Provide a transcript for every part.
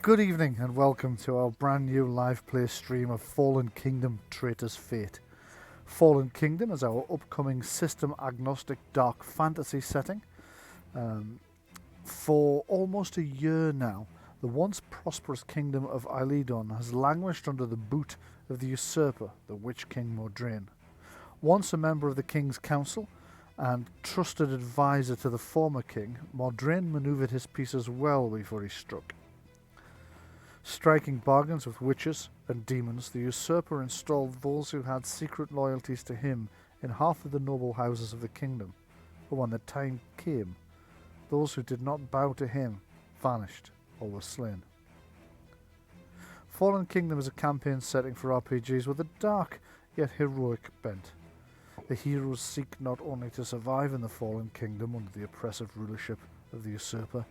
Good evening and welcome to our brand new live play stream of Fallen Kingdom Traitors Fate. Fallen Kingdom is our upcoming system agnostic dark fantasy setting. For almost a year now, the once prosperous kingdom of Eilidon has languished under the boot of the usurper, the Witch King Mordraine. Once a member of the King's Council and trusted advisor to the former king, Mordraine manoeuvred his pieces well before he struck. Striking bargains with witches and demons, the usurper installed those who had secret loyalties to him in half of the noble houses of the kingdom. But when the time came, those who did not bow to him vanished or were slain. Fallen Kingdom is a campaign setting for RPGs with a dark yet heroic bent. The heroes seek not only to survive in the Fallen Kingdom under the oppressive rulership of the usurper,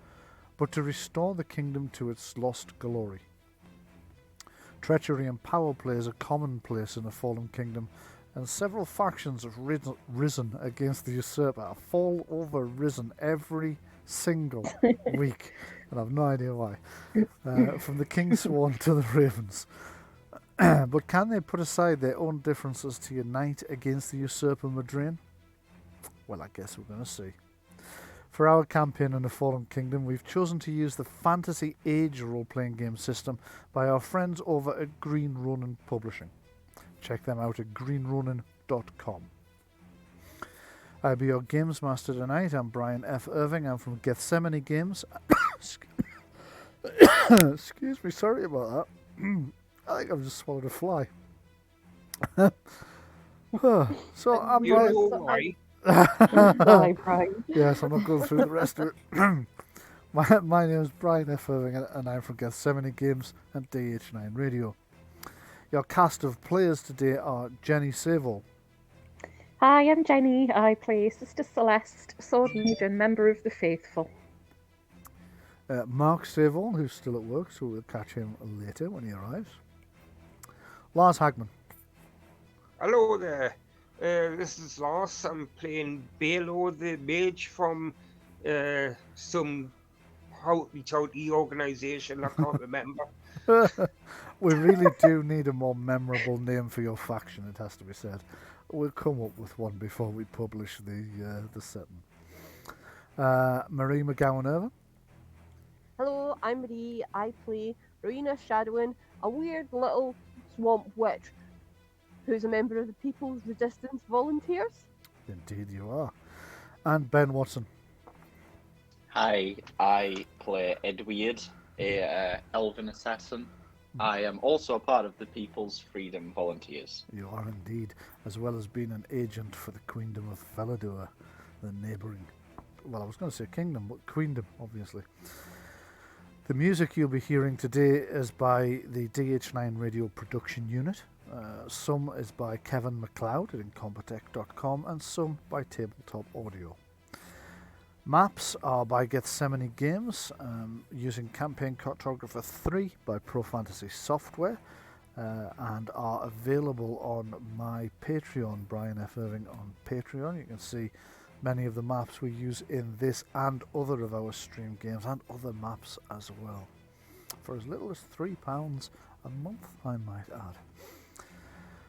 but to restore the kingdom to its lost glory. Treachery and power play is a commonplace in the Fallen Kingdom, and several factions have risen against the usurper. Fall over risen every single week, and I've no idea why. From the Kingsworn to the Ravens. But can they put aside their own differences to unite against the usurper Mordraine? Well, I guess we're going to see. For our campaign in the Fallen Kingdom, we've chosen to use the Fantasy Age role-playing game system by our friends over at Green Ronin Publishing. Check them out at greenronin.com. I'll be your games master tonight. I'm Bryan F. Irving. I'm from Gethsemane Games. Excuse me, sorry about that. I think I've just swallowed a fly. So I'm Bryan. Hi, Bryan. Yes, I'm not going through the rest of it. My name is Bryan F. Irving, and I'm from Gethsemane Games and DH9 Radio. Your cast of players today are Jenni Saveall. Hi, I'm Jenni. I play Sister Celeste, Sword Legion, member of the Faithful. Marc Saveall, who's still at work, so we'll catch him later when he arrives. Lars Hagman. Hello there. This is Lars. I'm playing Balore the mage from some howdy organisation. I can't remember. We really do need a more memorable name for your faction, it has to be said. We'll come up with one before we publish the setting. Marie McGowan-Irving. Hello, I'm Marie. I play Rowena Shadowend, a weird little swamp witch who's a member of the People's Resistance Volunteers. Indeed you are. And Ben Watson. Hi, I play Edward, a elven assassin. I am also a part of the People's Freedom Volunteers. You are indeed, as well as being an agent for the Queendom of Felidor, the neighbouring, well, I was going to say kingdom, but queendom, obviously. The music you'll be hearing today is by the DH9 Radio Production Unit. Some is by Kevin MacLeod at incompetech.com and some by Tabletop Audio. Maps are by Gethsemane Games, using Campaign Cartographer 3 by Pro Fantasy Software, and are available on my Patreon, Bryan F. Irving on Patreon. You can see many of the maps we use in this and other of our stream games, and other maps as well, for as little as £3 a month, I might add.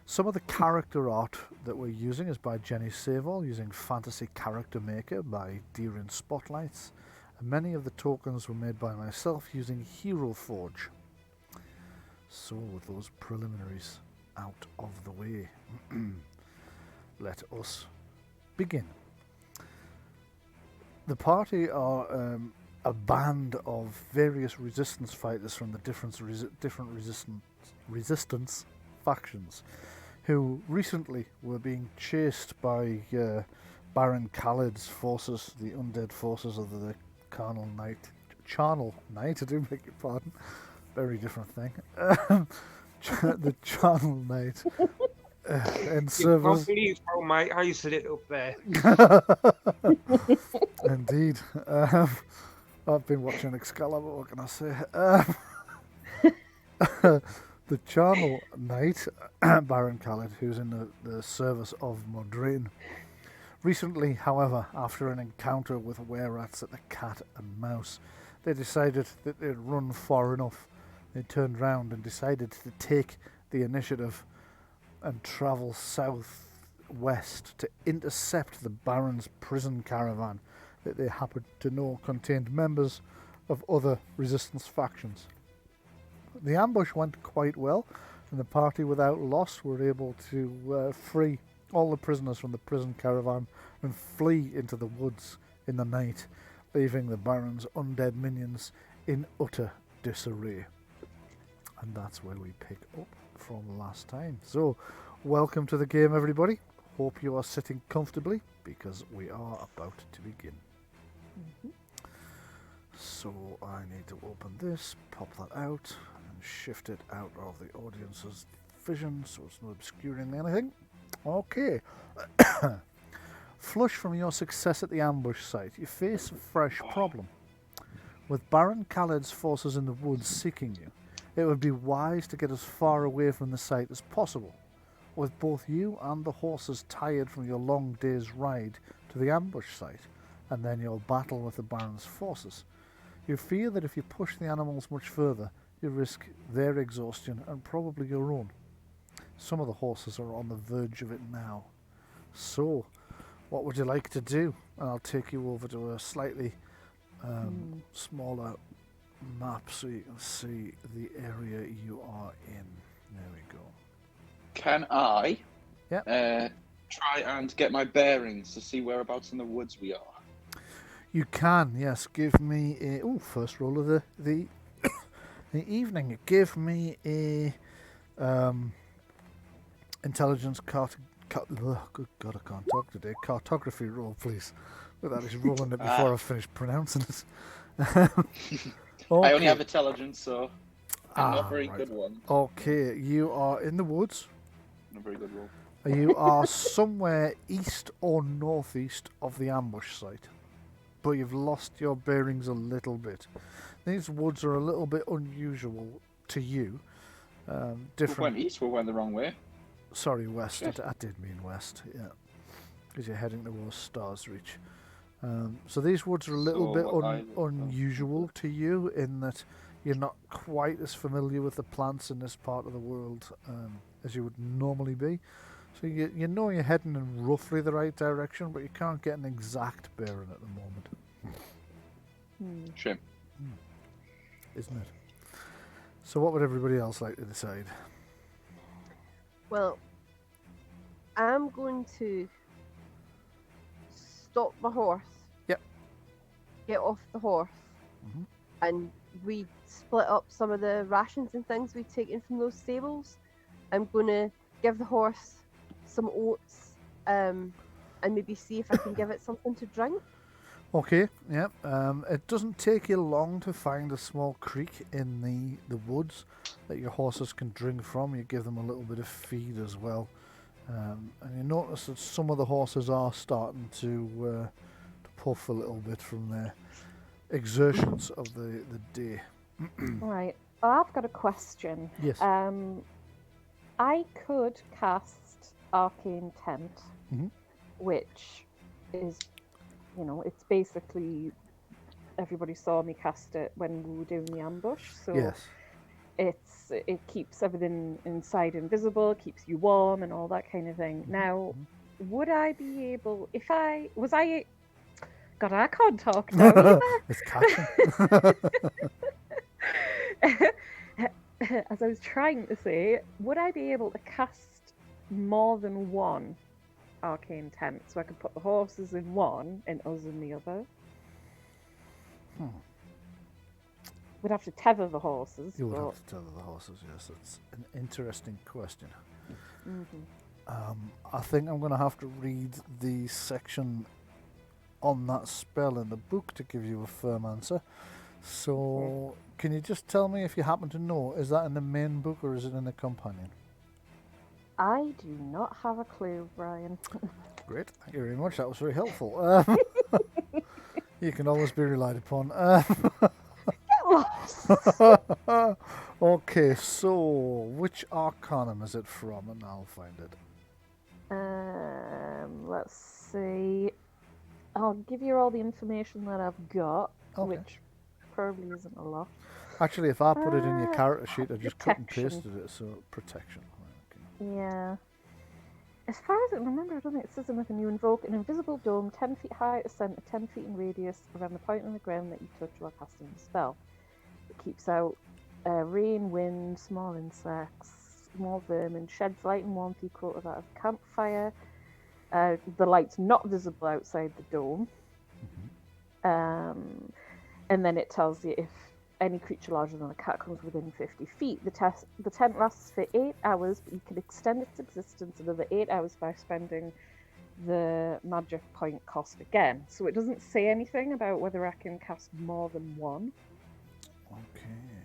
Some of the character art that we're using is by Jenni Saveall, using Fantasy Character Maker by Deerin Spotlights, and many of the tokens were made by myself using Hero Forge. So, with those preliminaries out of the way, let us begin. The party are a band of various resistance fighters from the different resistance factions, who recently were being chased by Baron Kaled's forces, the undead forces of the Charnel Knight, I do beg your pardon, very different thing. The Charnel Knight and servers. I can't believe how my eyes lit up there. Indeed. I've been watching Excalibur, what can I say? The Charnel Knight, Baron Kaled, who's in the service of Mordraine. Recently, however, after an encounter with were-rats at the Cat and Mouse, they decided that they'd run far enough. They turned round and decided to take the initiative and travel southwest to intercept the Baron's prison caravan that they happened to know contained members of other resistance factions. The ambush went quite well, and the party without loss were able to free all the prisoners from the prison caravan and flee into the woods in the night, leaving the Baron's undead minions in utter disarray. And that's where we pick up from last time. So, welcome to the game, everybody. Hope you are sitting comfortably, because we are about to begin. So, I need to open this, pop that out, and shift it out of the audience's vision so it's not obscuring anything. Okay. Flush from your success at the ambush site, you face a fresh problem. With Baron Kaled's forces in the woods seeking you, it would be wise to get as far away from the site as possible. With both you and the horses tired from your long day's ride to the ambush site, and then your battle with the Baron's forces, you fear that if you push the animals much further, you risk their exhaustion and probably your own. Some of the horses are on the verge of it now. So, what would you like to do? And I'll take you over to a slightly smaller map so you can see the area you are in. There we go. Can I Yep. try and get my bearings to see whereabouts in the woods we are? You can, yes. Give me a... Oh, first roll of the the evening. Give me a intelligence good God, I can't talk today. Cartography roll, please. Look at that, he's rolling it before I finish pronouncing it. I only have intelligence, so I'm not very right. good one. Okay, you are in the woods. Not a very good roll. You are somewhere east or northeast of the ambush site, but you've lost your bearings a little bit. These woods are a little bit unusual to you. Different. We went east, we went the wrong way. Sorry, west. Shit. I did mean west, yeah. Because you're heading towards Starsreach. So these woods are a little bit unusual to you in that you're not quite as familiar with the plants in this part of the world as you would normally be. So you know you're heading in roughly the right direction, but you can't get an exact bearing at the moment. Shame. Isn't it? So what would everybody else like to decide? Well, I'm going to stop my horse. Yep. Get off the horse. Mhm. And we split up some of the rations and things we've taken from those stables. I'm going to give the horse some oats and maybe see if I can give it something to drink. Okay, yep. It doesn't take you long to find a small creek in the woods that your horses can drink from. You give them a little bit of feed as well. And you notice that some of the horses are starting to puff a little bit from their exertions of the day. Right. I've got a question. Yes. I could cast Arcane Tent, Mhm. which is, it's basically everybody saw me cast it when we were doing the ambush. So Yes. it keeps everything inside invisible, keeps you warm, and all that kind of thing. Now, would I be able, God, I can't talk now either. It's catching. As I was trying to say, would I be able to cast more than one arcane tent so I could put the horses in one and us in the other? We'd have to tether the horses. You would but... have to tether the horses, yes. It's an interesting question. I think I'm going to have to read the section on that spell in the book to give you a firm answer. So, can you just tell me if you happen to know, is that in the main book or is it in the companion? I do not have a clue, Bryan. Great, thank you very much. That was very helpful. You can always be relied upon. Okay, so which Arcanum is it from? And I'll find it. Let's see. I'll give you all the information that I've got, Okay. which probably isn't a lot. Actually, if I put it in your character sheet, I just cut and protection. pasted it, so protection. Right, okay. Yeah. As far as I remember, I don't think it says anything. You invoke an invisible dome 10 feet high, a centre 10 feet in radius around the point on the ground that you touch while casting the spell. It keeps out rain, wind, small insects, small vermin, sheds light and warmth equal to that of a campfire. The light's not visible outside the dome. And then it tells you if any creature larger than a cat comes within 50 feet. The tent lasts for 8 hours, but you can extend its existence another 8 hours by spending the magic point cost again. So it doesn't say anything about whether I can cast more than one. Okay.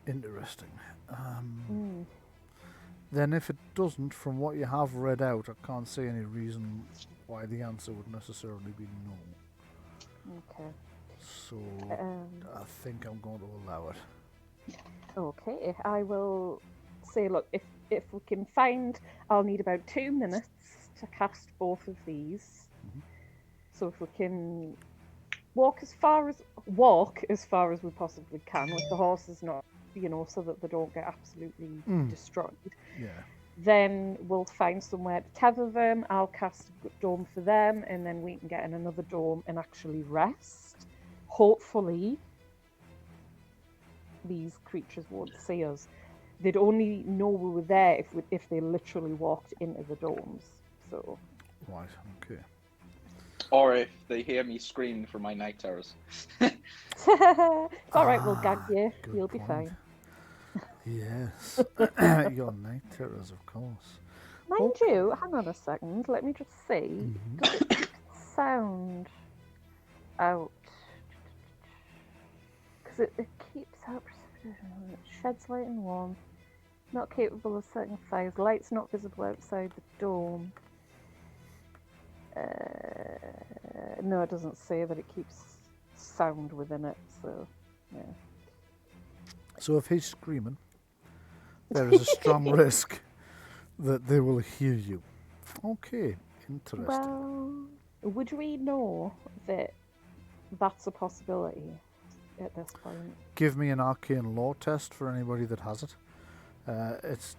Interesting. Then if it doesn't, from what you have read out, I can't see any reason why the answer would necessarily be no. Okay. So I think I'm going to allow it. Okay, I will say, look, if we can find, I'll need about 2 minutes to cast both of these. So if we can walk as far as we possibly can, with the horses not, so that they don't get absolutely destroyed. Yeah. Then we'll find somewhere to tether them. I'll cast a dome for them, and then we can get in another dome and actually rest. Hopefully, these creatures won't see us. They'd only know we were there if they literally walked into the domes. So. Right. Okay. Or if they hear me screaming for my night terrors. It's all right. We'll gag you. Good You'll be point. fine. Yes. Your night terrors, of course. Mind you, hang on a second. Let me just see. Does it keep sound out? Because it keeps out precipitation. It sheds light and warmth. Not capable of setting fires. Light's not visible outside the dome. No, it doesn't say that it keeps sound within it. So, yeah. So if he's screaming, there is a strong risk that they will hear you. Okay, interesting. Well, would we know that that's a possibility at this point? Give me an arcane law test for anybody that has it. It's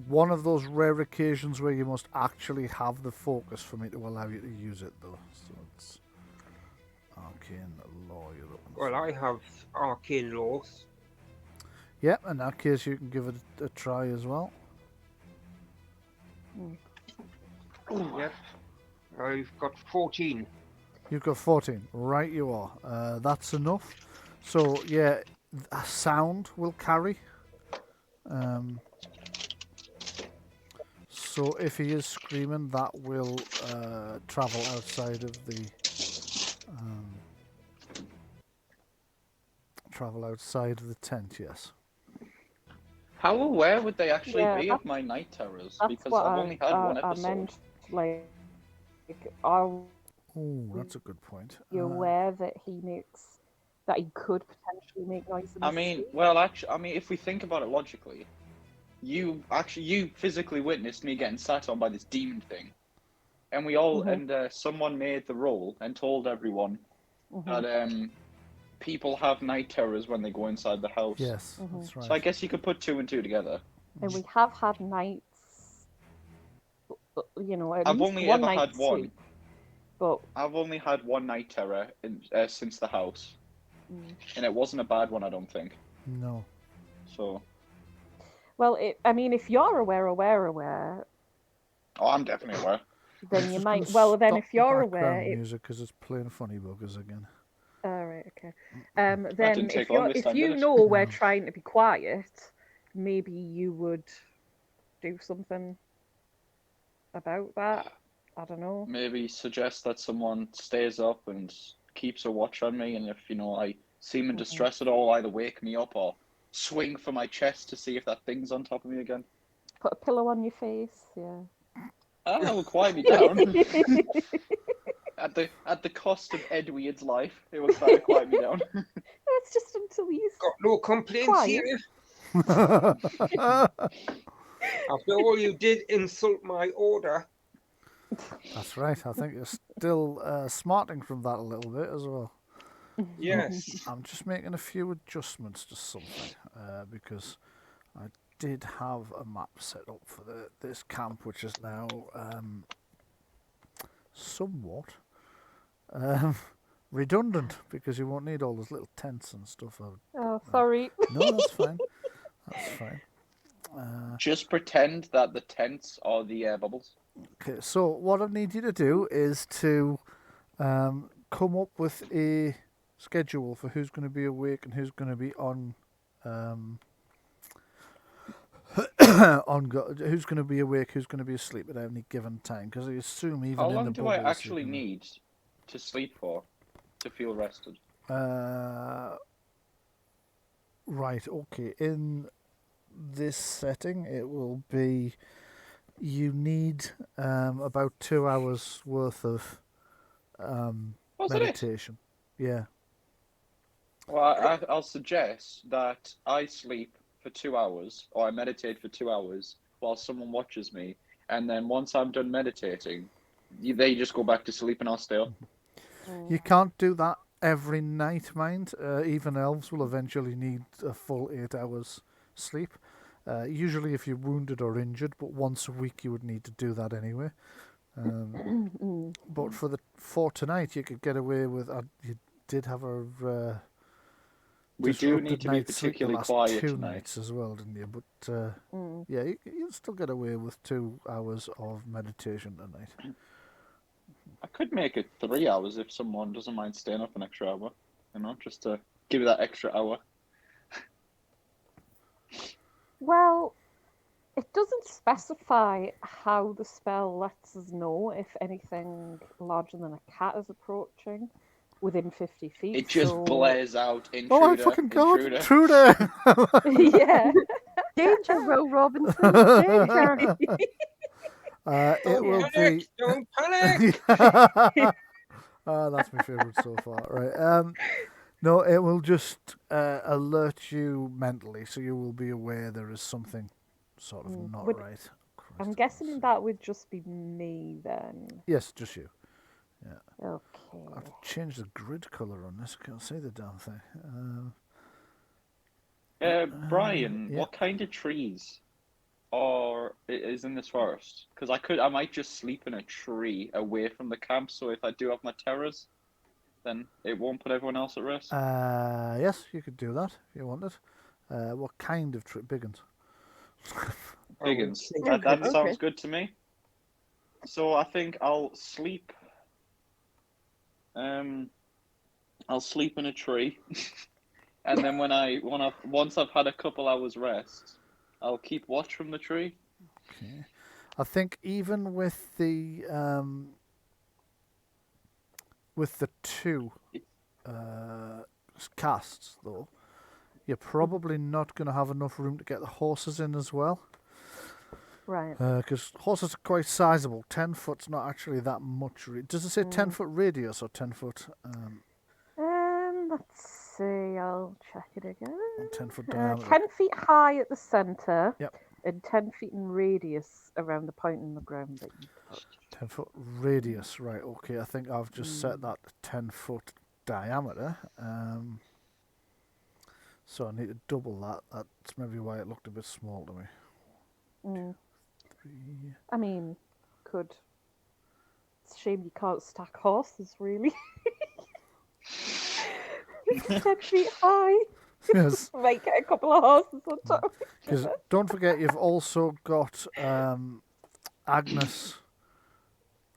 one of those rare occasions where you must actually have the focus for me to allow you to use it, though. So it's arcane law you're looking for. Well, I have arcane laws. Yep, in that case you can give it a try as well. Yep. I've got 14. You've got 14. Right you are. That's enough. So, yeah, a sound will carry. So if he is screaming, that will travel outside of the... travel outside of the tent, yes. How aware would they actually Yeah, be of my night terrors? That's Because what I've only had one I episode. meant, are Oh, that's a good point. you aware that he could potentially make noise in I the mean, street? well, actually, if we think about it logically, you physically witnessed me getting sat on by this demon thing, and we all and someone made the roll and told everyone that people have night terrors when they go inside the house. Yes, that's right. So I guess you could put 2 and 2 together. And we have had nights, at I've least only one ever night had one. sleep. But I've only had one night terror since the house, and it wasn't a bad one, I don't think. No. So. well, if you're aware, Oh, I'm definitely aware. then you Just might. gonna Well, then stop if you're the aware, background music because it's playing funny buggers again. all right, okay. That Then didn't take if long this time, you did it? know we're trying to be quiet, maybe you would do something about that. I don't know. Maybe suggest that someone stays up and keeps a watch on me, and if I seem in distress at all, either wake me up or swing for my chest to see if that thing's on top of me again. Put a pillow on your face. Yeah. That will quiet me down. At the cost of Edward's life, it will try to quiet me down. It's just until he's Got no complaints quiet. here. After all, you did insult my order. That's right. I think you're still smarting from that a little bit as well. Yes. I'm just making a few adjustments to something because I did have a map set up for this camp, which is now somewhat redundant because you won't need all those little tents and stuff out. Oh, sorry. No, that's fine. That's fine. Just pretend that the tents are the bubbles. Okay, so what I need you to do is to come up with a schedule for who's going to be awake and who's going to be on who's going to be awake, who's going to be asleep at any given time. Because I assume even How in long the do bubbles, I actually need to sleep for to feel rested? Right. Okay. In this setting, it will be you need about 2 hours worth of Was it? meditation. Yeah. Well, I'll suggest that I sleep for 2 hours, or I meditate for 2 hours while someone watches me, and then once I'm done meditating, they just go back to sleep and I'll stay up. You can't do that every night, mind. Even elves will eventually need a full 8 hours sleep. Usually if you're wounded or injured, but once a week you would need to do that anyway. But for tonight, you could get away with. You did have a. We do need disrupted to be night's sleep the particularly last quiet 2 tonight. nights as well, didn't you? But yeah, you'll still get away with 2 hours of meditation tonight. I could make it 3 hours if someone doesn't mind staying up an extra hour, just to give it that extra hour. Well, it doesn't specify how the spell lets us know if anything larger than a cat is approaching within 50 feet. It just blares out, intruder, Oh my fucking god, intruder. intruder! Yeah. Danger, Will Robinson. Danger. It will Panic! be. Don't panic! That's my favourite so far. Right. No, it will just alert you mentally, so you will be aware there is something sort of not right. I'm Christ. guessing that would just be me then. Yes, just you. Yeah. Okay. I've changed the grid colour on this. I can't see the damn thing. Bryan, yeah. what kind of trees is in this forest? Because I might just sleep in a tree away from the camp, so if I do have my terrors, then it won't put everyone else at risk. Yes, you could do that if you wanted. What kind of tree? Big ones. Biggins. Oh, That okay. sounds good to me. So I think I'll sleep. I'll sleep in a tree, and then once I've had a couple hours rest, I'll keep watch from the tree. Okay. I think even with the 2 casts though, you're probably not going to have enough room to get the horses in as well. Right. Because horses are quite sizable. 10 foot's not actually that much. Does it say 10 foot radius or 10 foot? Let's see. I'll check it again. 10 foot diameter. 10 feet high at the centre. Yep. And 10 feet in radius around the point in the ground that you touched. 10 foot radius, right? Okay, I think I've just set that to 10 foot diameter. So I need to double that. That's maybe why it looked a bit small to me. 3. I mean, could. It's a shame you can't stack horses, really. It's 10 feet high. Yes. Might get a couple of horses on top. Because don't forget, you've also got Agnes.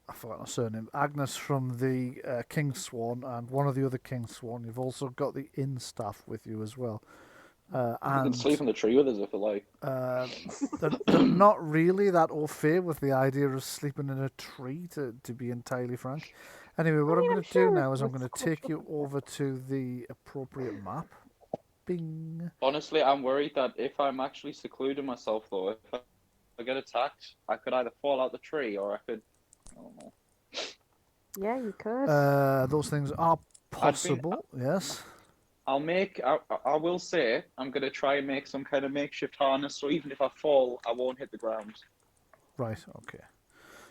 I forgot her surname. Agnes from the King's Swan and one of the other King's Swan. You've also got the inn staff with you as well. You And can sleep in the tree with us if you like. they're not really that au fait with the idea of sleeping in a tree, to be entirely frank. Anyway, what I'm going to do now is I'm going to take you over to the appropriate map. Bing. Honestly, I'm worried that if I'm actually secluding myself, though, if I get attacked, I could either fall out the tree or I could. I don't know. Yeah, you could. Those things are possible, yes. I will say, I'm going to try and make some kind of makeshift harness, so even if I fall, I won't hit the ground. Right, okay.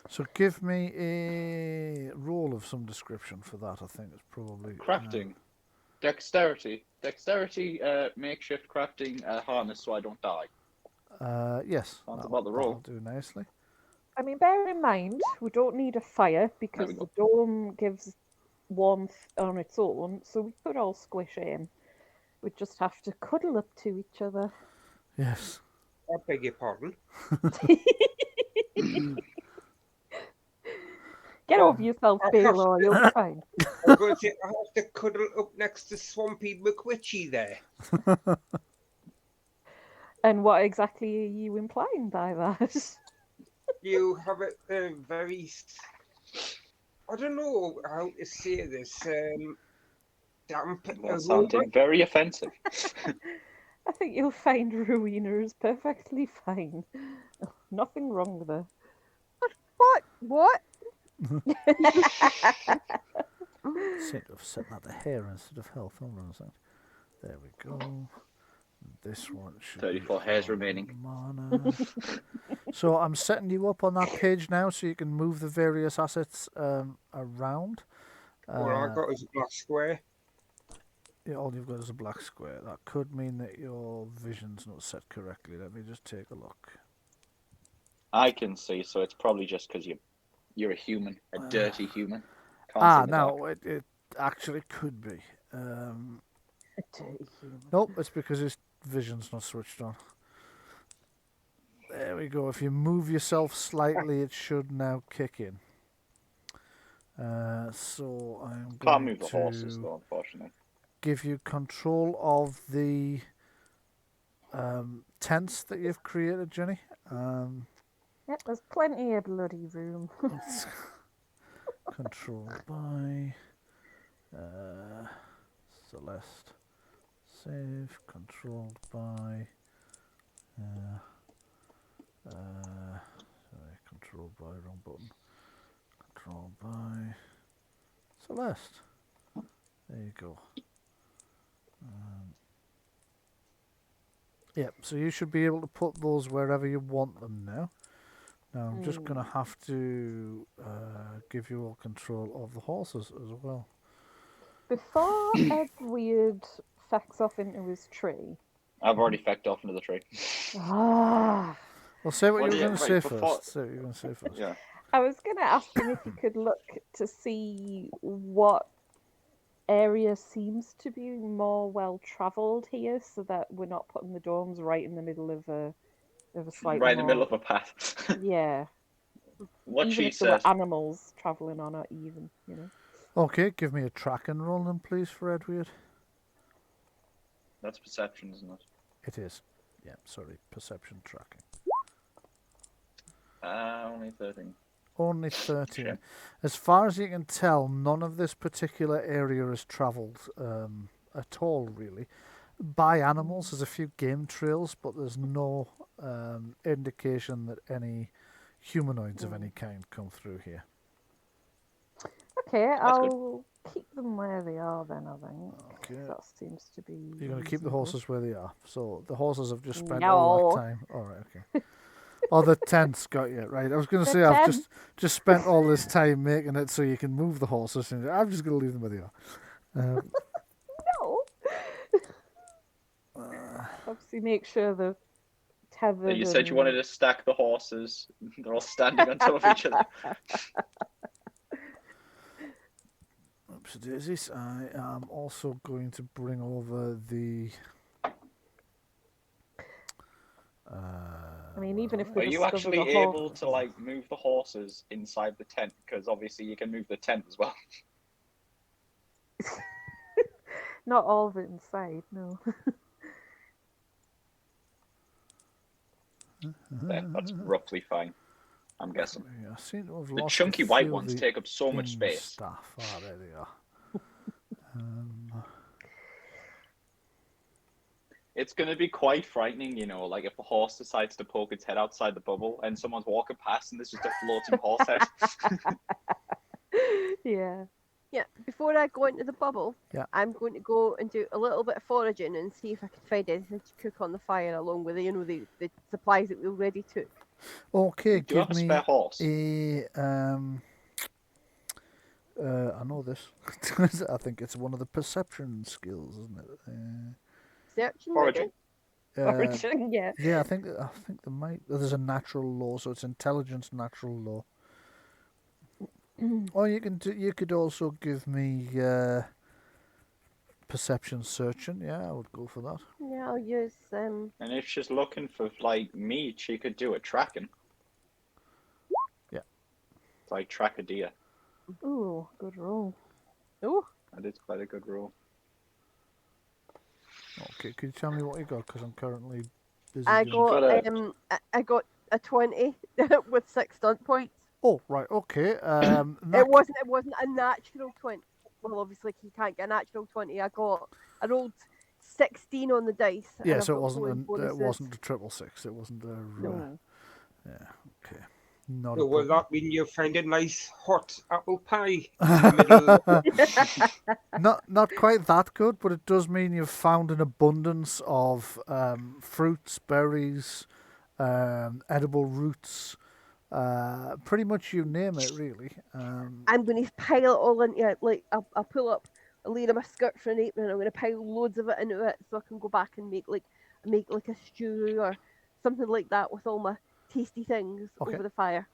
So give me a roll of some description for that, I think it's probably... Crafting. Dexterity. Dexterity, makeshift crafting harness so I don't die. Yes. Sounds about the roll. That'll do nicely. I mean, bear in mind, we don't need a fire because we the go. dome gives warmth on its own, so we could all squish in. We'd just have to cuddle up to each other. Yes. I beg your pardon. Get over yourself, Balore, you'll be fine. I'm going to say I have to cuddle up next to Swampy McWitchy there. And what exactly are you implying by that? You have a very... I don't know how to say this. Damp That sounded very offensive. I think you'll find Rowena is perfectly fine. Nothing wrong there. What? Seem to have set that to hair instead of health. Hold on a second. There we go. This one should 34 be hairs remaining. mana. So I'm setting you up on that page now so you can move the various assets around. All I got is a black square. Yeah, all you've got is a black square. That could mean that your vision's not set correctly. Let me just take a look. I can see, so it's probably just because you're a human, a dirty human. Can't see the dark. No, it actually could be. Nope, it's because his vision's not switched on. There we go. If you move yourself slightly, it should now kick in. So I'm Can't going move the horses, though, unfortunately. give you control of the tents that you've created, Jenny. Yep, there's plenty of bloody room. It's controlled by Celeste. Save. Controlled by. Sorry, controlled by, wrong button. Controlled by Celeste. There you go. Yep, so you should be able to put those wherever you want them now. Now I'm just going to have to give you all control of the horses as well. Before Edward facks off into his tree. I've already fecked off into the tree. Ah, Well, say what Well, you were yeah, going to right, say before- first. Say what you were going to say first. Yeah. I was going to ask him if he could look to see what area seems to be more well travelled here, so that we're not putting the domes right in the middle of a slightly Right in the middle more- of a path. Yeah. What Even she if there were said. animals travelling on it, even, you know. Okay, give me a track and roll then, please, for Edward. That's perception, isn't it? It is. Yeah, sorry, perception tracking. Only 13. Only 13. Okay. As far as you can tell, none of this particular area is travelled at all, really. By animals, there's a few game trails, but there's no indication that any humanoids of any kind come through here. Okay, good. I'll keep them where they are then, I think. Okay. That seems to be You're going to keep the reasonable. horses where they are. So the horses have just spent all that No. time. All right, okay. Oh, the tents got you, right. I was going to The say, I've tent. just spent all this time making it so you can move the horses. And I'm just going to leave them where they are. No. Obviously, make sure the tethered. You said you wanted to stack the horses. They're all standing on top of each other. Oops, daisies. I am also going to bring over the... I mean, even if Are we you discover actually the able to like move the horses inside the tent? Because obviously you can move the tent as well. Not all of it inside, no. Yeah, that's roughly fine. I'm guessing. I seem to have The lost chunky a white few of ones the take up so much in space. Staff. Ah, there they are. It's going to be quite frightening, you know, like if a horse decides to poke its head outside the bubble and someone's walking past and there's just a floating horse head. Yeah. Yeah, before I go into the bubble, Yeah. I'm going to go and do a little bit of foraging and see if I can find anything to cook on the fire along with the, you know, the supplies that we already took. Okay, Do you have give a me spare horse? a I know this. I think it's one of the perception skills, isn't it? Searching Origin. Origin, yeah. Yeah, I think there might. There's a natural law, so it's intelligence, natural law. Or you could also give me perception searching. Yeah, I would go for that. Yeah, I'll use And if she's looking for like meat, she could do a tracking. Yeah. Like track a deer. Ooh, good roll. Oh, That is quite a good rule. Okay, could you tell me what you got? Because I'm currently busy. I doing- got I got a 20 with 6 stunt points. Oh, right. Okay. It wasn't a natural 20. Well, obviously you can't get a natural 20. I rolled 16 on the dice. and Yeah, I've so got it bonuses. wasn't a 666. It wasn't a. No. Yeah. Okay. Not So a will problem. that mean you find a nice hot apple pie in the middle? Not quite that good, but it does mean you've found an abundance of fruits, berries, edible roots. Pretty much you name it, really. I'm going to pile it all into it. Like I'll pull up a layer of my skirt for an apron, and I'm going to pile loads of it into it, so I can go back and make like a stew or something like that with all my tasty things Okay. over the fire.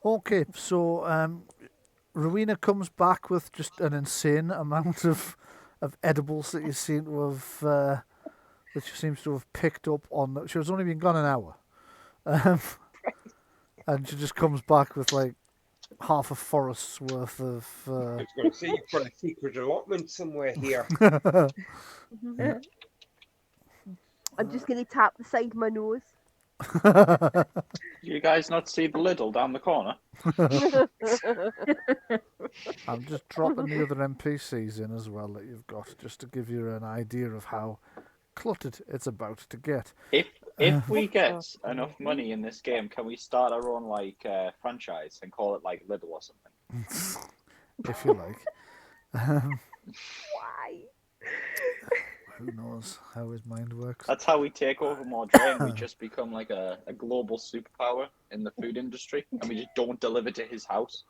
Okay, so Rowena comes back with just an insane amount of edibles that you seem to have that she seems to have picked up on. She was only been gone an hour, and she just comes back with like half a forest's worth of. I was going to say you've got a secret allotment somewhere here. I'm just going to tap the side of my nose. You guys not see the Lidl down the corner? I'm just dropping the other NPCs in as well that you've got, just to give you an idea of how cluttered it's about to get. If we get enough money in this game, can we start our own like franchise and call it like Lidl or something? If you like. Why? Who knows how his mind works? That's how we take over Mordraine. We just become like a global superpower in the food industry, and we just don't deliver to his house.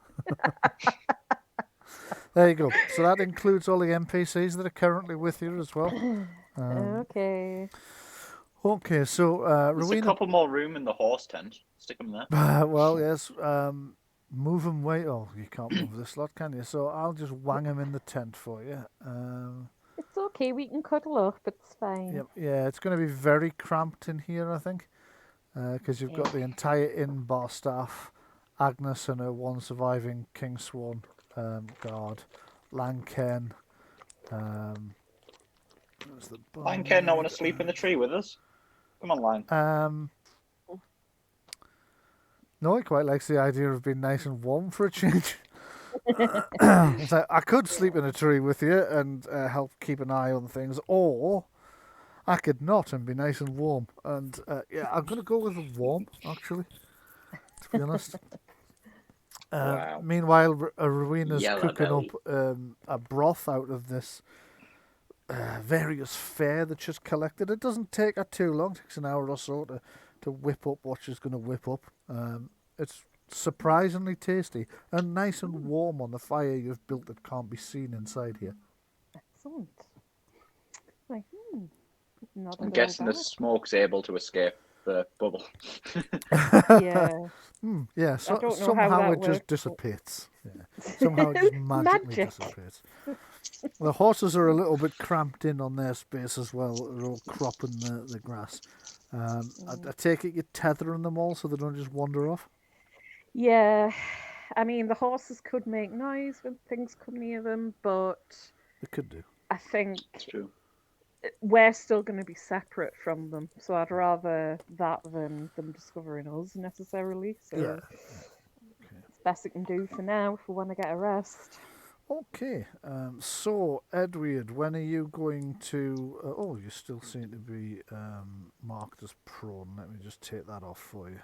There you go. So that includes all the NPCs that are currently with you as well. Okay. Okay, so There's Rowena. a couple more room in the horse tent. Stick them there. Well, yes. Move him way. Oh, you can't move this lot, can you? So I'll just wang him in the tent for you. It's okay, we can cuddle up, it's fine. Yep, yeah, it's going to be very cramped in here, I think, because you've got the entire inn bar staff, Agnes and her one surviving Kingsworn guard, Lanken. Lanken, no want to sleep in the tree with us? Come on, Lang. No, he quite likes the idea of being nice and warm for a change. So I could sleep in a tree with you and help keep an eye on things, or I could not and be nice and warm. And yeah, I'm going to go with the warm, actually, to be honest. Wow. Meanwhile, Rowena's Yellow cooking belly. up a broth out of this various fare that she's collected. It doesn't take her too long. It takes an hour or so to whip up what she's going to whip up. It's surprisingly tasty and nice and warm on the fire you've built that can't be seen inside here. Excellent. Like, not I'm at guessing all the smoke's able to escape the bubble. bad. Yeah. Yeah, I don't know how somehow that it just works, but- dissipates. Yeah. Somehow it just magically Magic. dissipates. The horses are a little bit cramped in on their space as well. They're all cropping the grass. I take it you're tethering them all so they don't just wander off? Yeah. I mean, the horses could make noise when things come near them, but They could do. I think It's true. we're still going to be separate from them. So I'd rather that than them discovering us necessarily. So Yeah. it's best it can do for now if we want to get a rest. Okay, so Edward, when are you going to? Oh, you still seem to be marked as prone. Let me just take that off for you.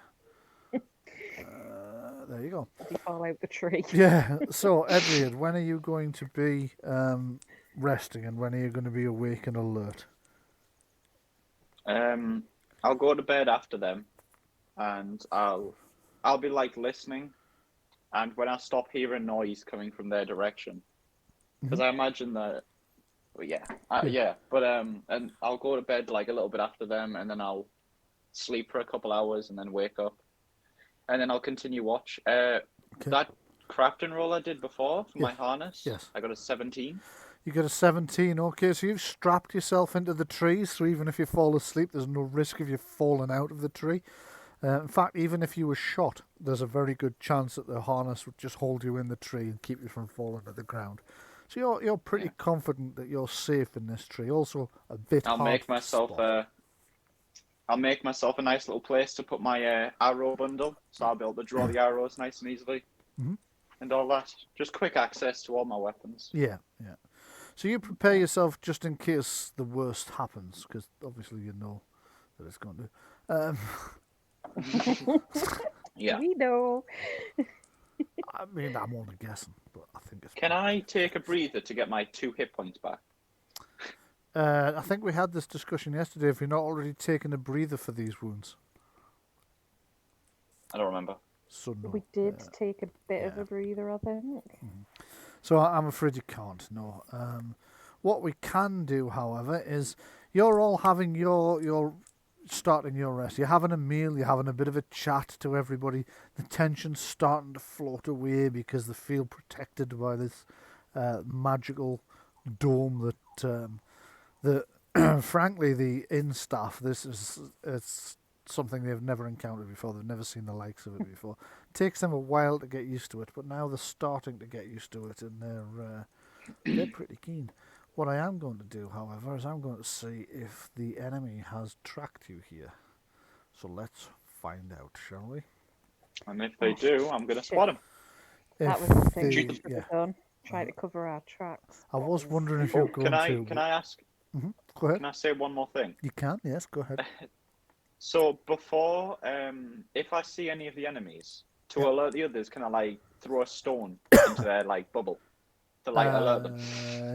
There you go. If you fall out the tree. Yeah. So Edward, when are you going to be resting, and when are you going to be awake and alert? I'll go to bed after them, and I'll be like listening, and when I stop hearing noise coming from their direction, because I imagine that. Well, yeah. But and I'll go to bed like a little bit after them, and then I'll sleep for a couple hours, and then wake up, and then I'll continue watch. That crafting roll I did before for my harness. Yes. I got a 17. You got a 17, okay, so you've strapped yourself into the tree, so even if you fall asleep, there's no risk of you falling out of the tree. In fact, even if you were shot, there's a very good chance that the harness would just hold you in the tree and keep you from falling to the ground. So you're pretty confident that you're safe in this tree. Also, a bit I'll hard make to myself spot. I'll make myself a nice little place to put my arrow bundle, so I'll be able to draw the arrows nice and easily, and all that. Just quick access to all my weapons. Yeah. So you prepare yourself just in case the worst happens, because obviously you know that it's going to. Yeah. We know. I mean, I'm only guessing, but I think it's. Can I take a breather to get my 2 hit points back? I think we had this discussion yesterday. If you're not already taking a breather for these wounds, I don't remember. so no. We did take a bit of a breather, I think. So I'm afraid you can't. No. What we can do, however, is you're all having your starting your rest. You're having a meal. You're having a bit of a chat to everybody. The tension's starting to float away because they feel protected by this magical dome that frankly, the inn staff, it's something they've never encountered before. They've never seen the likes of it before. It takes them a while to get used to it, but now they're starting to get used to it, and they're pretty keen. What I am going to do, however, is I'm going to see if the enemy has tracked you here. So let's find out, shall we? And if they do, I'm going to spot them. That If was the thing they- we should have done. Try to cover our tracks. I was wondering if you're going to. Can I ask? Go ahead. Can I say one more thing? You can, yes, go ahead. So before, if I see any of the enemies, to alert the others, can I like throw a stone into their like bubble to like alert them?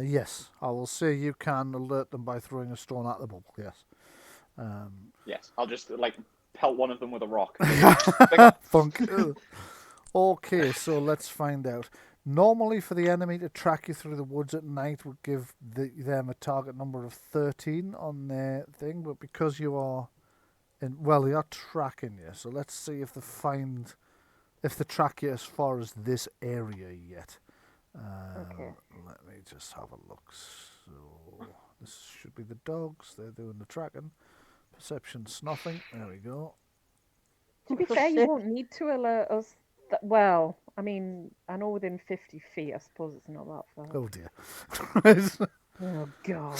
Yes, I will say you can alert them by throwing a stone at the bubble, yes. Yes, I'll just like pelt one of them with a rock. Funk. Okay, so let's find out. Normally, for the enemy to track you through the woods at night would give them a target number of 13 on their thing, but because you are they are tracking you. So let's see if they track you as far as this area yet. Okay. Let me just have a look. So this should be the dogs. They're doing the tracking. Perception snuffing. There we go. To be fair, you won't need to alert us. Well, I mean, I know within 50 feet, I suppose it's not that far. Oh dear. Oh, God.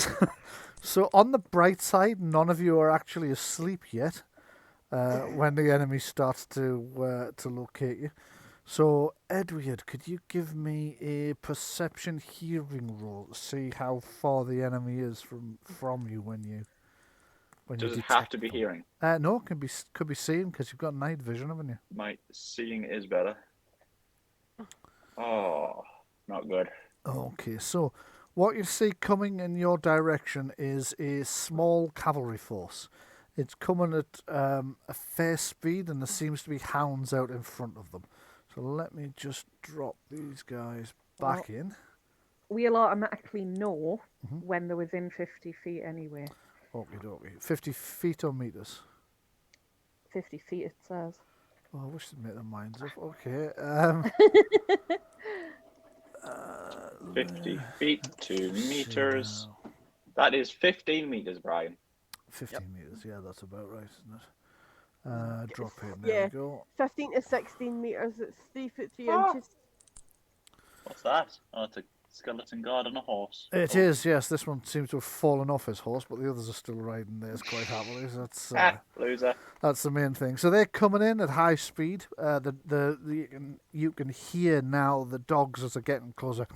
So on the bright side, none of you are actually asleep yet when the enemy starts to locate you. So, Edward, could you give me a perception hearing roll to see how far the enemy is from you when you Does it detect have to be them? hearing? No, it could be seeing because you've got night vision, haven't you? My seeing is better. Oh, not good. Okay, so what you see coming in your direction is a small cavalry force. It's coming at a fair speed, and there seems to be hounds out in front of them. So let me just drop these guys back in. We'll automatically know when they're within 50 feet anyway. Okay. 50 feet or meters? 50 feet, it says. Oh, I wish they'd make their minds up. Okay. 50 feet, 2 meters. That is 15 meters, Brian. 15 meters, yeah, that's about right, isn't it? Drop in, there Yeah. we go. 15 to 16 meters. It's 3 foot 3 Ah. inches. What's that? Oh, it's a skeleton guard on a horse. It is, yes. This one seems to have fallen off his horse, but the others are still riding theirs quite happily. So Loser. that's the main thing. So they're coming in at high speed. You can hear now the dogs as they're getting closer.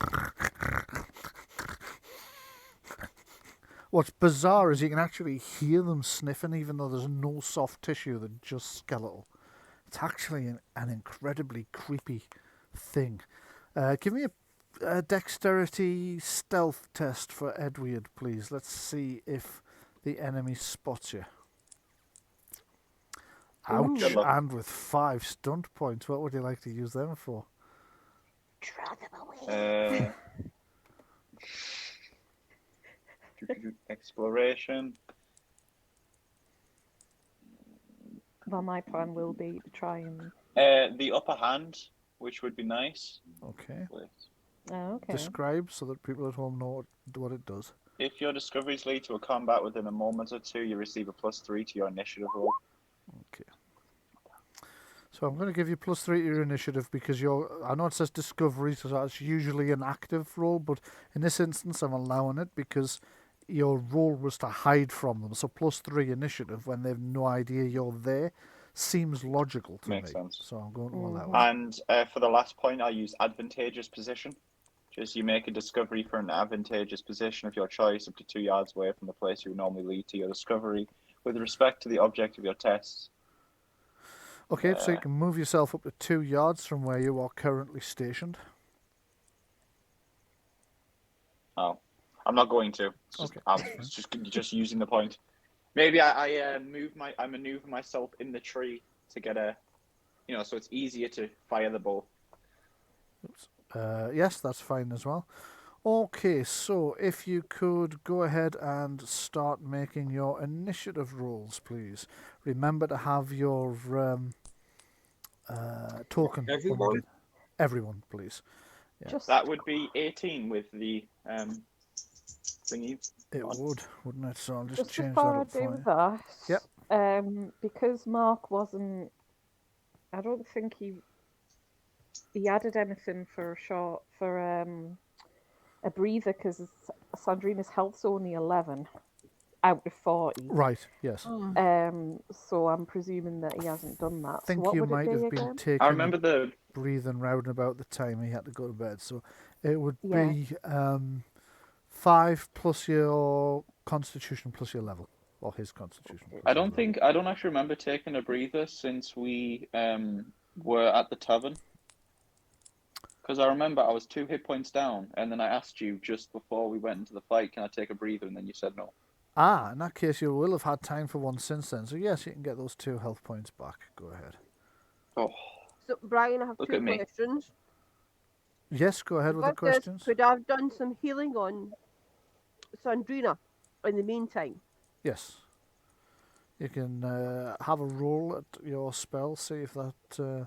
What's bizarre is you can actually hear them sniffing, even though there's no soft tissue, they're just skeletal. It's actually an incredibly creepy thing. Give me a dexterity stealth test for Edward, please. Let's see if the enemy spots you. Ouch, Good luck. and with 5 stunt points. What would you like to use them for? Draw them away. Exploration. Well, my plan will be to try and. The upper hand, which would be nice. Okay. Wait. Oh, okay. Describe so that people at home know what it does. If your discoveries lead to a combat within a moment or two, you receive a +3 to your initiative roll. Okay. So I'm going to give you +3 to your initiative because I know it says discovery, so that's usually an active roll, but in this instance I'm allowing it because your role was to hide from them. So +3 initiative when they've no idea you're there seems logical to Makes me. sense. So I'm going to allow it. And for the last point, I use advantageous position. Just you make a discovery for an advantageous position of your choice up to 2 yards away from the place you would normally lead to your discovery with respect to the object of your tests. Okay, so you can move yourself up to 2 yards from where you are currently stationed. Oh, I'm not going to. It's just, Okay. I'm just using the point. Maybe I maneuver myself in the tree to get so it's easier to fire the bow. Oops. Yes, that's fine as well. Okay, so if you could go ahead and start making your initiative rolls, please. Remember to have your token. Everyone? Everyone, please. Yeah. Just That would be 18 with the thingy. It would, wouldn't it? So I'll just just change that before I up for do you. that. Yep. Because Marc wasn't. I don't think he added anything for a breather because Sandreena's health's only 11 out of 40. Right, yes. So I'm presuming that he hasn't done that. I think so what you would might it be have been again? taking I remember the breathing round about the time he had to go to bed. So it would Yeah. be 5 plus your constitution plus your level. Or his constitution. Plus I your don't actually remember taking a breather since we were at the tavern. Because I remember I was 2 hit points down, and then I asked you just before we went into the fight, can I take a breather? And then you said no. Ah, in that case, you will have had time for one since then. So yes, you can get those 2 health points back. Go ahead. Oh, So, Brian, I have Look two at me. questions. Yes, go ahead with the First is, questions. could I have done some healing on Sandreena in the meantime? Yes. You can have a roll at your spell, see if that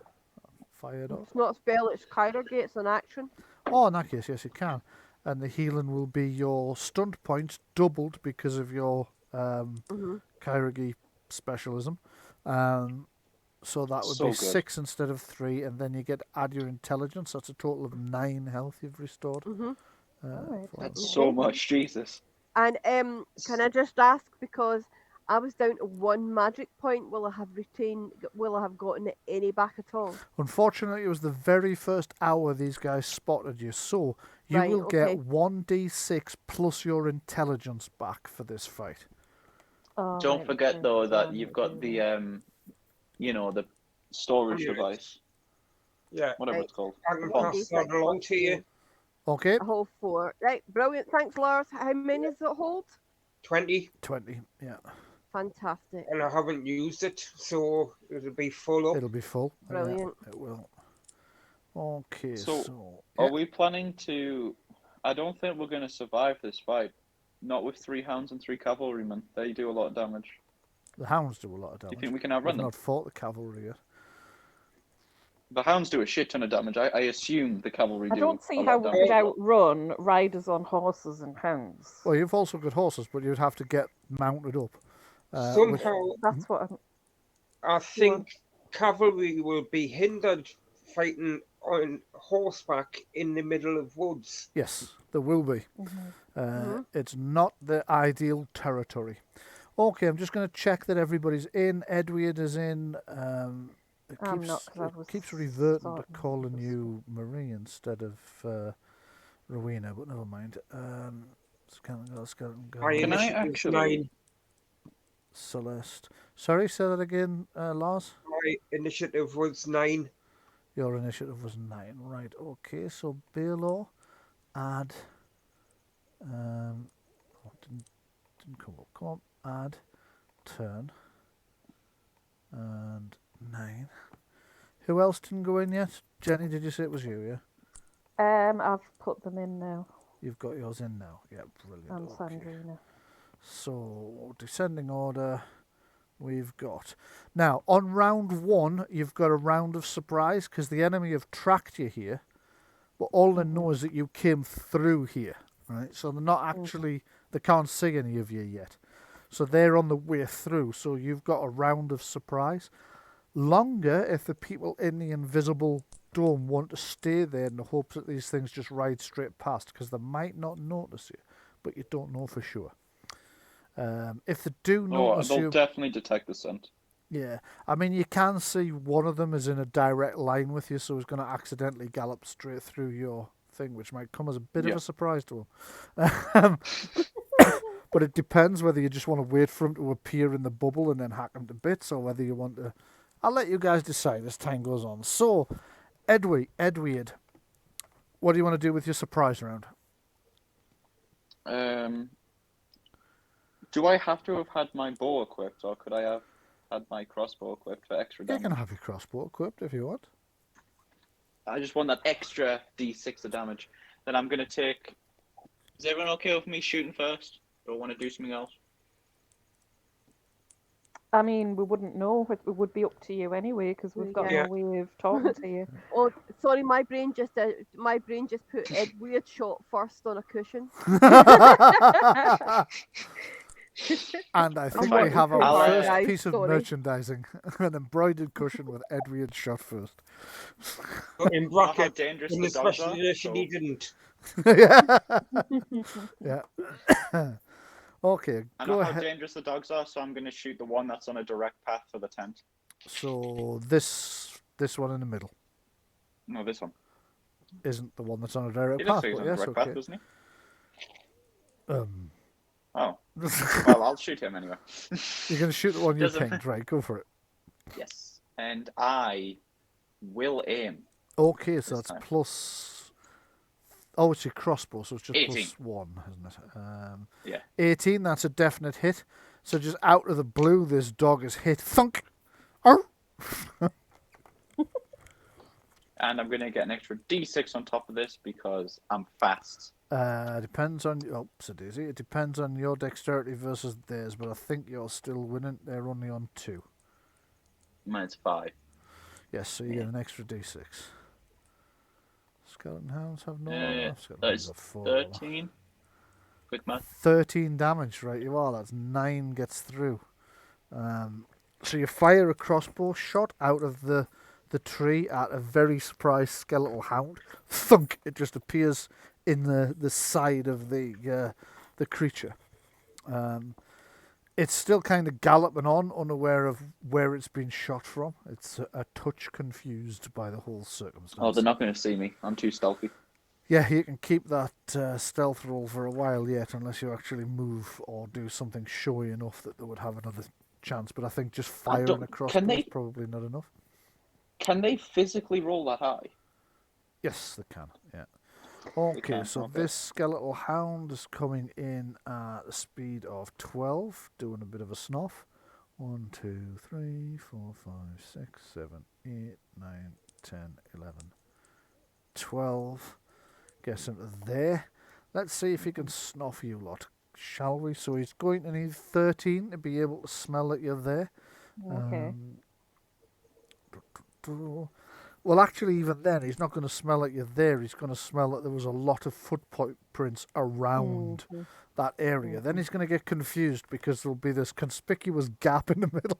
fired up. It's not a spell, it's Chirurgy, it's an action. Oh, in that case, yes, you can. And the healing will be your stunned points doubled because of your Chirurgy specialism. So that would So be good. 6 instead of 3, and then you get add your intelligence. That's a total of 9 health you've restored. Alright. That's so much, Jesus. And can I just ask, because I was down to 1 magic point, will I have gotten any back at all? Unfortunately, it was the very first hour these guys spotted you, so you Right, will okay. get 1d6 plus your intelligence back for this fight. Oh, Don't right, forget okay. though So that I you've need got to- the storage Amulet. device, Yeah, whatever Right. it's called. I can One pass D6 that along to you. Okay, A whole 4. Right, brilliant. Thanks, Lars. How many does it hold? 20, 20, yeah. Fantastic. and I haven't used it, so it'll be full up. It'll be full. Brilliant. Yeah, it will. Okay, So, so... Are yeah. we planning to? I don't think we're going to survive this fight. Not with 3 hounds and 3 cavalrymen. They do a lot of damage. The hounds do a lot of Do damage. you think we can We've outrun them? not fought the cavalry yet. The hounds do a shit ton of damage. I assume the cavalry I do don't see a lot how of we damage. could outrun riders on horses and hounds. Well, you've also got horses, but you'd have to get mounted up. Somehow, That's what I'm. I think cavalry will be hindered fighting on horseback in the middle of woods. Yes, there will be. It's not the ideal territory. Okay, I'm just going to check that everybody's in. Edward is in. It I'm keeps, not, 'cause I it was keeps reverting to sorting calling this you Marie instead of Rowena, but never mind. Skeleton Girl. My Can I initiative actually- 9. Celeste. Sorry, say that again, Lars. My initiative was 9. Your initiative was 9. Right, okay, so Balore, add. Didn't come up. Come on, add, turn, and 9. Who else didn't go in yet? Jenni, did you say it was you, yeah? I've put them in now. You've got yours in now. Yeah, brilliant. And Okay. Sandreena. So, descending order, we've got... Now, on round 1, you've got a round of surprise, because the enemy have tracked you here, but all they know is that you came through here, right? So they're not actually... They can't see any of you yet. So they're on the way through, so you've got a round of surprise. Longer if the people in the invisible dome want to stay there in the hopes that these things just ride straight past, because they might not notice you, but you don't know for sure. If they do notice they'll you... definitely detect the scent. Yeah, I mean, you can see one of them is in a direct line with you, so he's going to accidentally gallop straight through your thing, which might come as a bit of a surprise to him. But it depends whether you just want to wait for him to appear in the bubble and then hack him to bits, or whether you want to... I'll let you guys decide as time goes on. So, Edward, what do you want to do with your surprise round? Do I have to have had my bow equipped, or could I have had my crossbow equipped for extra damage? You can have your crossbow equipped if you want. I just want that extra D6 of damage. Then I'm going to take... Is everyone okay with me shooting first? Do I want to do something else? I mean, we wouldn't know. It would be up to you anyway, because we've got no way of talking to you. Oh, sorry, my brain just put Ed Weird shot first on a cushion. And I think we have our first piece of merchandising, an embroidered cushion with Edward shot first. In bracket, dangerous in the the dogs special are, edition, so- he didn't. Yeah. Okay, I go know how ahead. dangerous the dogs are, so I'm going to shoot the one that's on a direct path for the tent. So this one in the middle No, this one. isn't the one that's on a direct He path, looks like he's but on a yes, direct okay. path, doesn't he? Um, Oh. Well, I'll shoot him anyway. you're going to shoot the one you Doesn't- pinged, right? Go for it. Yes. And I will aim. Okay, so This that's time. plus... Oh, it's your crossbow, so it's just 18. plus 1, isn't it? Yeah. 18, that's a definite hit. So just out of the blue, this dog is hit. Thunk! Arr! And I'm going to get an extra D6 on top of this because I'm fast. Depends on... Oh, so Daisy. It depends on your dexterity versus theirs, but I think you're still winning. They're only on 2. Mine's 5. Yes, so you get an extra D6. Skeleton hounds have no... Skeleton That's hounds have 4. 13. Quick math. 13 damage, right you are. That's 9 gets through. So you fire a crossbow shot out of the tree at a very surprised skeletal hound. Thunk! It just appears in the side of the creature. It's still kind of galloping on, unaware of where it's been shot from. It's a touch confused by the whole circumstance. Oh, they're not going to see me. I'm too stealthy. Yeah, you can keep that stealth roll for a while yet, unless you actually move or do something showy enough that they would have another chance. But I think just firing a crossbow is probably not enough. Can they physically roll that high? Yes, they can, yeah. Okay, can, so okay. this skeletal hound is coming in at a speed of 12, doing a bit of a snuff. 1, 2, 3, 4, 5, 6, 7, 8, 9, 10, 11, 12. Gets him to there. Let's see if he can snuff you lot, shall we? So he's going to need 13 to be able to smell that you're there. Okay. Well, actually, even then, he's not going to smell that you're there. He's going to smell that there was a lot of footprints around that area. Then he's going to get confused because there'll be this conspicuous gap in the middle.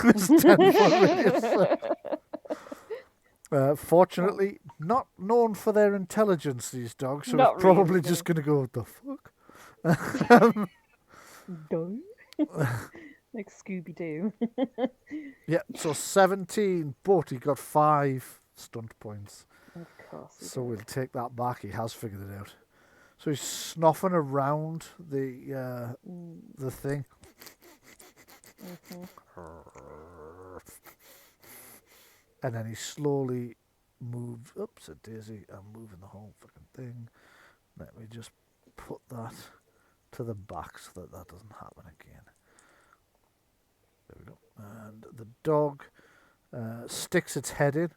This 10-foot radius. Fortunately, not known for their intelligence, these dogs, so Not he's probably really, just going to go, what the fuck? Done. Like Scooby-Doo. Yeah, so 17, but he got 5 stunt points. Of course. So we'll take that back. He has figured it out. So he's snuffing around the thing. And then he slowly moves. Oops, a daisy. I'm moving the whole fucking thing. Let me just put that to the back so that doesn't happen again. There we go. And the dog sticks its head in.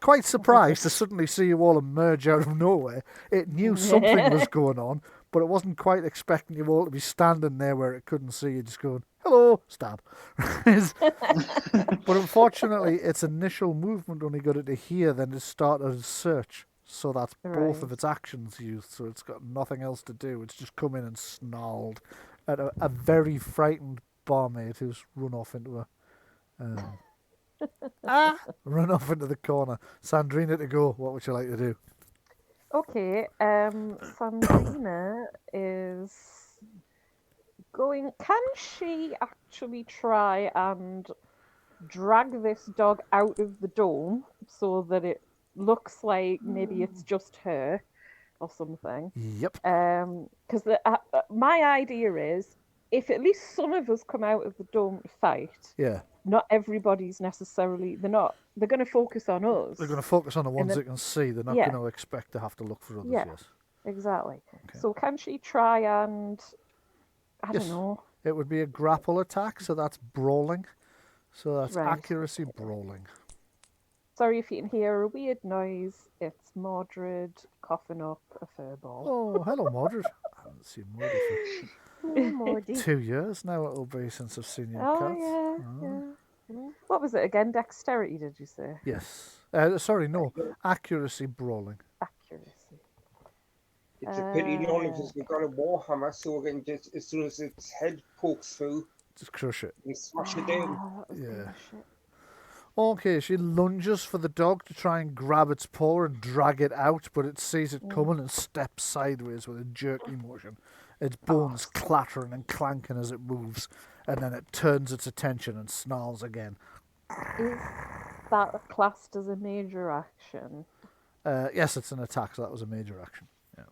quite surprised to suddenly see you all emerge out of nowhere. It knew something was going on, but it wasn't quite expecting you all to be standing there where it couldn't see you, just going, hello, stab. But unfortunately, its initial movement only got it to here, then it started a search. So that's both of its actions used, so it's got nothing else to do. It's just come in and snarled at a very frightened barmaid who's run off into run off into the corner. Sandreena to go. What would you like to do? Okay, Sandreena is going. Can she actually try and drag this dog out of the dome so that it looks like maybe it's just her or something? Yep. Because my idea is, if at least some of us come out of the dome to fight, not everybody's necessarily. They're going to focus on us. They're going to focus on the ones they can see. They're not going to expect to have to look for others. Yes. Exactly. Okay. So can she try and? I don't know. It would be a grapple attack, so that's brawling. So that's accuracy brawling. Sorry if you can hear a weird noise. It's Mordred coughing up a furball. Oh, hello, Mordred. I haven't seen Mordred for 2 years now. It'll be since I've seen your cats. Yeah. What was it again? Dexterity, did you say? Yes. Sorry, no. Accuracy brawling. Accuracy. It's a pity none of us have got a warhammer, so we can just, as soon as its head pokes through, just crush it. We smash it down. Yeah. Okay, she lunges for the dog to try and grab its paw and drag it out, but it sees it coming and steps sideways with a jerky motion. Its bones clattering and clanking as it moves, and then it turns its attention and snarls again. Is that classed as a major action? Yes, it's an attack, so that was a major action. Yeah.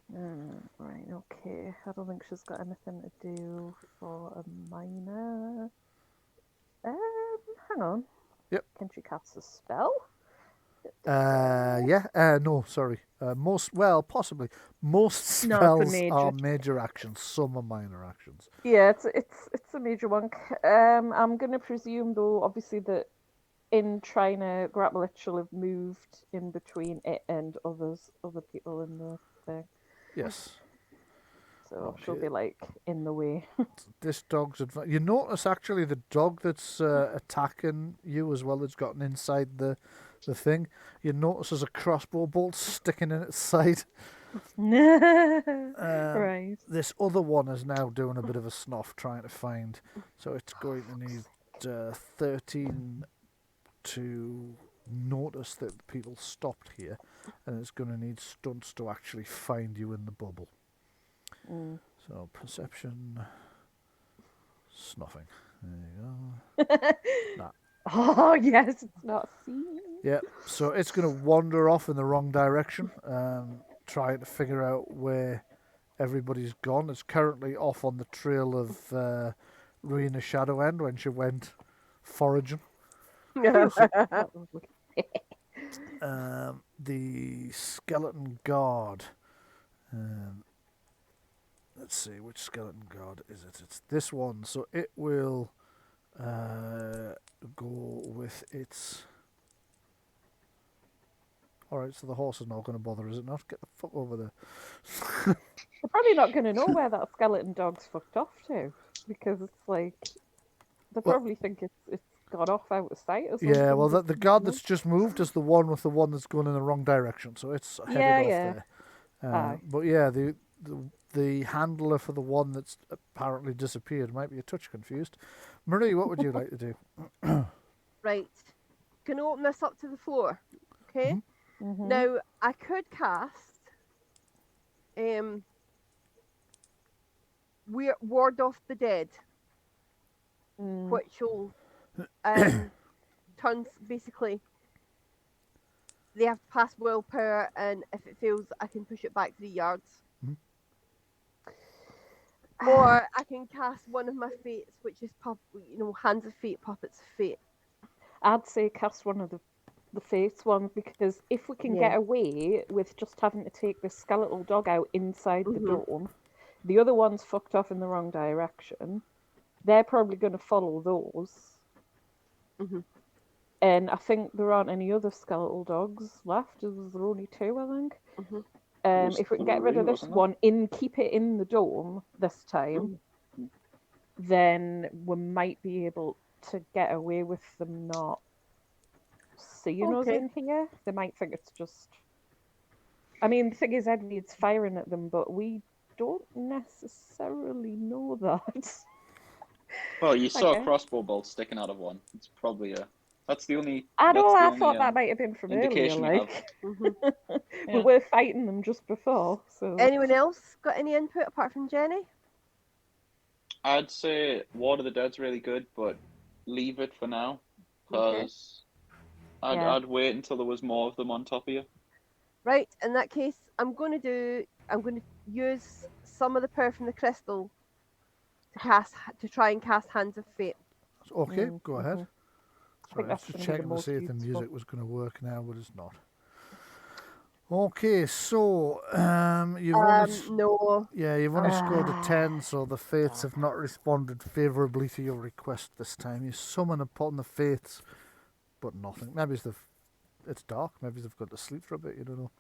Right, okay. I don't think she's got anything to do for a minor. Hang on. Yep. Can she cast a spell? No, sorry. Possibly. Most spells are major actions. Some are minor actions. Yeah, it's a major one. I'm going to presume, though, obviously, that in trying to grapple it, she'll have moved in between it and other people in the thing. Yes. So she'll be like in the way. This dog's you notice actually the dog that's attacking you as well that's gotten inside the thing. You notice there's a crossbow bolt sticking in its side. Right. This other one is now doing a bit of a snuff trying to find. So it's going to need 13 to notice that people stopped here, and it's going to need stunts to actually find you in the bubble. So perception, snuffing. There you go. Nah. Oh yes, it's not seen. Yeah, so it's going to wander off in the wrong direction, trying to figure out where everybody's gone. It's currently off on the trail of Rowena Shadowend when she went foraging. The skeleton guard. Let's see, which skeleton guard is it? It's this one. So it will go with its... Alright, so the horse is not going to bother, is it not? Get the fuck over there. They're probably not going to know where that skeleton dog's fucked off to, because it's like... They probably think it's got off out of sight or something. Yeah, well, the guard that's just moved is the one with the one that's going in the wrong direction, so it's headed off there. But yeah, the handler for the one that's apparently disappeared might be a touch confused. Marie, what would you like to do? Right. Gonna open this up to the floor. Okay? Mm-hmm. Now, I could cast Ward Off the Dead, which will turns basically they have to pass willpower, and if it fails, I can push it back 3 yards. Or I can cast one of my fates, which is Hands of Fate, Puppets of Fate. I'd say cast one of the fates ones, because if we can get away with just having to take this skeletal dog out inside the dome, the other one's fucked off in the wrong direction. They're probably going to follow those. And I think there aren't any other skeletal dogs left. There were only 2, I think. Mhm. If we can get rid of this one, keep it in the dome this time, then we might be able to get away with them not seeing us Okay. in here. They might think it's just. I mean, the thing is, Edward's firing at them, but we don't necessarily know that. Well, you saw a Okay. crossbow bolt sticking out of one. It's probably a. That's the only. I know. That's the I only, thought that might have been from earlier. indication we have. Like Mhm. we Yeah. were fighting them just before. So Anyone else got any input apart from Jenny? I'd say Ward of the Dead's really good, but leave it for now, Okay. because I'd Yeah. I'd wait until there was more of them on top of you. Right. In that case, I'm going to use some of the power from the crystal to try and cast Hands of Fate. Okay, go ahead. mhm. I Sorry, think I was that's just gonna be the checking to most see if the useful. music was going to work now, but it's not. Okay, so you've only No. you've only scored a 10, so the fates have not responded favourably to your request this time. You summon upon the fates, but nothing. Maybe it's dark. Maybe they've got to sleep for a bit. You don't know.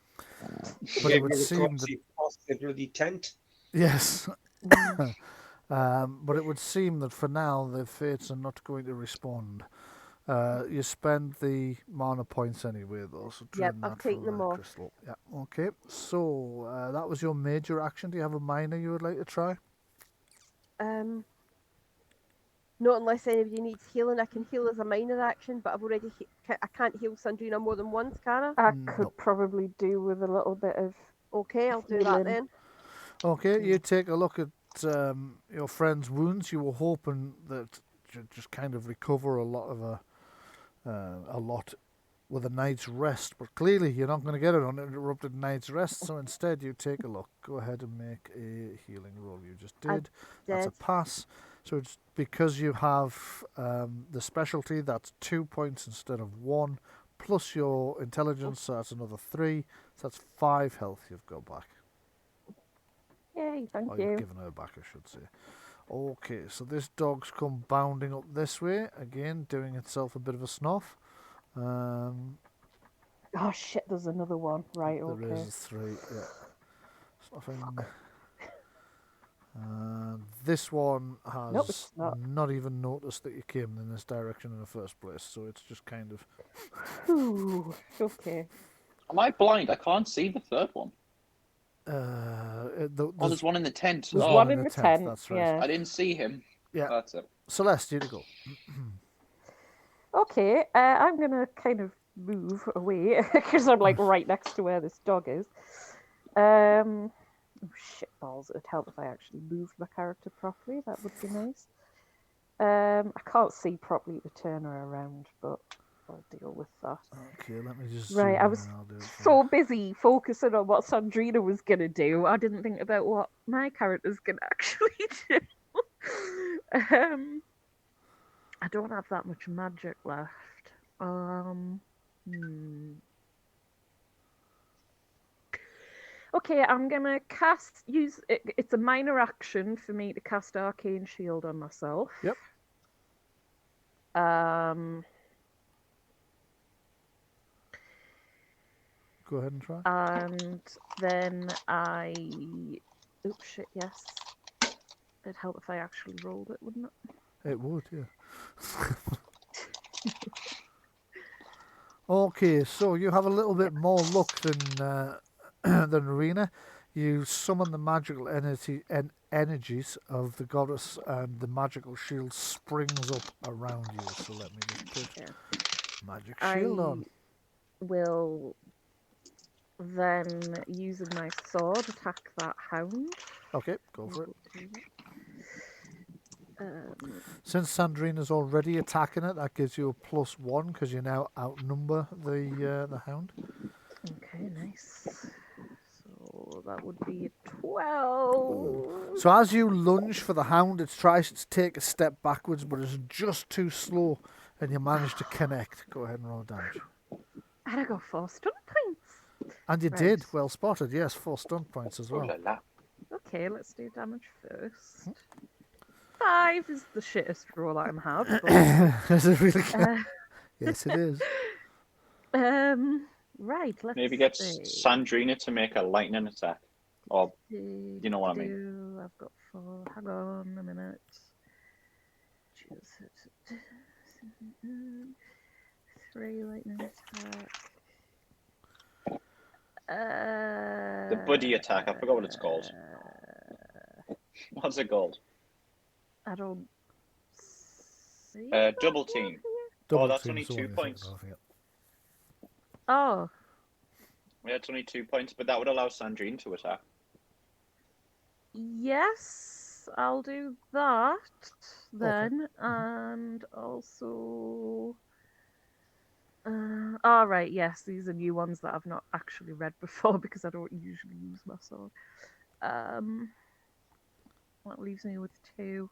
But it would seem that the bloody tent. yes. But it would seem that for now the fates are not going to respond. You spend the mana points anyway, though, so Yep, drain I've that taken from them the off. crystal. Yeah, okay. So that was your major action. Do you have a minor you would like to try? Not unless anybody needs healing. I can heal as a minor action, but I've already. I can't heal Sandreena more than once, can I? I could probably do with a little bit of. Okay, I'll do that healing. then. Okay, you take a look at your friend's wounds. You were hoping that you'd just kind of recover a lot with a night's rest, but clearly you're not going to get an uninterrupted night's rest. So instead, you take a look. Go ahead and make a healing roll. You just did. That's a pass. So it's because you have the specialty. That's 2 points instead of 1, plus your intelligence. So that's another 3. So that's 5 health you've got back. Yay! Thank Or you. you've given her back, I should say. Okay, so this dog's come bounding up this way again, doing itself a bit of a snuff. Oh shit! There's another one. Right. There Okay. is 3. Yeah, snuffing. This one has Nope, it's not. even noticed that you came in this direction in the first place, so it's just kind of. Ooh, okay. Am I blind? I can't see the third one. There's There's one in the tent. There's Oh, one in the tent. That's right. Yeah. I didn't see him. Yeah. That's it. Celeste, you to go. Okay, I'm gonna kind of move away because I'm like right next to where this dog is. Oh shit balls! It'd help if I actually moved my character properly. That would be nice. I can't see properly to turn her around, but I'll deal with that. Okay, let me just. Right, I was so busy focusing on what Sandreena was gonna do, I didn't think about what my character's gonna actually do. I don't have that much magic left. Okay, I'm gonna use it. It's a minor action for me to cast Arcane Shield on myself. Yep. Go ahead and try. And then oops, shit, yes. It'd help if I actually rolled it, wouldn't it? It would, yeah. Okay, so you have a little bit more luck than Rowena. You summon the magical energies of the goddess, and the magical shield springs up around you. So let me just put magic shield on. Will then, using my sword, attack that hound. Okay, go for it. Since Sandreena's already attacking it, that gives you a +1 because you now outnumber the hound. Okay, nice. So that would be a 12. So as you lunge for the hound, it tries to take a step backwards, but it's just too slow, and you manage to connect. Go ahead and roll damage. And I got 4 stun points. And you did. Well spotted. Yes, 4 stun points as well. Okay, let's do damage first. 5 is the shittest roll I can have. But, Is it really? Yes, it is. Right, let's Maybe get see. Sandreena to make a lightning attack. Or, you know what I mean. I've got 4. Hang on a minute. Choose it. 3 lightning attack. The buddy attack, I forgot what it's called. What's it called? I don't see. Double team. Double that's team's only the 2 one you're points. thinking of, yeah. Oh, Yeah, it's only 2 points, but that would allow Sandrine to attack. yes, I'll do that then, and also. All right, yes, these are new ones that I've not actually read before because I don't usually use my sword. That leaves me with 2.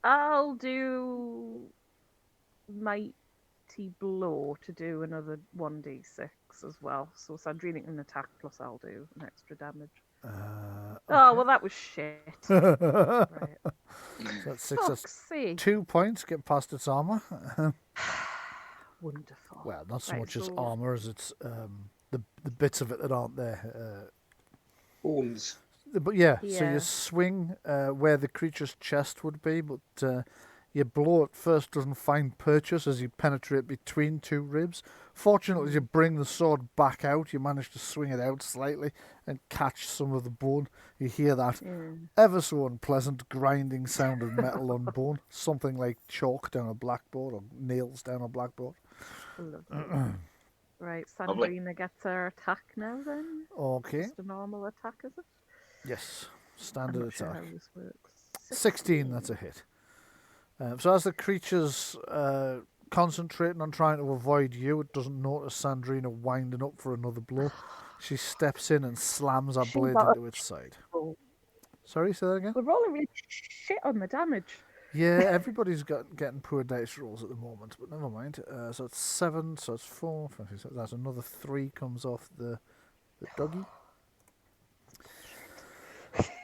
I'll do Mighty Blow to do another 1d6 as well. So Sandrina can attack, plus I'll do an extra damage. Oh, well, that was shit. Right. So that's 6. Fuck's That's sake. 2 points. Get past its armor. Wonderful. Well, not so Right, much as so- armor as it's the bits of it that aren't there. Bones. But yeah, so Yeah. you swing where the creature's chest would be, but your blow at first doesn't find purchase as you penetrate between 2 ribs. Fortunately, as you bring the sword back out, you manage to swing it out slightly and catch some of the bone. You hear that ever so unpleasant grinding sound of metal on bone, something like chalk down a blackboard or nails down a blackboard. Lovely. Right, Lovely. Sandrina gets her attack now then. Okay, Just a normal attack, is it? yes, I'm standard not sure attack. how this works. 16, that's a hit. So as the creature's concentrating on trying to avoid you, it doesn't notice Sandrina winding up for another blow. She steps in and slams her She blade got into its side. Oh, Sorry, say that again? we're rolling really shit on the damage. Yeah, everybody's getting poor dice rolls at the moment, but never mind. So it's 7, so it's 4, 5, 6, 7, that's another 3 comes off the doggy.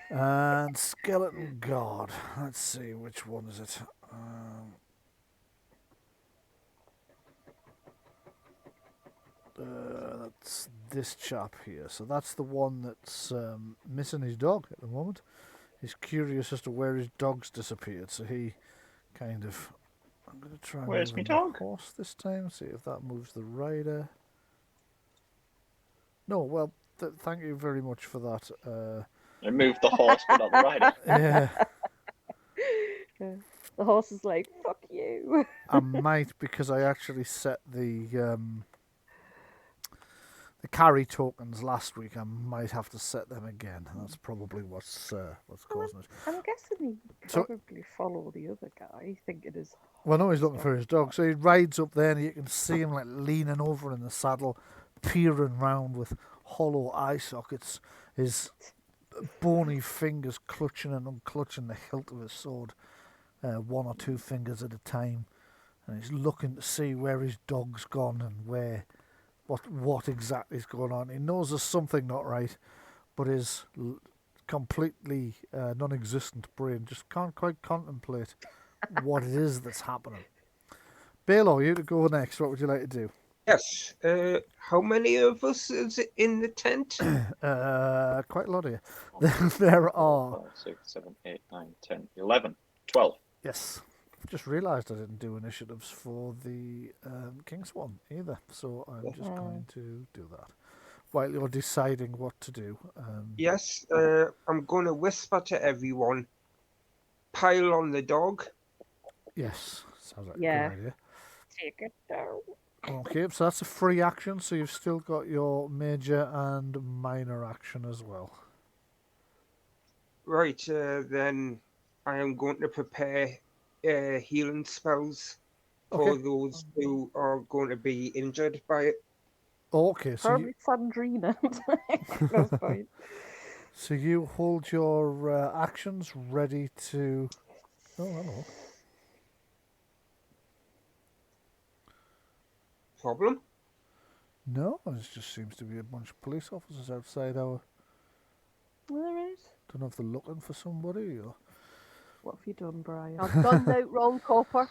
And Skeleton God. Let's see, which one is it? That's this chap here. So that's the one that's missing his dog at the moment. He's curious as to where his dog's disappeared, so he kind of... I'm going to try and Where's move me in dog? the horse this time, see if that moves the rider. No, well, thank you very much for that. I moved the horse, but not the rider. Yeah, The horse is like, fuck you. I might, because I actually set the carry tokens last week. I might have to set them again. That's probably what's causing it. I'm guessing he So- probably follow the other guy, thinking his. Well, no, he's looking for his dog. So he rides up there, and you can see him like leaning over in the saddle, peering round with hollow eye sockets. His bony fingers clutching and unclutching the hilt of his sword, 1 or 2 fingers at a time, and he's looking to see where his dog's gone and what exactly is going on. He knows there's something not right, but his completely non-existent brain just can't quite contemplate what it is that's happening. Balore, you to go next. What would you like to do? Yes. How many of us is in the tent? Quite a lot of you. There are. 5, 6, 7, 8, 9, 10, 11, 12. Yes. I've just realised I didn't do initiatives for the Kingswan either, so I'm just going to do that. While you're deciding what to do. Yes. I'm going to whisper to everyone. Pile on the dog. Yes, sounds like Yeah. a good idea. Take it down. Okay, so that's a free action, so you've still got your major and minor action as well. Right. Then I am going to prepare healing spells for Okay. those who are going to be injured by it. Okay, so Probably Sandrina. That's fine. so you hold your actions ready to... Oh, hello. Problem? No, it just seems to be a bunch of police officers outside our... All right. Don't know if they're looking for somebody or... What have you done, Bryan? I've done the wrong copper.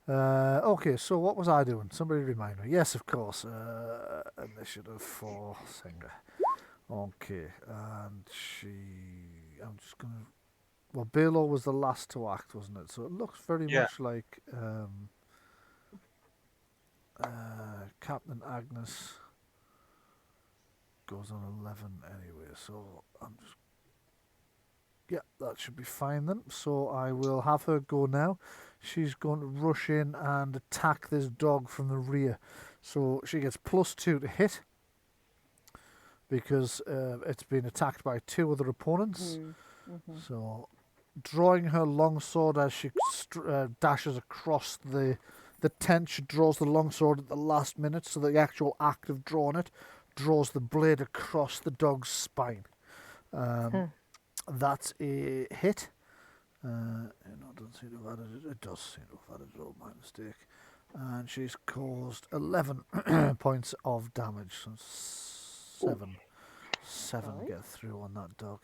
Okay, so what was I doing? Somebody remind me. Yes, of course. Initiative for Singer. Okay, and I'm just going to... Well, Balore was the last to act, wasn't it? So it looks very much like Captain Agnes goes on 11 anyway. So I'm just... Yeah, that should be fine then. So I will have her go now. She's going to rush in and attack this dog from the rear. So she gets +2 to hit because it's been attacked by 2 other opponents. So drawing her longsword as she dashes across the tent, she draws the longsword at the last minute, so the actual act of drawing it draws the blade across the dog's spine. That's a hit. It doesn't seem to have added it. It does seem to have added it. Oh, my mistake. And she's caused 11 points of damage. So 7 get through on that dog,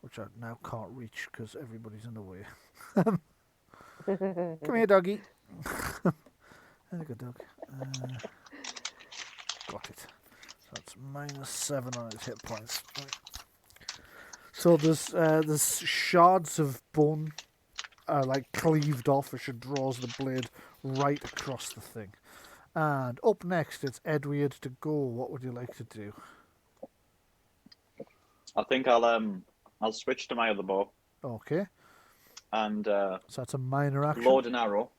which I now can't reach because everybody's in the way. Come here, doggy. There you go, dog. Got it. So that's -7 on its hit points. Right. So there's shards of bone like cleaved off as she draws the blade right across the thing. And up next it's Edward to go. What would you like to do? I think I'll switch to my other bow Okay. and So that's a minor action. load an arrow,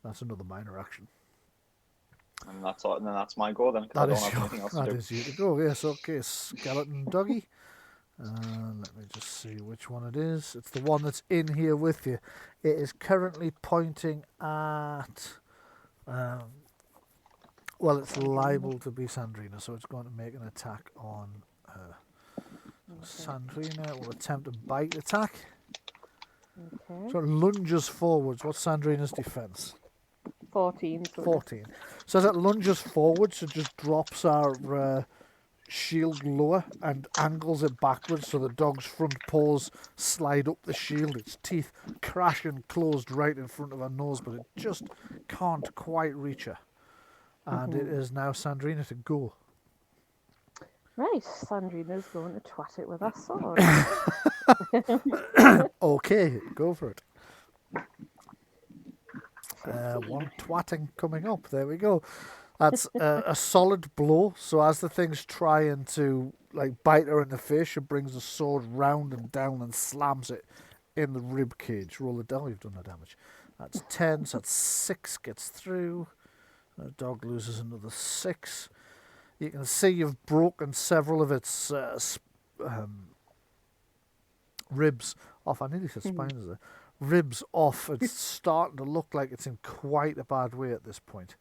That's another minor action. and that's all. And then that's my go then. 'Cause I don't have anything else to that do. is you to go. Yes, okay. Skeleton doggy. Let me just see which one it is. It's the one that's in here with you. It is currently pointing at... well, it's liable to be Sandreena, so it's going to make an attack on her. So Sandreena will attempt a bite attack. Okay. So it lunges forwards. What's Sandreena's defense? 14. 14. So as it lunges forwards, it just drops our shield lower and angles it backwards so the dog's front paws slide up the shield, its teeth crashing closed right in front of her nose, but it just can't quite reach her. And it is now Sandreena to go. Right, Sandreena's going to twat it with her sword. Okay, go for it. One twatting coming up. There we go. That's a solid blow. So as the thing's trying to like bite her in the face, she brings the sword round and down and slams it in the rib cage. Roll it down. You've done the damage. That's 10. So that's 6 gets through. The dog loses another 6. You can see you've broken several of its ribs off. I nearly said spines there. Ribs off. It's starting to look like it's in quite a bad way at this point.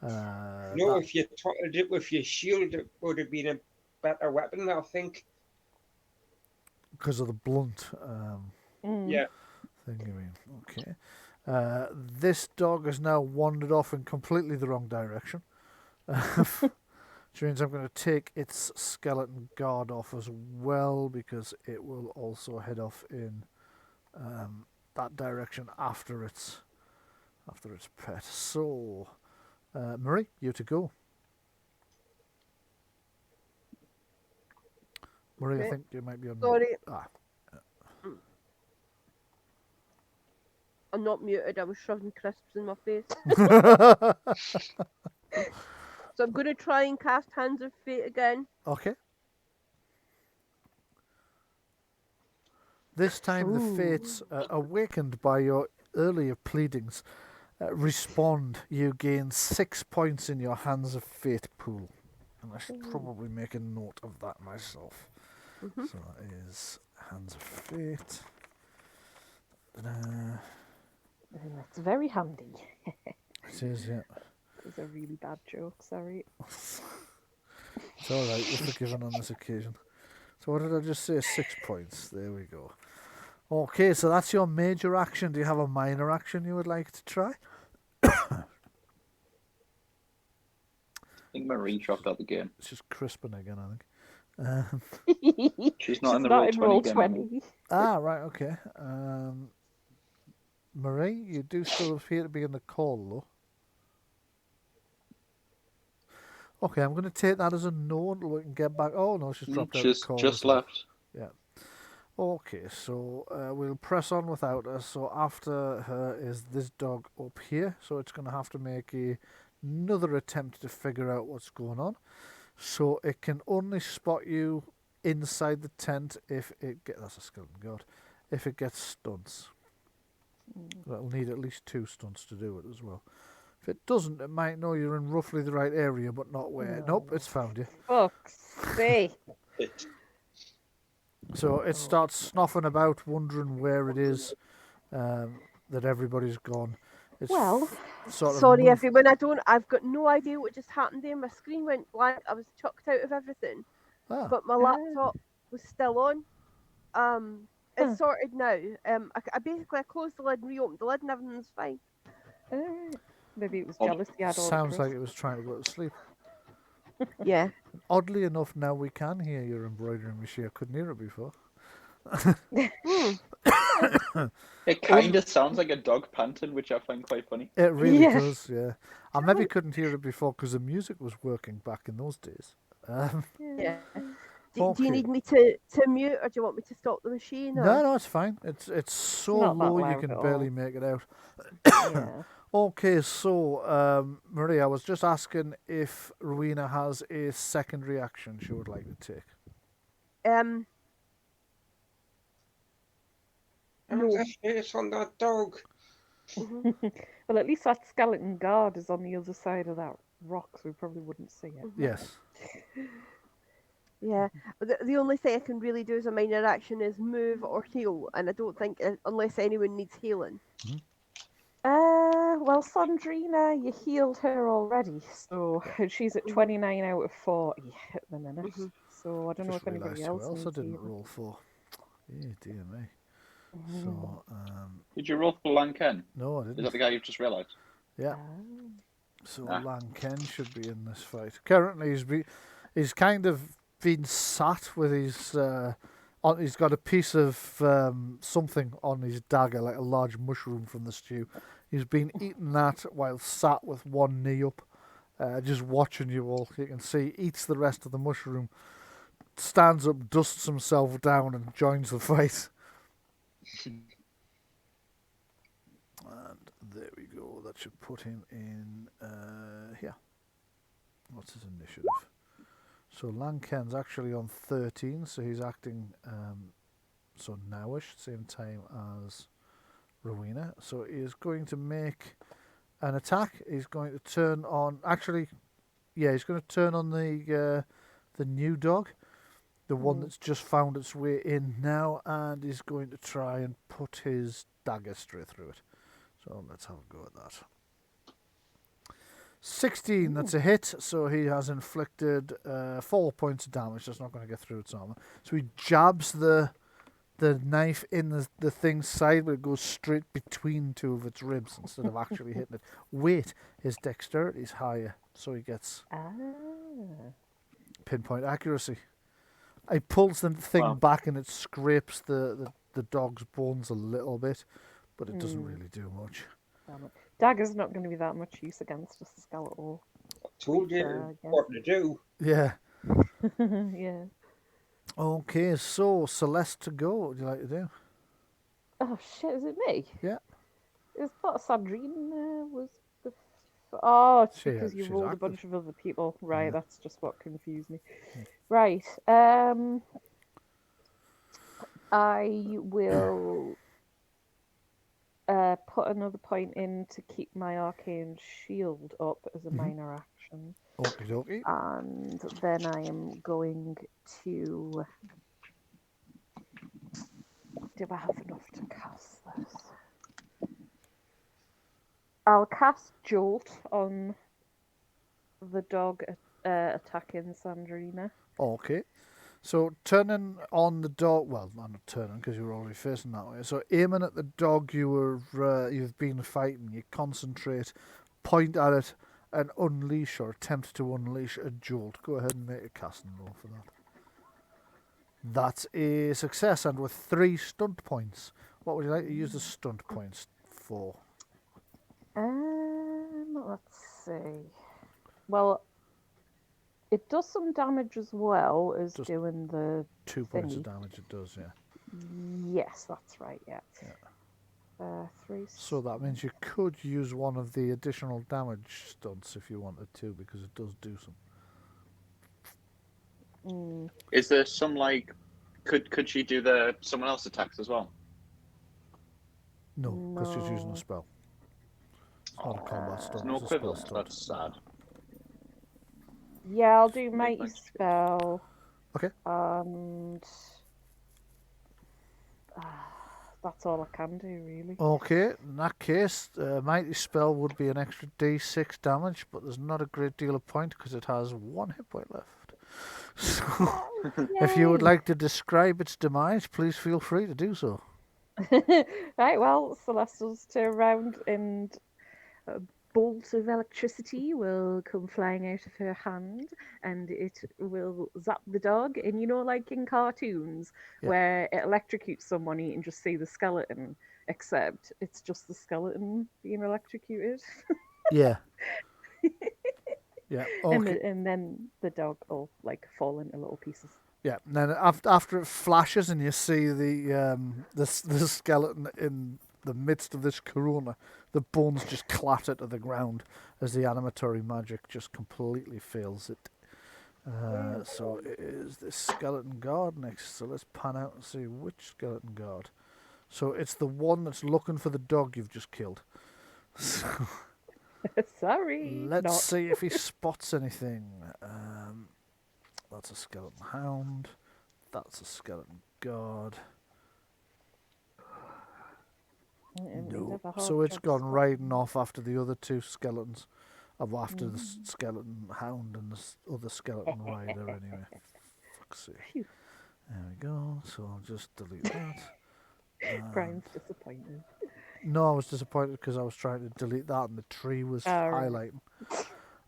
If you tottled it with your shield, it would have been a better weapon, I think. Because of the blunt Yeah. thing, you mean. Okay. This dog has now wandered off in completely the wrong direction. Which means I'm going to take its skeleton guard off as well, because it will also head off in that direction after its pet. So, Marie, you to go. Marie, Okay. I think you might be on Sorry. mute. Ah. I'm not muted, I was shoving crisps in my face. So I'm going to try and cast Hands of Fate again. Okay. This time the fates, awakened by your earlier pleadings, respond. You gain 6 points in your Hands of Fate pool. And I should probably make a note of that myself. So that is Hands of Fate. It's very handy. It is, yeah. It was a really bad joke, sorry. It's alright, you're forgiven on this occasion. So what did I just say? 6 points. There we go. Okay, so that's your major action. Do you have a minor action you would like to try? I think Marie dropped out the game. It's just crisping again, I think. She's not in the roll 20 roll again. 20. Right, okay. Marie, you do still appear to be in the call, though. Okay, I'm going to take that as a no until we can get back. Oh, no, she's dropped out of the She's call. just as well. left. Yeah. Okay, so we'll press on without her. So after her is this dog up here. So it's going to have to make another attempt to figure out what's going on. So it can only spot you inside the tent if it gets... That's a skeleton god. If it gets stunts. It'll need at least 2 stunts to do it as well. If it doesn't, it might know you're in roughly the right area, but not where. No. Nope, it's found you. Fuck's sake. So it starts snoffing about, wondering where it is that everybody's gone. It's Well, sort of Sorry, moved- everyone. I've got no idea what just happened there. My screen went blank. I was chucked out of everything, Ah, but my laptop was still on. It's Huh. sorted now. I basically closed the lid and reopened the lid, and everything's fine. maybe it was Oh, jealous he had all the sounds like crust. it was trying to go to sleep. Yeah. Oddly enough, now we can hear your embroidery machine. I couldn't hear it before. It kind of sounds like a dog panting, which I find quite funny. It really Yeah. does, yeah. I maybe couldn't hear it before because the music was working back in those days. Yeah. Do Okay. you need me to mute, or do you want me to stop the machine? Or? No, it's fine. It's so not that low you loud can at barely all. make it out. Yeah. Okay, so Marie, I was just asking if Rowena has a secondary action she would like to take. No. How's the face on that dog? Well, at least that skeleton guard is on the other side of that rock, so we probably wouldn't see it. Yes. Yeah. The only thing I can really do as a minor action is move or heal, and I don't think unless anyone needs healing. Well, Sandreena, you healed her already, so she's at 29 out of 40 at the minute. So I don't know Just if anybody realised who else else I needs didn't healing. roll for. Dear me. So, Did you roll for Lanken? no, I Is that didn't. the guy you've just realised? Yeah. Ah. So Ah. Lanken should be in this fight. Currently, he's kind of been sat with his. He's got a piece of something on his dagger, like a large mushroom from the stew. He's been eating that while sat with one knee up, just watching you all. You can see eats the rest of the mushroom, stands up, dusts himself down, and joins the fight. And there we go. That should put him in here. What's his initiative? So Lanken's actually on 13, so he's acting so nowish, same time as Rowena. So he is going to make an attack. He's going to turn on. Actually, yeah, he's going to turn on the new dog, the one that's just found its way in now, and he's going to try and put his dagger straight through it. So let's have a go at that. 16, that's a hit, so he has inflicted 4 points of damage. That's not going to get through its armor. So he jabs the knife in the thing's side, but it goes straight between 2 of its ribs instead of actually hitting it. Wait, his dexterity is higher, so he gets pinpoint accuracy. He pulls the thing back and it scrapes the dog's bones a little bit, but it doesn't really do much. Damn it. Dagger's not going to be that much use against a skeletal. I told you Yeah. what to do. Yeah. Yeah. Okay, so Celeste to go. What would you like to do? Oh shit, is it me? Yeah. Is that Sandreena was the... Oh, it's She- because you she's rolled active. a bunch of other people. Right, Yeah. that's just what confused me. Right, I will put another point in to keep my arcane shield up as a minor action. Okie dokie. And then I am going to... Do I have enough to cast this? I'll cast Jolt on the dog attacking Sandreena. Okay. So turning on the dog, well, I'm not turning because you were already facing that way. So aiming at the dog you've been fighting, you concentrate, point at it, and unleash or attempt to unleash a jolt. Go ahead and make a casting roll for that. That's a success, and with 3 stunt points. What would you like to use the stunt points for? Let's see. Well, it does some damage as well as Just doing the 2 points of thingy. damage it does, yeah. Yes, that's right. Yeah. 3. So that means you could use one of the additional damage stunts if you wanted to, because it does do some. Is there some could she do someone else attacks as well? No, because she's using No. a spell. It's not a combat stunt. There's no it's a spell equivalent. stunt. That's sad. Yeah, I'll do Mighty thanks. Spell. Okay. And that's all I can do, really. Okay, in that case, Mighty Spell would be an extra D6 damage, but there's not a great deal of point because it has 1 hit point left. So, if you would Yay! like to describe its demise, please feel free to do so. Right, well, Celeste will turn around and a bolt of electricity will come flying out of her hand and it will zap the dog. And you know, like in cartoons Yeah. where it electrocutes someone, you can just see the skeleton, except it's just the skeleton being electrocuted. Yeah. Yeah. Okay. And then the dog will like fall into little pieces. Yeah. And then after it flashes and you see the skeleton in the midst of this corona, the bones just clatter to the ground as the animatory magic just completely fails it. So it is this skeleton guard next. So let's pan out and see which skeleton guard. So it's the one that's looking for the dog you've just killed. So Sorry. let's not. see if he spots anything. That's a skeleton hound. That's a skeleton guard. No. So it's gone riding off after the other 2 skeletons. After the skeleton hound and the other skeleton rider, anyway. Fuck's sake. Phew. There we go. So I'll just delete that. Brian's disappointed. No, I was disappointed because I was trying to delete that and the tree was Right.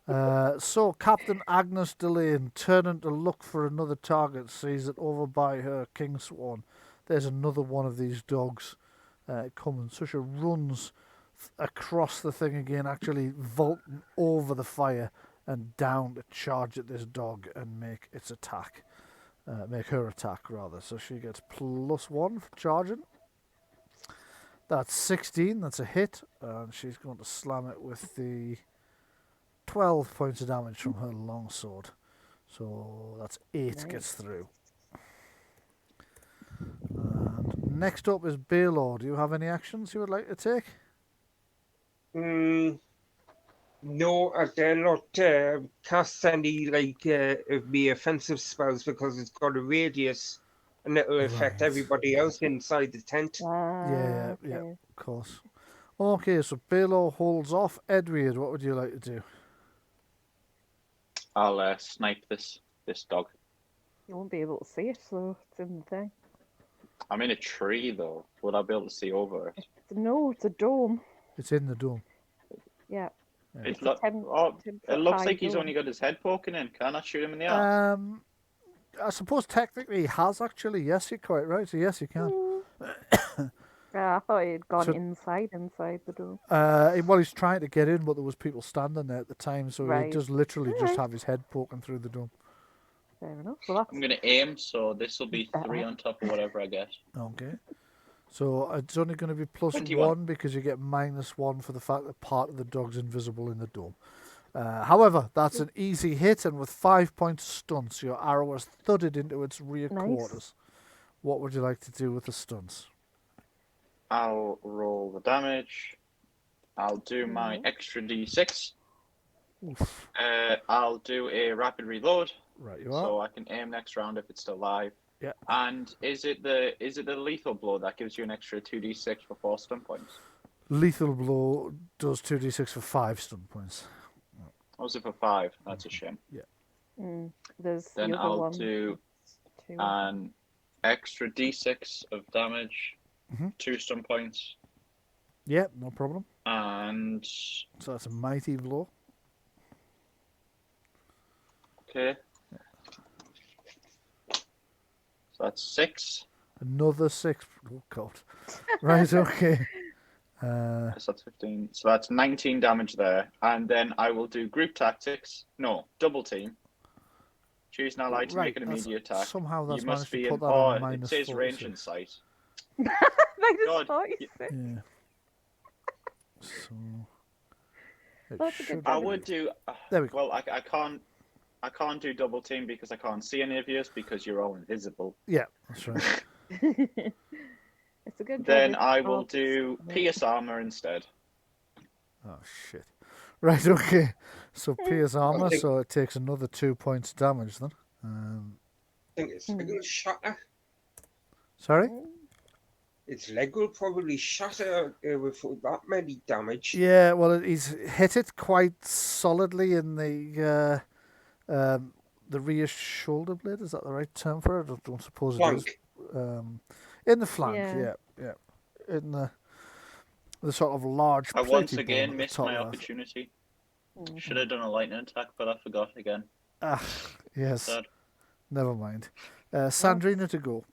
highlighting. So Captain Agnes Delane, turning to look for another target, sees that over by her Kingswan, there's another one of these dogs coming. So she runs across the thing again, actually vaulting over the fire and down to charge at this dog and make its attack. Make her attack, rather. So she gets +1 for charging. That's 16, that's a hit, and she's going to slam it with the 12 points of damage from her longsword. So that's 8 gets through. And next up is Balore. Do you have any actions you would like to take? No, I dare not cast any of the offensive spells because it's got a radius and it'll affect Right. everybody else inside the tent. Yeah, Okay. of course. Okay, so Balore holds off. Edward, what would you like to do? I'll snipe this dog. You won't be able to see it, so it's in the thing. I'm in a tree though. Would I be able to see over it? No, it's a dome. It's in the dome. Yeah. Yeah. It looks like he's only got his head poking in. Can I shoot him in the arse? I suppose technically he has actually. Yes, you're quite right. So yes, you can. Yeah, I thought he'd gone So- inside the dome. Well, he's trying to get in, but there was people standing there at the time, so he Right. does literally just Alright. have his head poking through the dome. Fair enough. Well, that's I'm gonna aim, so this will be 3 on top of whatever I get. Okay. So it's only going to be plus 21. 1 because you get -1 for the fact that part of the dog's invisible in the dome. However, that's an easy hit, and with 5 points of stunts, your arrow has thudded into its rear Nice. quarters. What would you like to do with the stunts? I'll roll the damage. I'll do my extra d6. Oof. I'll do a rapid reload, Right, you are. so I can aim next round if it's still live. Yeah. And is it the lethal blow that gives you an extra 2d6 for 4 stun points? Lethal blow does 2d6 for 5 stun points. Or was it for 5? That's a shame. there's Then the other I'll one. do 2. an extra d6 of damage, Mhm. 2 stun points, Yeah, no problem. and So that's a mighty blow. okay. So that's 6. Another 6. Oh, God. Right, okay. So that's 15. So that's 19 damage there. And then I will do group tactics. No, double team. Choose an ally to make an that's- immediate attack. Somehow that's You must managed to be put in. that on Oh, minus it says range 46. and sight. Minus God, 46. Yeah. So it That's a good should I damage. would do. There we go. Well, I can't do double team because I can't see any of you because you're all invisible. Yeah, that's right. It's a good Then damage. I will Oh, do pierce armor instead. Oh shit. Right, okay. So pierce armor, think- so it takes another 2 points damage then. I think its leg will shatter. Sorry? Its leg will probably shatter with that many damage. Yeah, well, he's hit it quite solidly in the rear shoulder blade. Is that the right term for it? I don't suppose it is. Flank. In the flank, Yeah. yeah. In the sort of large. I once plated bone again at the missed top my of that. opportunity. Mhm. Should have done a lightning attack, but I forgot again. Ah, yes. Sad. Never mind. Sandreena to go.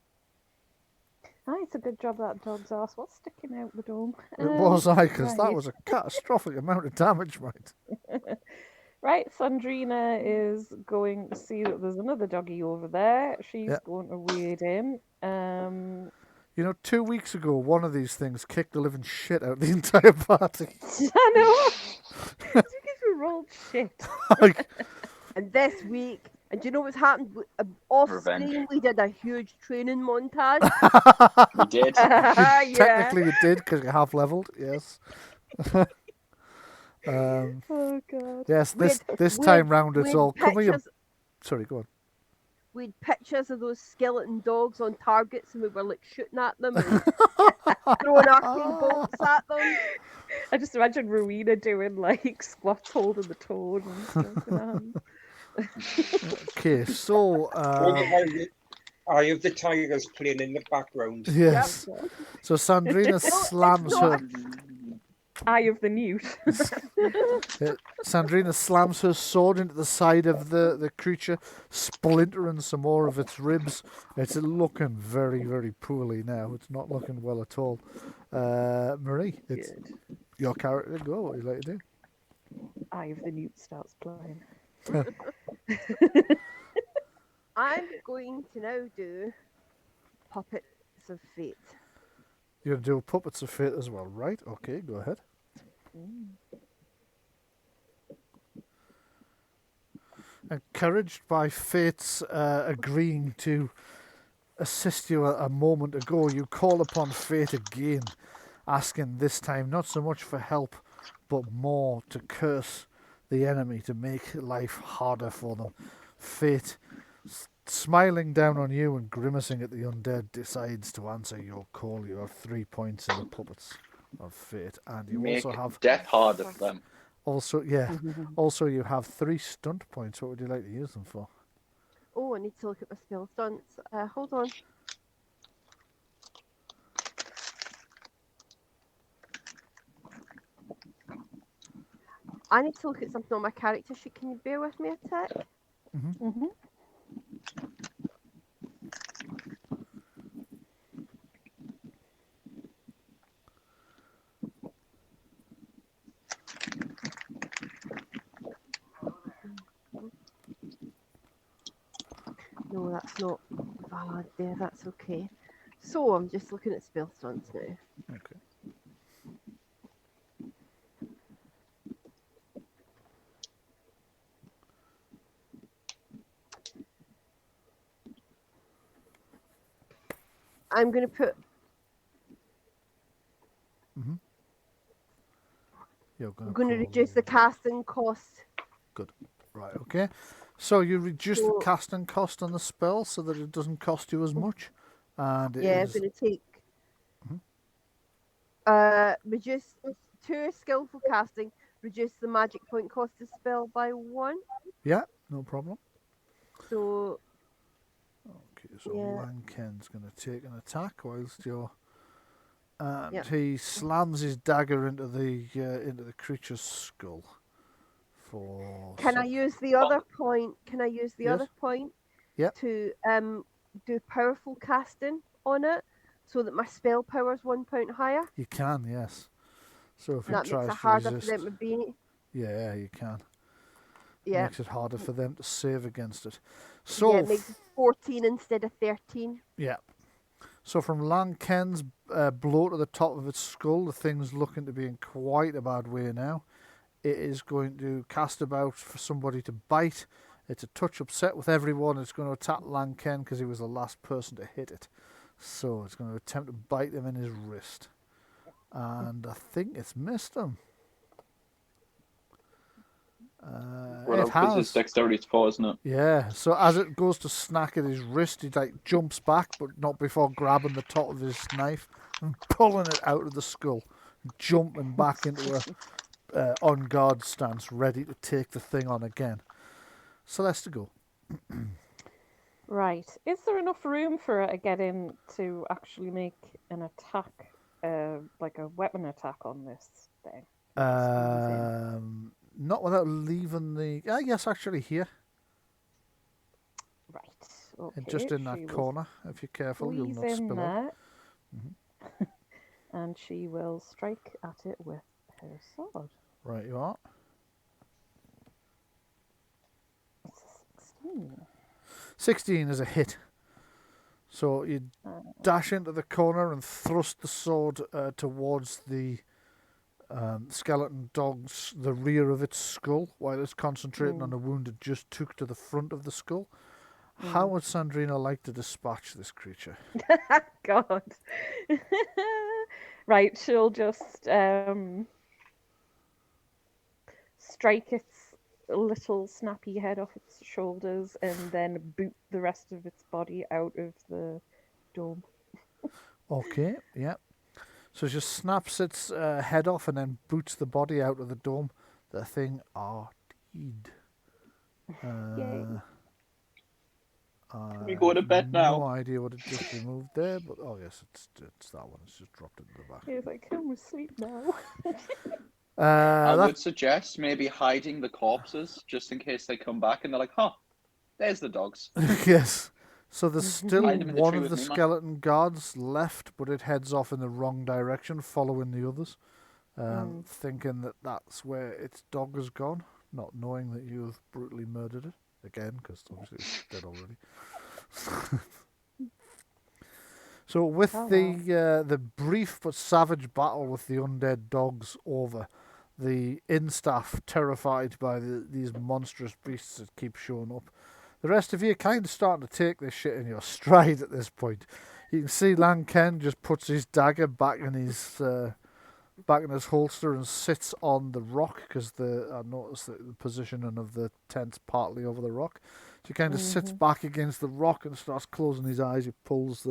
It's a good job that dog's ass was sticking out the dome. It was I, because that right. was a catastrophic amount of damage, right? Right, Sandreena is going to see that there's another doggy over there. She's Yeah. going to wade in. You know, 2 weeks ago, one of these things kicked the living shit out of the entire party. I know. Because we rolled shit. Like, And this week, and do you know what's happened? Off screen, Revenge. we did a huge training montage. We did. Yeah. technically, you did because you're half leveled. Yes. Oh, God. Yes. We This had- we time had- round, we it's had all cover your. pictures- Sorry, go on. We had pictures of those skeleton dogs on targets, and we were like shooting at them and throwing arcane bolts at them. I just imagine Rowena doing like squats holding the toad and stuff in her hands. Okay, so Eye of the Tigers playing in the background. yes. So Sandreena slams her. Eye of the newt. Sandreena slams her sword into the side of the creature, splintering some more of its ribs. It's looking very, very poorly now. It's not looking well at all. Marie, it's Good. your character. Go. What would you like to do? Eye of the newt starts playing. I'm going to now do Puppets of Fate. You're going to do Puppets of Fate as well, right? Okay, go ahead. Encouraged by Fate's agreeing to assist you a moment ago, you call upon Fate again, asking this time not so much for help, but more to curse the enemy, to make life harder for them. Fate, smiling down on you and grimacing at the undead, decides to answer your call. You have 3 points in the Puppets of Fate, and you Make also have death harder for them. also you have 3 stunt points. What would you like to use them for? Oh, I need to look at my spell stunts. Hold on. I need to look at something on my character sheet. Can you bear with me a tick? Mm-hmm. No, that's not. Ah, there, that's okay. So I'm just looking at spell stunts now. Okay. I'm going to put. You're I'm going to call- reduce the casting cost. Right, okay. So you reduce the So- casting cost on the spell so that it doesn't cost you as much. And it Yeah, I'm is- going to take. Reduce 2 skillful casting. Reduce the magic point cost of spell by 1. yeah, no problem. So Okay, so Yeah. Lanken's going to take an attack whilst you're... And Yep. he slams his dagger into the creature's skull. For can I use the other point? Can I use the Yes. other point Yeah. to do powerful casting on it, so that my spell power is 1 point higher. You can, yes. So if And it that makes tries it to harder for resist, them to be. yeah, you can. Yeah. Makes it harder for them to save against it. Yeah, So it makes it 14 instead of 13. yeah. So from Lanken's blow to the top of its skull, the thing's looking to be in quite a bad way now. It is going to cast about for somebody to bite. It's a touch upset with everyone. It's going to attack Lanken because he was the last person to hit it. So it's going to attempt to bite him in his wrist. And I think it's missed him. Well, It because it's has. dexterity 4, isn't it? Yeah, so as it goes to snack at his wrist, he like jumps back, but not before grabbing the top of his knife and pulling it out of the skull, jumping back into a on guard stance, ready to take the thing on again. Celeste, go. Right. Is there enough room for it to get in to actually make an attack, like a weapon attack on this thing? Not without leaving the. Yes, actually, here. Right. Okay. And just in that she will corner. If you're careful, you'll not squeeze in spill out. there, and she will strike at it with her sword. Right, you are. It's a 16. 16 is a hit. So you dash into the corner and thrust the sword towards the skeleton dog's, the rear of its skull, while it's concentrating on a wound it just took to the front of the skull. How would Sandreena like to dispatch this creature? God. Right, she'll just strike its little snappy head off its shoulders and then boot the rest of its body out of the dome. Okay, yeah. So she snaps its head off and then boots the body out of the dome. The thing are dead. Yay. Can we go to bed No now? idea what it just removed there, but oh yes, it's that one. It's just dropped into the back. He's like, come with sleep now. I That would suggest maybe hiding the corpses just in case they come back and they're like, huh, there's the dogs. yes. So there's still Hide 'em in the one tree of with the me, man. skeleton guards left, but it heads off in the wrong direction, following the others, thinking that that's where its dog has gone, not knowing that you have brutally murdered it again, because obviously it's dead already. So with the brief but savage battle with the undead dogs over, the inn-staff, terrified by these monstrous beasts that keep showing up, the rest of you are kind of starting to take this shit in your stride at this point. You can see Lanken just puts his dagger back in his holster and sits on the rock, because I noticed that the positioning of the tent's partly over the rock. So he kind of sits back against the rock and starts closing his eyes. He pulls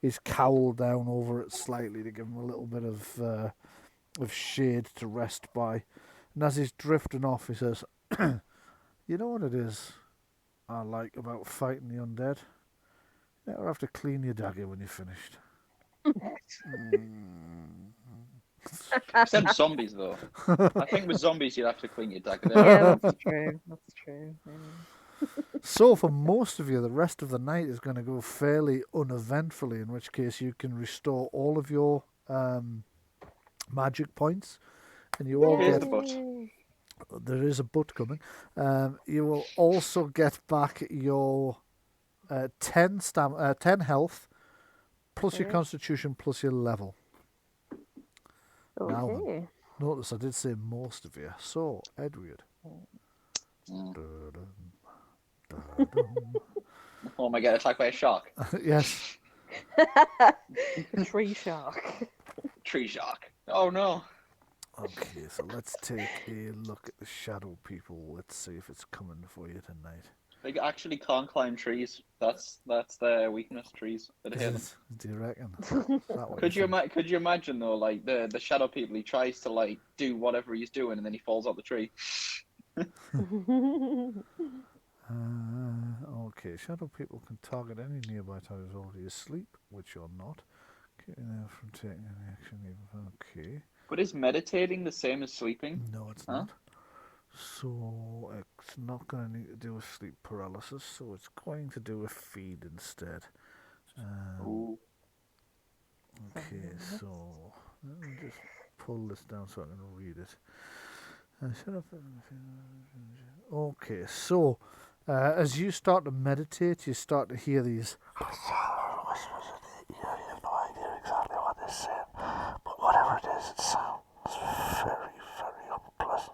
his cowl down over it slightly to give him a little bit of shade to rest by. And as he's drifting off, he says, "You know what it is I like about fighting the undead? You never have to clean your dagger when you're finished." Except zombies, though. I think with zombies you'd have to clean your dagger. Yeah, that's true. That's true. Yeah. So for most of you, the rest of the night is going to go fairly uneventfully, in which case you can restore all of your magic points, and you all Here's get... the butt. There is a butt coming. You will also get back your 10 health, plus your constitution, plus your level. Now then, Okay. notice I did say most of you. So, Edward. Oh my god, attacked by a shark. Yes. Tree shark. Tree shark. Oh no. Okay, so let's take a look at the shadow people. Let's see if it's coming for you tonight. They actually can't climb trees. That's their weakness. Trees. They hate them. Do you reckon? Could you imagine though, like the shadow people? He tries to like do whatever he's doing, and then he falls off the tree. Okay, shadow people can target any nearby target who's already asleep, which you're not. Keeping them from taking any action. Okay. But is meditating the same as sleeping? No, it's Huh? not. So it's not going to need to do with sleep paralysis, so it's going to do with feed instead. Ooh. Okay, so let me just pull this down so I can read it. Okay, so as you start to meditate, you start to hear these whispers in your ear. You have no idea exactly what they're saying, but whatever it is, it sounds very, very unpleasant.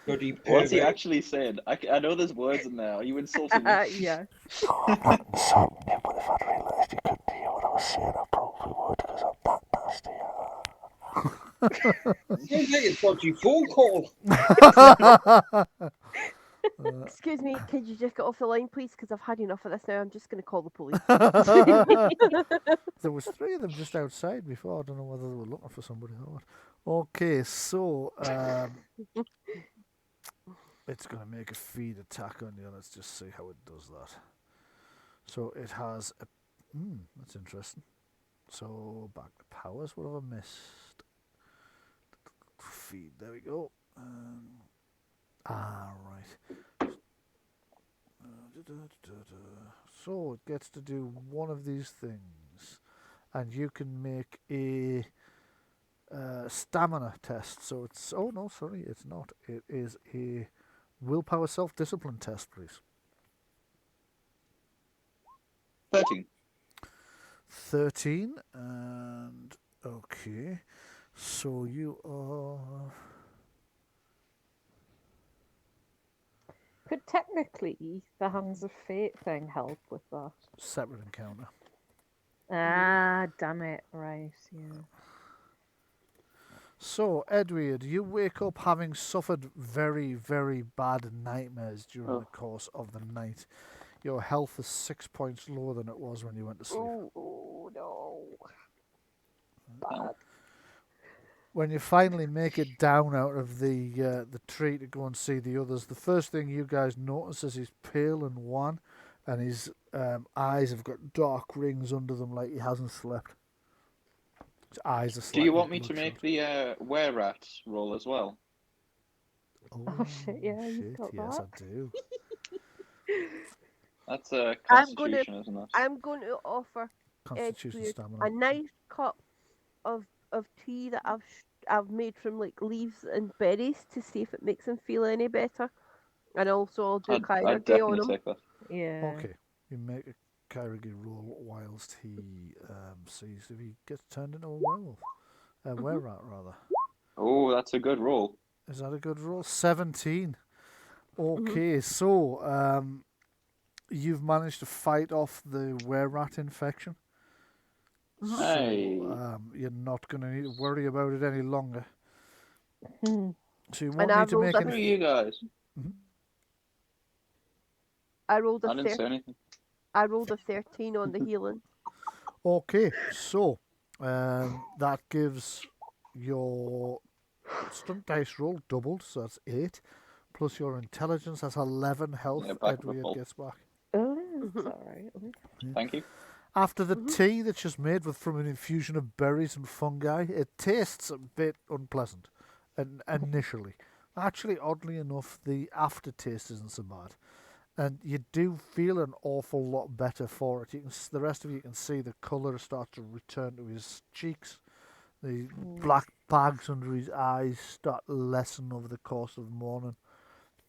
Bloody What's he pervert. actually saying? I know there's words in there. Are you insulting me? Yeah. No, I'm not insulting you, but if I'd realised you couldn't hear what I was saying, I probably would, because I'm that nasty. Sounds like a dodgy phone call. Excuse me, could you just get off the line, please? Because I've had enough of this now. I'm just going to call the police. There was 3 of them just outside before. I don't know whether they were looking for somebody or what. Okay, so it's going to make a feed attack on you. Let's just see how it does that. So it has a... that's interesting. So back to powers. What have I missed? Feed. There we go. Right. So it gets to do one of these things, and you can make a stamina test. So it's it's not. It is a willpower self-discipline test, please. 13. 13, and okay, so you are. Could technically the Hands of Fate thing help with that? Separate encounter. Ah, damn it. Right, yeah. So, Edward, you wake up having suffered very, very bad nightmares during the course of the night. Your health is 6 points lower than it was when you went to sleep. Oh no. Bad. When you finally make it down out of the tree to go and see the others, the first thing you guys notice is he's pale and wan, and his eyes have got dark rings under them like he hasn't slept. His eyes are Do slightly you want me to bloodshot. make the were-rat roll as well? Oh shit, yeah, you've shit, got yes, that. I do. That's a I'm gonna- constitution, isn't it? I'm going to offer Constitution Edgewood stamina. a nice cup of tea that I've made from like leaves and berries to see if it makes him feel any better. And also I'll do I'd Kyler Day on definitely him. take that. Yeah. Okay, you make a Kairagi roll whilst he sees if he gets turned into a werewolf. Were-rat, rather. Oh, that's a good roll. Is that a good roll? 17. Okay, so you've managed to fight off the were-rat infection. Hey. So you're not going to need to worry about it any longer. Hmm. So you And won't I need to make rolled Who are any... you guys? I rolled I didn't say anything. I rolled a 13 on the healing. Okay, so that gives your stunt dice roll doubled, so that's 8. Plus your intelligence, that's 11 health. Yeah, back up Edward full. gets back. Oh, that's alright. Thank you. After the tea that's just made from an infusion of berries and fungi, it tastes a bit unpleasant initially. Actually, oddly enough, the aftertaste isn't so bad. And you do feel an awful lot better for it. The rest of you can see the colour start to return to his cheeks. The black bags under his eyes start to lessen over the course of the morning.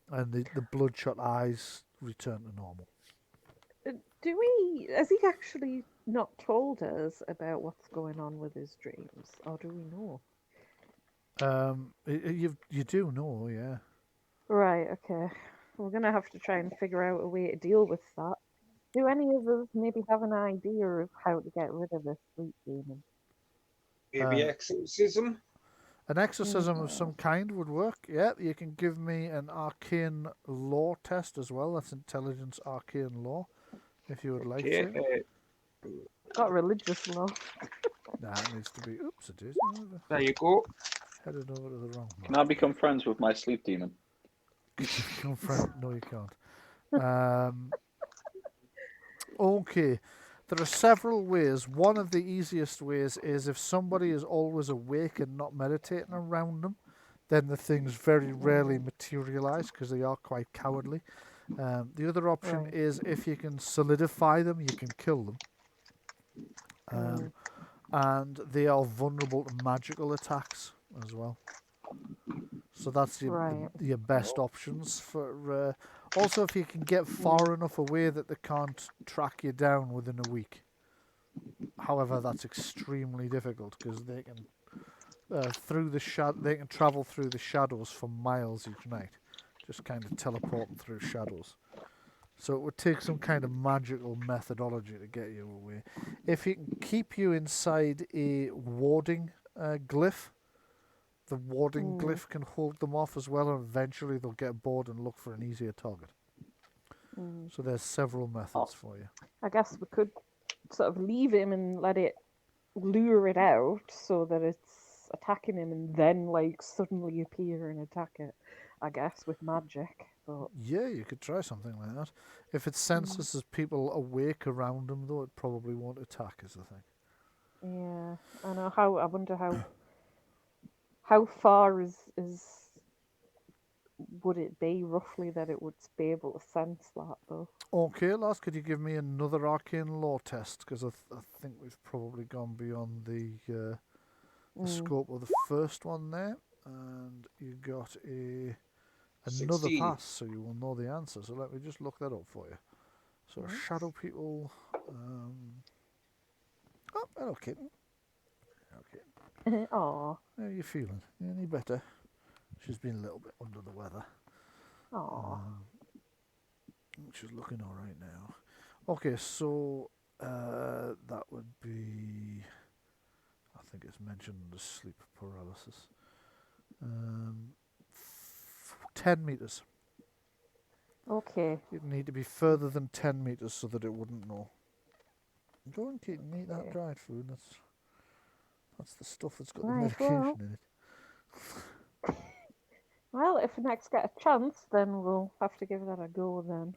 And the bloodshot eyes return to normal. Has he actually not told us about what's going on with his dreams? Or do we know? You do know, yeah. Right, okay. We're going to have to try and figure out a way to deal with that. Do any of us maybe have an idea of how to get rid of this sleep demon? Maybe exorcism? An exorcism of some kind would work, yeah. You can give me an arcane law test as well. That's intelligence arcane law, if you would like to. Got religious law. Nah, it needs to be... Oops, it is. There you go. Headed over to the wrong one. Can I become friends with my sleep demon? Become friend? No, you can't. Okay. There are several ways. One of the easiest ways is if somebody is always awake and not meditating around them, then the things very rarely materialise because they are quite cowardly. The other option Right. is if you can solidify them, you can kill them. And they are vulnerable to magical attacks as well. So that's Right. your best options for. Also, if you can get far enough away that they can't track you down within a week. However, that's extremely difficult because they can they can travel through the shadows for miles each night, just kind of teleporting through shadows. So it would take some kind of magical methodology to get you away. If it can keep you inside a warding glyph, the warding glyph can hold them off as well, and eventually they'll get bored and look for an easier target. So there's several methods for you. I guess we could sort of leave him and let it lure it out so that it's attacking him and then like suddenly appear and attack it, I guess, with magic. But Yeah, you could try something like that. If it senses as people awake around them, though, it probably won't attack, is the thing. yeah, I wonder how far is would it be roughly that it would be able to sense that though? Okay, Lars, could you give me another arcane law test? Because I think we've probably gone beyond the scope of the first one there. And you got another 16. pass, so you will know the answer. So let me just look that up for you. So shadow people. Oh, hello, kitten. Okay. Aw, How are you feeling? Any better? She's been a little bit under the weather. aw. She's looking all right now. Okay, so that would be, I think it's mentioned the sleep paralysis. 10 meters. Okay. You'd need to be further than 10 meters so that it wouldn't know. Go and eat that dried food. That's the stuff that's got the Right, medication well. in it. Well, if we next get a chance, then we'll have to give that a go then.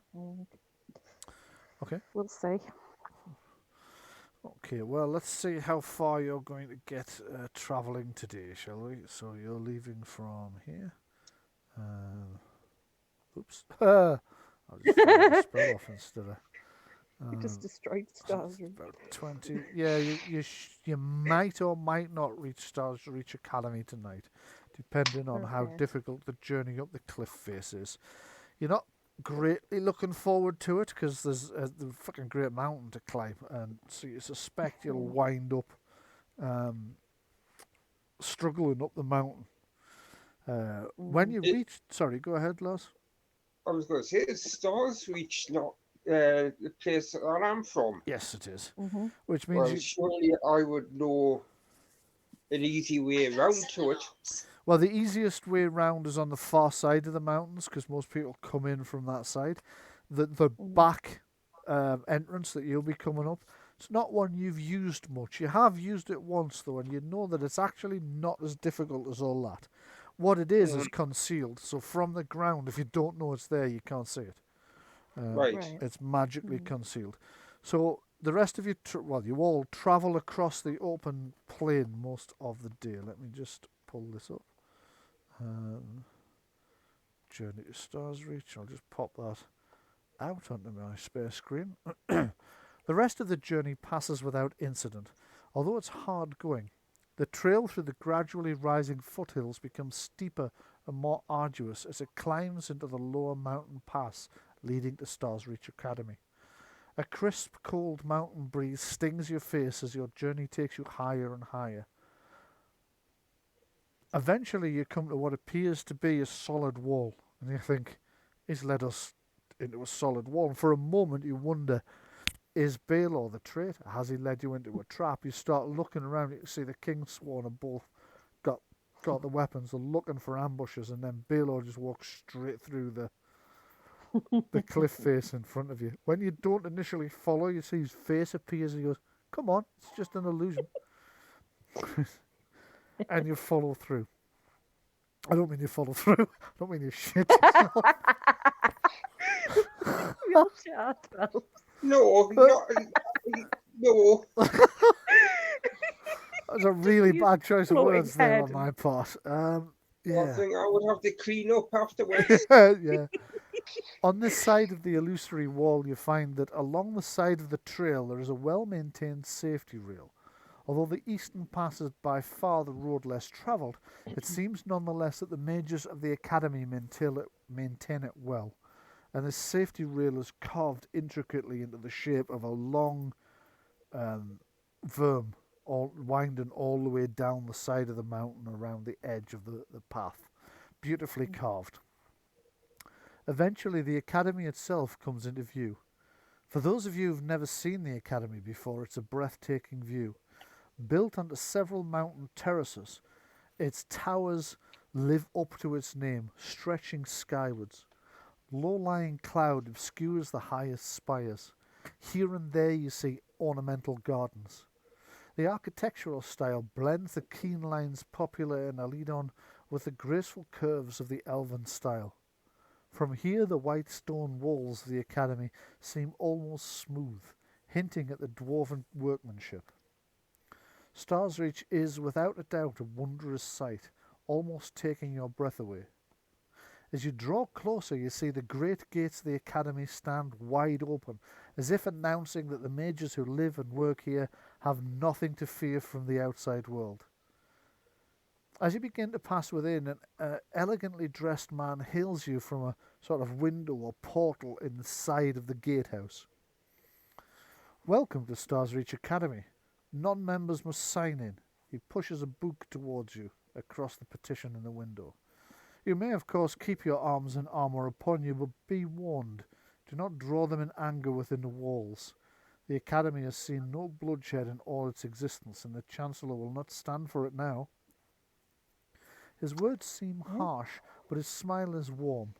Okay. We'll see. Okay, well, let's see how far you're going to get travelling today, shall we? So you're leaving from here. Oops. I'll just fire the spell off instead of... You just destroyed Starsreach. About 20. Yeah, you might or might not reach Starsreach Academy tonight, depending on how Okay. difficult the journey up the cliff face is. You're not greatly looking forward to it because there's the fucking great mountain to climb, and so you suspect you'll wind up struggling up the mountain. When you reach... Sorry, go ahead, Lars. I was going to say, is Starsreach not the place that I'm from? Yes, it is. Mm-hmm. Which means Well, surely I would know an easy way around to it. Well, the easiest way round is on the far side of the mountains because most people come in from that side. The back entrance that you'll be coming up, it's not one you've used much. You have used it once, though, and you know that it's actually not as difficult as all that. What it is concealed. So from the ground, if you don't know it's there, you can't see it. Right. It's magically concealed. So the rest of you, you all travel across the open plain most of the day. Let me just pull this up. Journey to Starsreach. I'll just pop that out onto my spare screen. The rest of the journey passes without incident, although it's hard going. The trail through the gradually rising foothills becomes steeper and more arduous as it climbs into the lower mountain pass leading to Starsreach Academy. A crisp, cold mountain breeze stings your face as your journey takes you higher and higher. Eventually you come to what appears to be a solid wall, and you think, he's led us into a solid wall. And for a moment you wonder, is Balore the traitor? Has he led you into a trap? You start looking around, you can see the Kingsworn have both got the weapons, they're looking for ambushes, and then Balore just walks straight through the cliff face in front of you. When you don't initially follow, you see his face appears and he goes, come on, it's just an illusion. And you follow through. I don't mean you follow through. I don't mean you shit yourself. We'll shit ourselves. No. That's a really bad choice of Floating words there on head. my part. I think I would have to clean up afterwards. Yeah. On this side of the illusory wall, you find that along the side of the trail there is a well-maintained safety rail. Although the eastern pass is by far the road less travelled, it seems nonetheless that the mages of the academy maintain it well, and this safety rail is carved intricately into the shape of a long worm, winding all the way down the side of the mountain around the edge of the path, beautifully carved. Eventually, the academy itself comes into view. For those of you who've never seen the academy before, it's a breathtaking view. Built onto several mountain terraces, its towers live up to its name, stretching skywards. Low-lying cloud obscures the highest spires. Here and there you see ornamental gardens. The architectural style blends the keen lines popular in Alidon with the graceful curves of the elven style. From here the white stone walls of the academy seem almost smooth, hinting at the dwarven workmanship. Starsreach is without a doubt a wondrous sight, almost taking your breath away. As you draw closer, you see the great gates of the academy stand wide open, as if announcing that the mages who live and work here have nothing to fear from the outside world. As you begin to pass within, an elegantly dressed man hails you from a sort of window or portal in the side of the gatehouse. Welcome to Starsreach Academy. Non-members must sign in. He pushes a book towards you across the partition in the window. You may, of course, keep your arms and armour upon you, but be warned. Do not draw them in anger within the walls. The Academy has seen no bloodshed in all its existence, and the Chancellor will not stand for it now. His words seem harsh, but his smile is warm.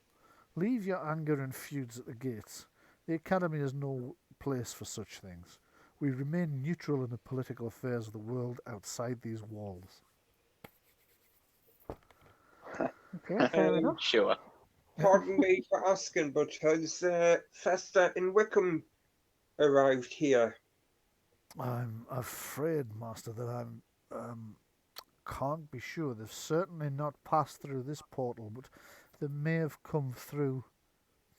Leave your anger and feuds at the gates. The Academy has no place for such things. We remain neutral in the political affairs of the world outside these walls. Okay, fair enough. Sure. Pardon me for asking, but has Festa in Wickham arrived here? I'm afraid, Master, that I can't be sure. They've certainly not passed through this portal, but they may have come through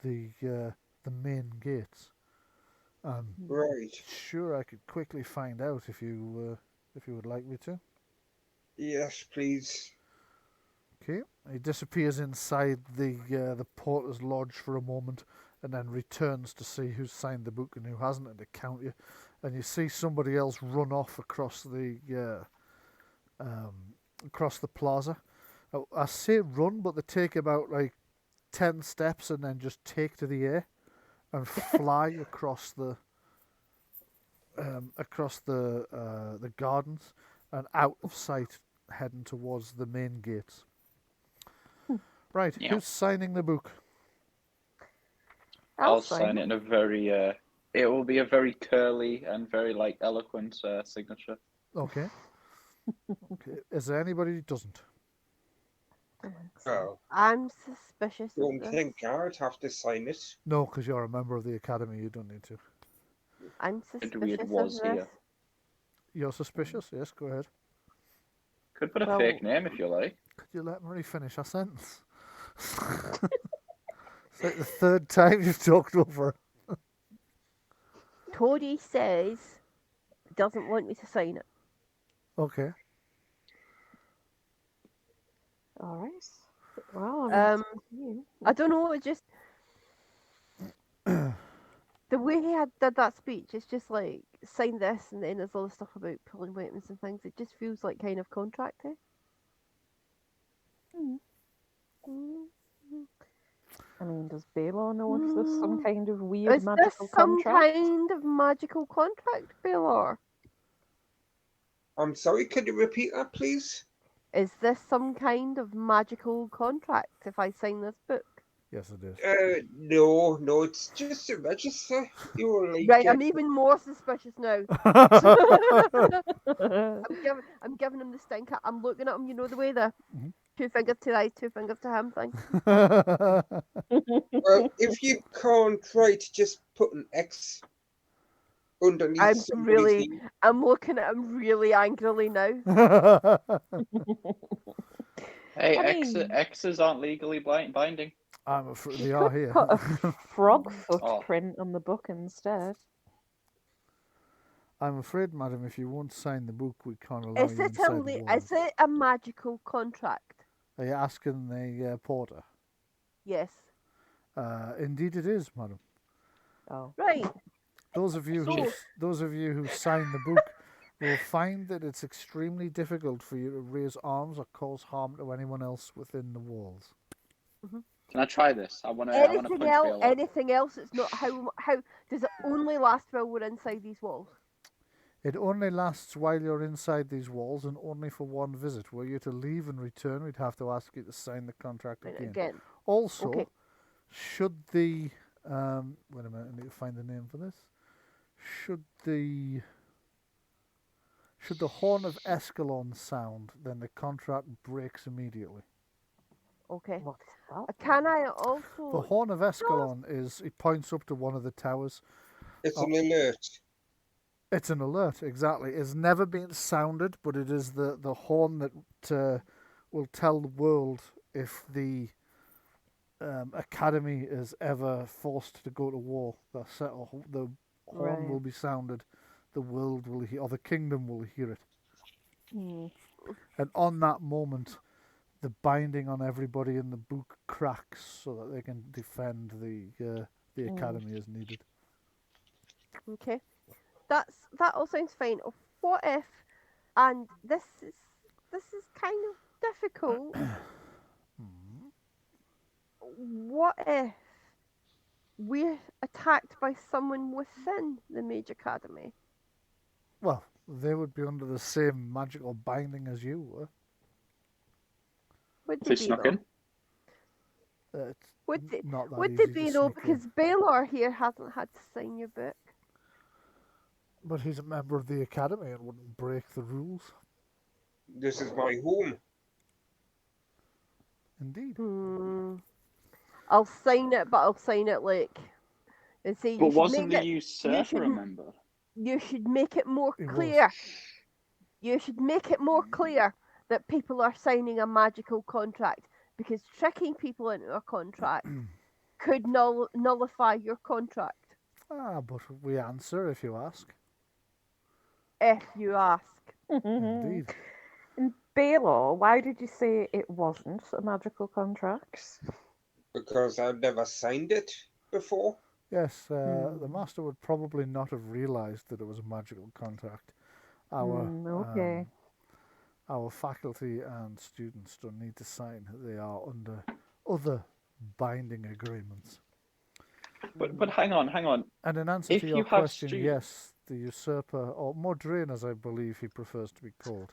the main gates. Right. Sure, I could quickly find out if you would like me to. Yes, please. Okay, he disappears inside the porter's lodge for a moment, and then returns to see who's signed the book and who hasn't, and to count you. And you see somebody else run off across the plaza. I say run, but they take about like 10 steps and then just take to the air and fly across the gardens and out of sight, heading towards the main gates. Right, Yeah. who's signing the book? I'll sign it in a very, it will be a very curly and very, like, eloquent signature. Okay. Okay. Is there anybody who doesn't? Oh, I'm suspicious of don't this. think I'd have to sign it. No, because you're a member of the academy. You don't need to. I'm Could suspicious we it of was this. here. You're suspicious? Yes, go ahead. Could put a Well- fake name if you like. Could you let me finish our sentence? It's like the third time you've talked over. Tory says he doesn't want me to sign it. Okay. All right. Well, you. I don't know, it just the way he did that speech, it's just like sign this and then there's all the stuff about pulling weapons and things. It just feels like kind of contracty. I mean, does Balore know if there's some kind of weird Is this magical some contract? kind of magical contract, Balore? I'm sorry, could you repeat that, please? Is this some kind of magical contract if I sign this book? Yes, it is. No, it's just a register. You will like Right, I'm even more suspicious now. I'm giving him the stinker. I'm looking at him, you know the way the Mhm. 2 fingers to the eyes, 2 fingers to him thing. Well, if you can't write, just put an X underneath I'm somebody's really- name. I'm looking at him really angrily now. Hey, I mean- X's aren't legally binding. I'm afraid they are here. Put a frog Oh. footprint on the book instead. I'm afraid, madam, if you won't sign the book, we can't allow Is you it inside a the is walls. it a magical contract? Are you asking the porter? Yes. Indeed, it is, madam. Oh. Right. Those of you who sign the book will find that it's extremely difficult for you to raise arms or cause harm to anyone else within the walls. Can I try this? I want to Anything punch else? Balore. Anything else? It's not how does it only last while we're inside these walls? It only lasts while you're inside these walls and only for one visit. Were you to leave and return, we'd have to ask you to sign the contract Right, again. again. Also, Okay. should the wait a minute, I need to find the name for this. Should the horn of Escalon sound, then the contract breaks immediately. Okay. What's that? Can I The also? horn of Escalon is, it points up to one of the towers. It's Oh. an alert. It's an alert, exactly. It's never been sounded, but it is the horn that will tell the world if the academy is ever forced to go to war. The horn Right. will be sounded, the world will hear, or the kingdom will hear it. Hmm. And on that moment, the binding on everybody in the book cracks so that they can defend the academy as needed. Okay. That all sounds fine. What if? And this is kind of difficult. What if we're attacked by someone within the Mage Academy? Well, they would be under the same magical binding as you were. Would If they they be snuck though? in. It's Would they? not that Would easy they be to though? sneak in. Because Balor here hasn't had to sign your book. But he's a member of the academy and wouldn't break the rules. This is my home. Indeed. I'll sign it, but I'll sign it like and say you But should wasn't make the it. usurper a should- member? You should make it more He was. clear. You should make it more clear that people are signing a magical contract because tricking people into a contract could nullify your contract But we answer if you ask. if you ask. Indeed. And Balor, why did you say it wasn't a magical contract? Because I've never signed it before. Yes, the master would probably not have realised that it was a magical contract. Okay. Our faculty and students don't need to sign. They are under other binding agreements. But hang on. And in answer If to you your have question, yes, the usurper, or Mordraine as I believe he prefers to be called,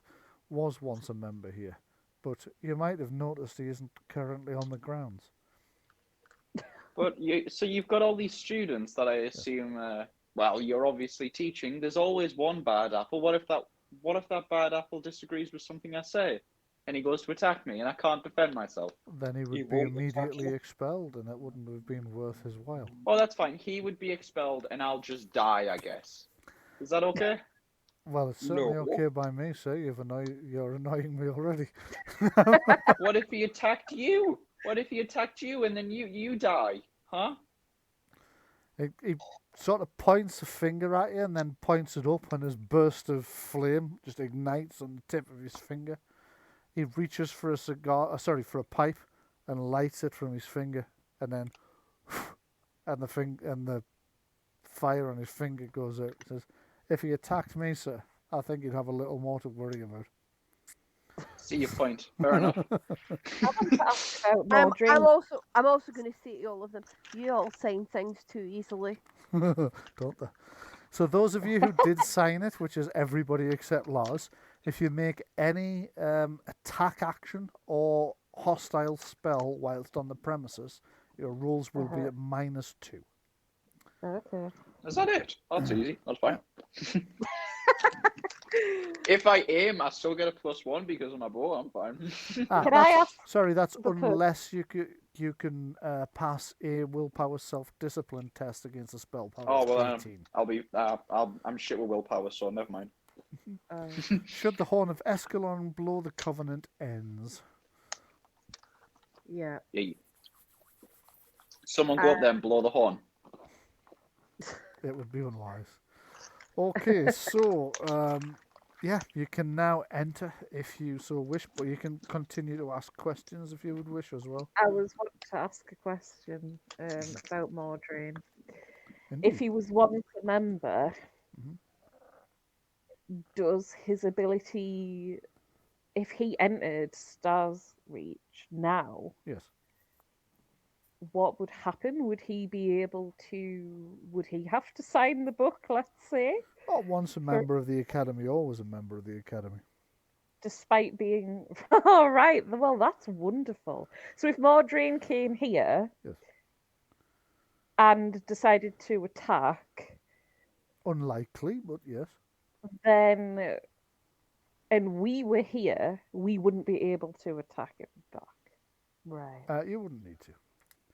was once a member here. But you might have noticed he isn't currently on the grounds. But you've got all these students that I assume. Well, you're obviously teaching. There's always one bad apple. What if that bad apple disagrees with something I say, and he goes to attack me, and I can't defend myself? Then he He would be won't attack immediately you. expelled, and it wouldn't have been worth his while. Well, that's fine. He would be expelled, and I'll just die, I guess. Is that okay? Well, it's certainly No. okay by me, sir. You're annoying me already. What if he attacked you? What if he attacked you and then you die? Huh? He sort of points a finger at you and then points it up, and his burst of flame just ignites on the tip of his finger. He reaches for for a pipe, and lights it from his finger, and then, and the fire on his finger goes out. He says, "If he attacked me, sir, I think he'd have a little more to worry about." See your point. Fair enough. I want to ask about I'm Mordraine. also going to say to all of them, you all sign things too easily. Don't they? So those of you who did sign it, which is everybody except Lars, if you make any attack action or hostile spell whilst on the premises, your rolls will be at -2. Okay. Is that it? That's easy. That's fine. If I aim, I still get a +1 because of my bow. I'm fine. Can I ask? Sorry, that's the per- unless you can pass a willpower self-discipline test against a spell power Oh of well, 18. I'm shit with willpower, so never mind. Should the horn of Escalon blow, the covenant ends. Yeah. Yeah. Someone go up there and blow the horn. It would be unwise. Okay, so yeah, you can now enter if you so wish, but you can continue to ask questions if you would wish as well. I was wanting to ask a question about Mordraine. Indeed. If he was once a member, Mhm. does his ability, if he entered Starsreach now, Yes. what would happen? Would he have to sign the book, let's say, Not once a member of the Academy, always a member of the Academy. despite being... Oh, right, well, that's wonderful. So if Mordraine came here Yes. and decided to attack, Unlikely, but yes. then, and we were here, we wouldn't be able to attack him back. Right. You wouldn't need to.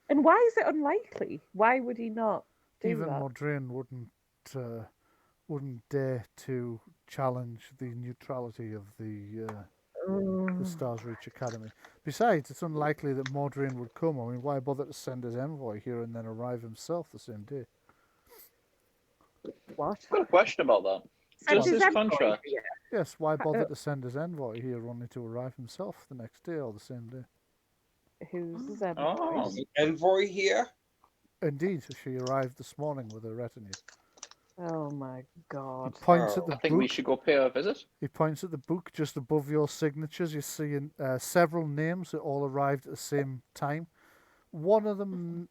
And why is it unlikely? Why would he not do Even that? Mordraine wouldn't dare to challenge the neutrality of the Starsreach Academy. Besides, it's unlikely that Mordraine would come. I mean, why bother to send his envoy here and then arrive himself the same day? What? I've got a question about that. Does His this envoy contract? here? Yes, why bother to send his envoy here only to arrive himself the next day or the same day? Who's his envoy? Oh, The envoy here. Indeed, she arrived this morning with her retinue. Oh my god. He points at Oh. the I think we book. should go pay her a visit. He points at the book just above your signatures. You see several names that all arrived at the same time. One of them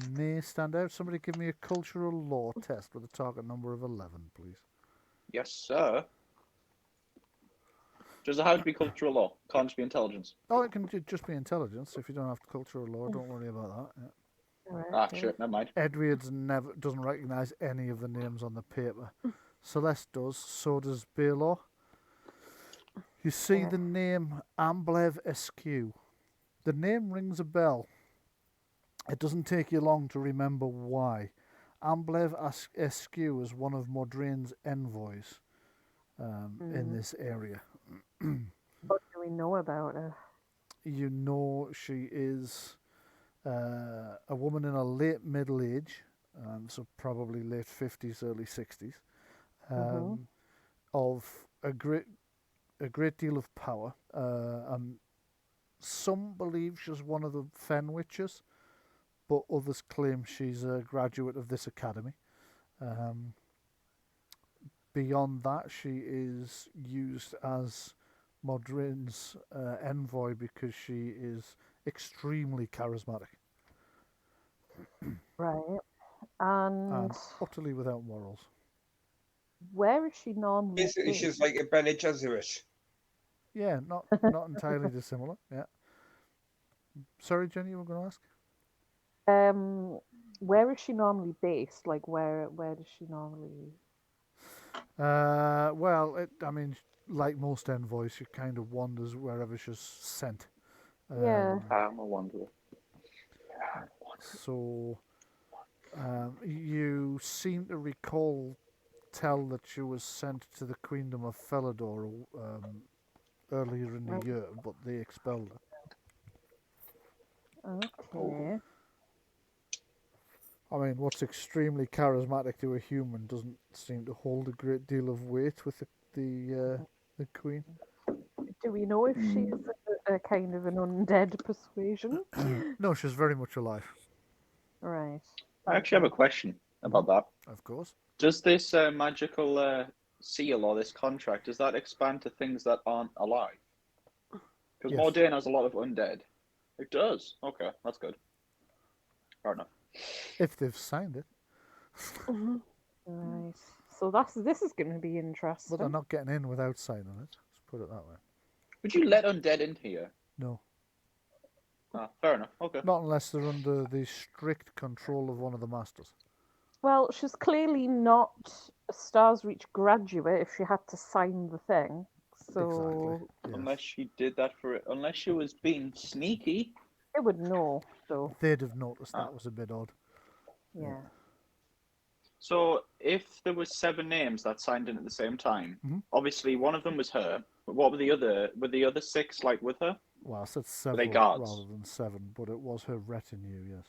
may stand out. Somebody give me a cultural law test with a target number of 11, please. Yes, sir. Does it have to be cultural law? Can't just be intelligence. Oh, it can just be intelligence. If you don't have cultural law, don't worry about that. Yeah. Alright, Ah, okay. shit, never mind. Edwards doesn't recognise any of the names on the paper. Celeste does. So does Balore. You see the name Amblev Eskew. The name rings a bell. It doesn't take you long to remember why. Amblev Eskew is one of Mordraine's envoys in this area. What do we know about her? You know she is a woman in a late middle age, so probably late 50s, early 60s, of a great deal of power. Some believe she's one of the Fen Witches, but others claim she's a graduate of this academy. Beyond that, she is used as Mordraine's envoy because she is extremely charismatic Right. And and utterly without morals. where is she normally Basically, based? she's like a Bene Gesserit. Yeah, not entirely dissimilar. Yeah. Sorry, Jenny, you were going to ask? Where is she normally based? Like, where does she normally... Well, I mean, like most envoys, she kind of wanders wherever she's sent. Yeah. I'm a wanderer. So, you seem to tell that she was sent to the Queendom of Felidor earlier in the year, but they expelled her. Okay. I mean, what's extremely charismatic to a human doesn't seem to hold a great deal of weight with the Queen. Do we know if she's a kind of an undead persuasion? No, she's very much alive, Right. I actually have a question about that. of course. Does this magical seal or this contract, does that expand to things that aren't alive? Because Yes. Mordraine has a lot of undead. It does. Okay, that's good. Fair enough. If they've signed it. Right. So this is going to be interesting. But they're not getting in without signing it. Let's put it that way. Would you let undead in here? No. Ah, fair enough. Okay. Not unless they're under the strict control of one of the masters. Well, she's clearly not a Starsreach graduate if she had to sign the thing. So Exactly. Yes. Unless she did that for it. Unless she was being sneaky. they would know, though. They'd have noticed that was a bit odd. Yeah. So if there was 7 names that signed in at the same time, Mhm. obviously one of them was her. But what were the other? Were the other 6 like with her? Well, I said they several guards? rather than 7, but it was her retinue, yes.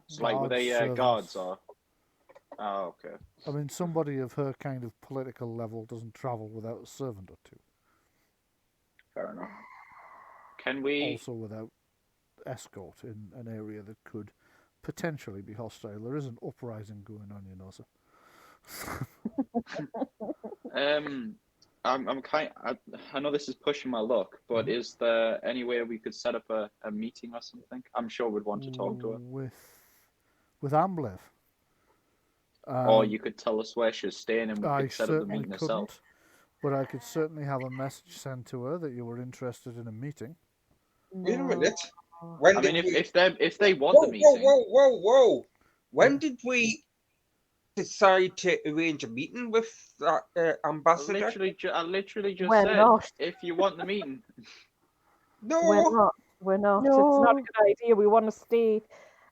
It's like, were they Guard guards servants. or? Oh, okay. I mean, somebody of her kind of political level doesn't travel without a servant or two. Fair enough. Can we? Also without escort in an area that could potentially be hostile. There is an uprising going on, you know, so. I know this is pushing my luck, but is there any way we could set up a meeting or something? I'm sure we'd want to talk to her. With Amblev. Or you could tell us where she's staying and we I could set up the certainly meeting couldn't, ourselves. but I could certainly have a message sent to her that you were interested in a meeting. Wait a minute. I mean, if they want the meeting. Whoa! When did we decide to arrange a meeting with that ambassador? I literally just We're said, not. if you want the meeting. No. We're not. It's No. not a good idea. We want to stay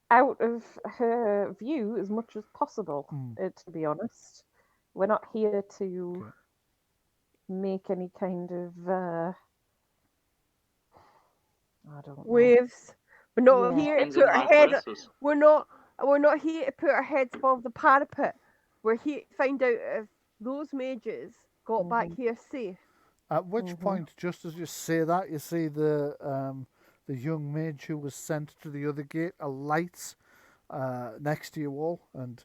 out of her view as much as possible, to be honest. We're not here to make any kind of I don't know. Waves. We're not Yeah. here to Depends put on our high heads. places. We're not here to put our heads above the parapet. We're here to find out if those mages got back here safe. At which point, just as you say that, you see the young mage who was sent to the other gate alights next to you all and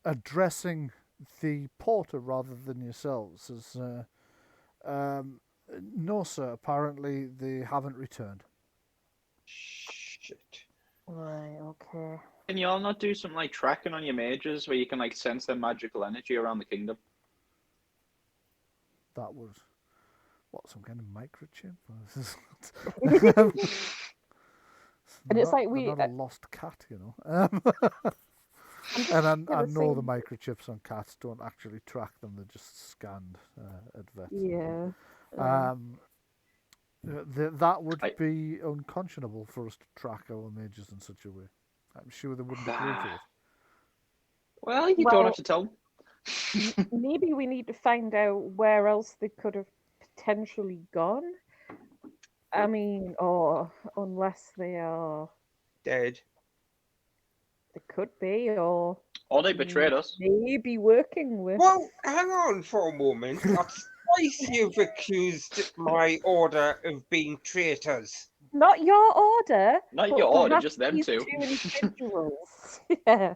addressing the porter rather than yourselves as no, sir, apparently they haven't returned. Shit. Right, okay. Can you all not do something like tracking on your mages where you can like sense their magical energy around the kingdom? That was some kind of microchip? And it's not, like they're not a lost cat, you know. And I know the microchips on cats don't actually track them; they're just scanned at vets. Yeah. That would be unconscionable for us to track our mages in such a way. I'm sure they wouldn't agree to it. Well, you don't have to tell them. Maybe we need to find out where else they could have potentially gone. I mean, or unless they are Dead. They could be, or they betrayed us. Maybe working with. Well, hang on for a moment. That's twice you've accused my order of being traitors. Not your order. Not your order, just them two. Two individuals. Yeah.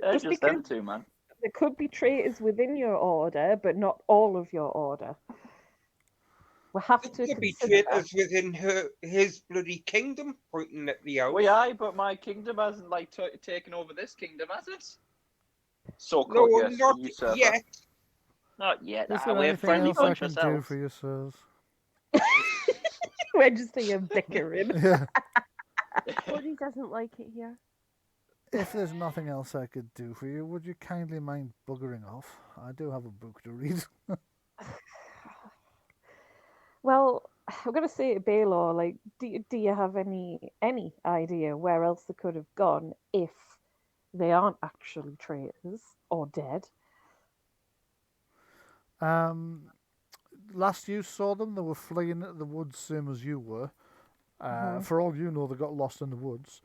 Just them two, man. There could be traitors within your order, but not all of your order. We have to. There could be traitors within his bloody kingdom, pointing at the house. Well, aye, but my kingdom hasn't like taken over this kingdom, has it? So-called, no, yes, not usurper. yet. Not yet. Is there We're anything friendly else I bunch can do ourselves. for you, sirs? We're just here bickering. Yeah. Cody doesn't like it here. If there's nothing else I could do for you, would you kindly mind buggering off? I do have a book to read. Well, I'm going to say to Balore, like, do you have any idea where else they could have gone if they aren't actually traitors or dead? Last you saw them, they were fleeing at the woods, same as you were. For all you know, they got lost in the woods.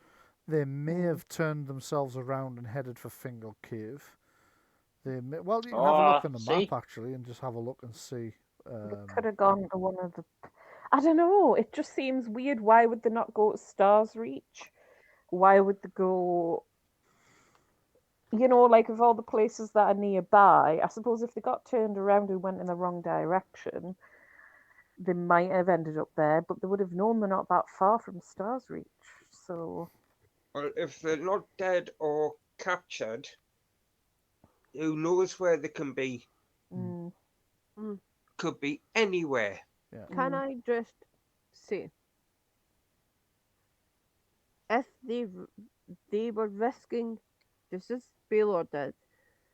They may have turned themselves around and headed for Fingal Cave. They may, well, you can have a look on the map actually, and just have a look and see. They could have gone to one of the. I don't know. It just seems weird. Why would they not go to Starsreach? Why would they go? You know, like of all the places that are nearby, I suppose if they got turned around and went in the wrong direction, they might have ended up there. But they would have known they're not that far from Starsreach. So. Well, if they're not dead or captured, who knows where they can be? Could be anywhere. Yeah. Can I just say, if they were risking, just as Balore did,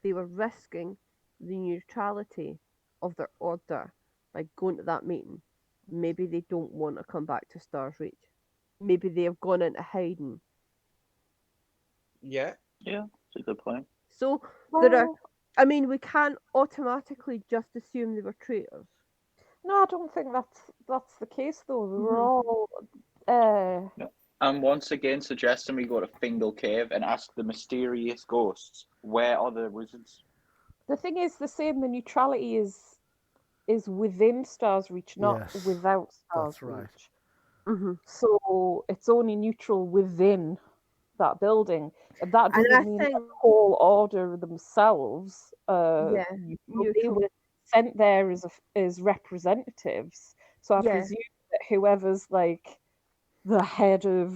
they were risking the neutrality of their order by going to that meeting. Maybe they don't want to come back to Starsreach. Maybe they have gone into hiding. Yeah. Yeah, it's a good point. So there are. I mean, we can't automatically just assume they were traitors. No, I don't think that's the case though. We were Mhm. all I'm once again suggesting we go to Fingal Cave and ask the mysterious ghosts, where are the wizards? the thing is the same. The neutrality is within Starsreach, not Yes, without that's right. Starsreach. Mhm. So it's only neutral within that building. And that And doesn't I mean that think, the whole order themselves yeah, neutral. They neutral. were sent there as representatives. So I Yeah, presume that whoever's like the head of,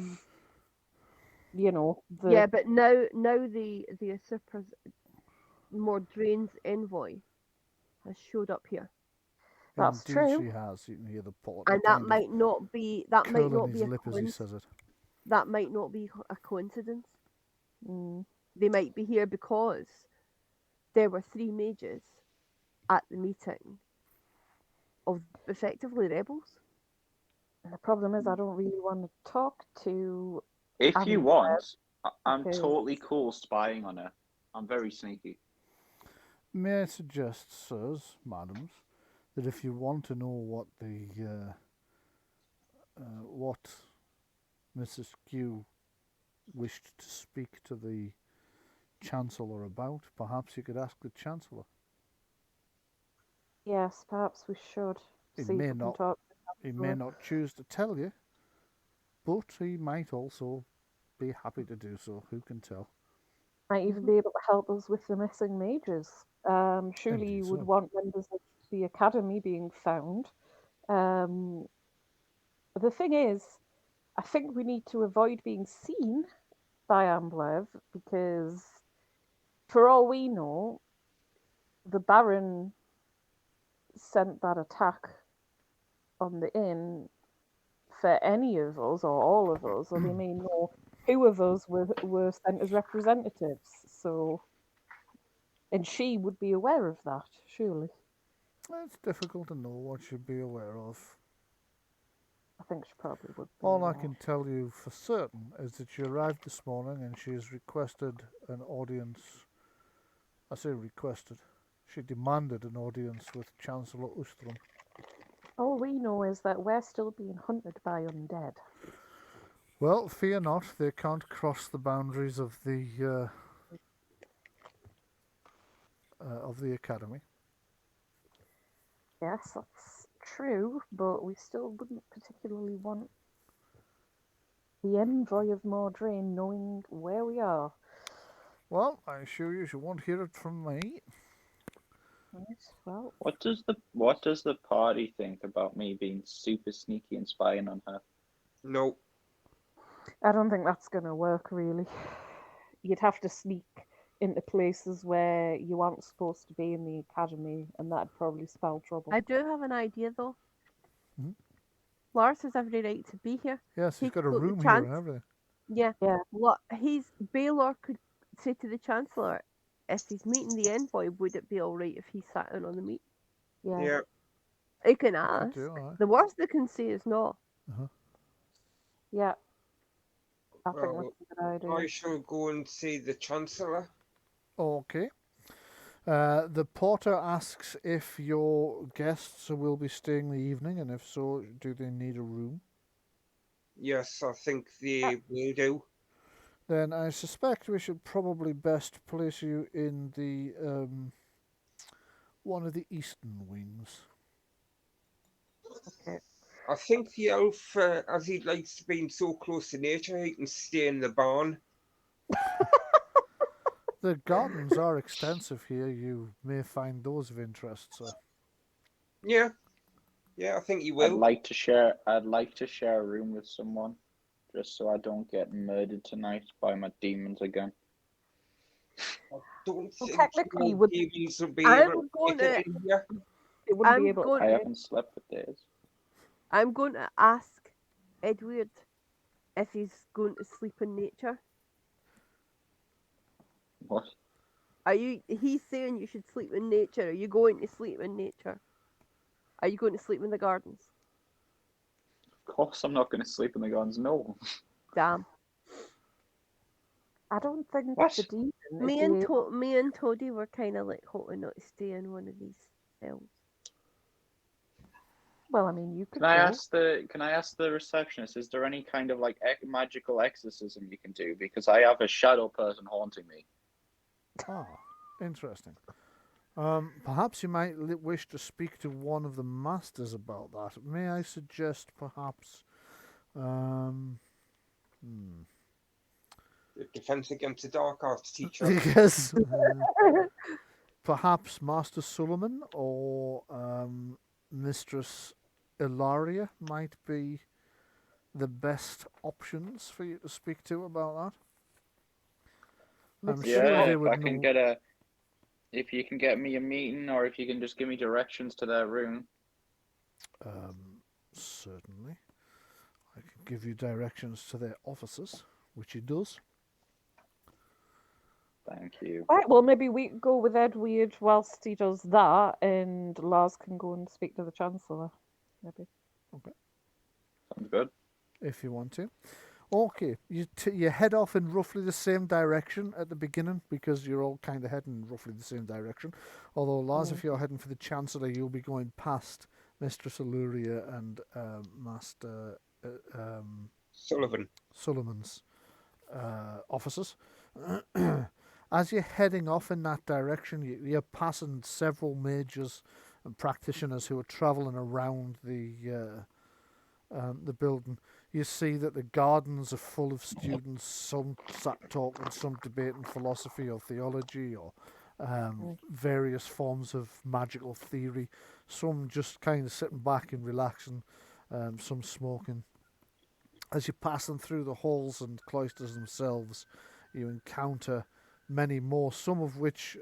yeah, the but now the usurper's Mordraine's envoy has showed up here, that's Indeed, true. she has. You can hear the porter and that kind of might not be that might curling not his be a lip as he says it. that might not be a coincidence. Mm. They might be here because there were 3 mages at the meeting of effectively rebels. And the problem is, I don't really want to talk to If you Amblev want, I'm because totally cool spying on her. I'm very sneaky. May I suggest, sirs, madams, that if you want to know what Mrs. Q wished to speak to the Chancellor about, perhaps you could ask the Chancellor. yes, perhaps we should He see if may we can not. talk. He may not choose to tell you, but he might also be happy to do so. Who can tell? Might even be able to help us with the missing mages. Surely Indeed you would so. want members of the academy being found. Um, the thing is, I think we need to avoid being seen by Amblev because, for all we know, the Baron sent that attack on the inn for any of us or all of us, or they may know who of us were sent as representatives. So, and she would be aware of that, surely. It's difficult to know what you'd be aware of. I think she probably would be All I aware. can tell you for certain is that she arrived this morning and she has requested an audience. I say requested. She demanded an audience with Chancellor Ustrom. All we know is that we're still being hunted by undead. Well, fear not, they can't cross the boundaries of the academy. Yes, that's true, but we still wouldn't particularly want the envoy of Mordraine knowing where we are. Well, I assure you, she won't hear it from me. Right, well, What does the party think about me being super sneaky and spying on her? No. I don't think that's going to work, really. You'd have to sneak into places where you aren't supposed to be in the academy, and that'd probably spell trouble. I do have an idea though. Mhm. Lars has every right to be here. Yes, He he's got a could go to room here and everything. Yeah. Yeah. Balor could say to the Chancellor, if he's meeting the envoy, would it be alright if he sat in on the meet? Yeah. Yeah. He can Could ask. do, aye. The worst they can say is no. Yeah. I think Well, that's a good idea. I shall go and see the Chancellor. Okay. The porter asks if your guests will be staying the evening, and if so, do they need a room? Yes, I think they will do. Then I suspect we should probably best place you in the one of the eastern wings. Okay. I think the elf, as he likes being so close to nature, he can stay in the barn. The gardens are extensive here. You may find those of interest, sir. Yeah. Yeah, I think he will. I'd like to share a room with someone, just so I don't get murdered tonight by my demons again. I don't Well, think technically, your would demons will be I'm able to going get to it in here. it wouldn't be I'm able going I to. haven't slept for days. I'm going to ask Edward if he's going to sleep in nature. What? He's saying you should sleep in nature. Are you going to sleep in nature? Are you going to sleep in the gardens? Of course, I'm not going to sleep in the gardens. No. Damn. I don't think What? the demon. Me and Toady were kind of like hoping not to stay in one of these cells. Well, I mean, you could Can I go. ask the receptionist? Is there any kind of like magical exorcism you can do? Because I have a shadow person haunting me. Ah, interesting. Perhaps you might wish to speak to one of the masters about that. May I suggest perhaps hmm, The Defense Against the Dark Arts teacher. yes, perhaps Master Suleiman or Mistress Ilaria might be the best options for you to speak to about that. I'm sure Yeah, they if would I can know. if you can get me a meeting, or if you can just give me directions to their room. Certainly. I can give you directions to their offices, which he does. Thank you. Right, well, maybe we go with Edward whilst he does that, and Lars can go and speak to the Chancellor. Maybe. Sounds good. If you want to. Okay, you head off in roughly the same direction at the beginning because you're all kind of heading in roughly the same direction. Although, Lars, if you're heading for the Chancellor, you'll be going past Mistress Illyria and Master Sullivan's offices. As you're heading off in that direction, you're passing several mages and practitioners who are travelling around the building. You see that the gardens are full of students, some sat talking, some debating philosophy or theology or various forms of magical theory, some just kind of sitting back and relaxing, some smoking. As you're passing through the halls and cloisters themselves, you encounter many more, some of which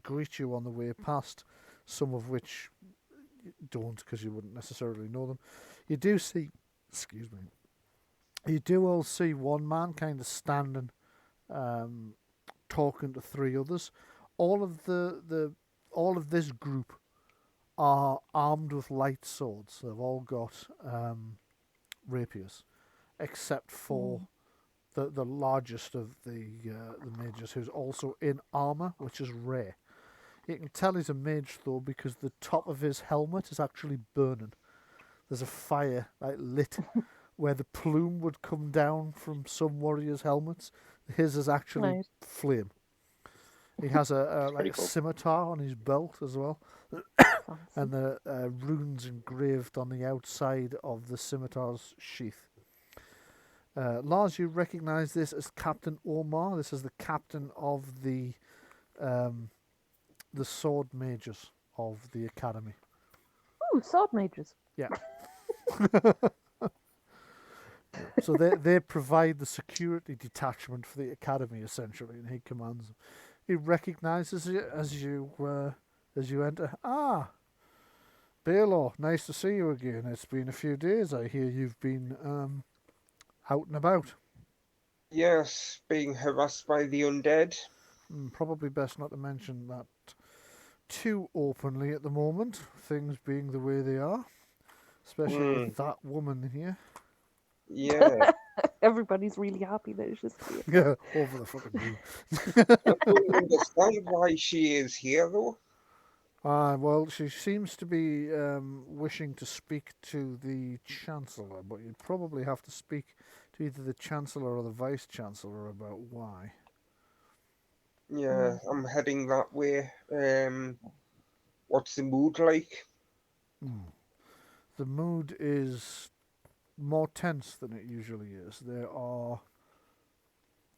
greet you on the way past, some of which don't because you wouldn't necessarily know them. You do see, excuse me, you do all see one man kind of standing, talking to three others. All of this group are armed with light swords. They've all got rapiers, except for the largest of the mages, who's also in armor, which is rare. You can tell he's a mage though because the top of his helmet is actually burning. There's a fire lit where the plume would come down from some warriors' helmets. His is actually flame. He has a Cool. scimitar on his belt as well, and the runes engraved on the outside of the scimitar's sheath. Lars, you recognise this as Captain Omar. This is the captain of the sword mages of the academy. Ooh, sword mages. Yeah. So they provide the security detachment for the academy essentially, and he commands them. He recognises you as you enter. Ah, Balore, nice to see you again. It's been a few days. I hear you've been out and about. Yes, being harassed by the undead. Probably best not to mention that too openly at the moment, things being the way they are. Especially with that woman here. Yeah. Everybody's really happy that she's here. Yeah, over the fucking moon. I don't understand why she is here, though. Well, she seems to be wishing to speak to the Chancellor, but you'd probably have to speak to either the Chancellor or the Vice-Chancellor about why. Yeah, I'm heading that way. What's the mood like? The mood is more tense than it usually is. There are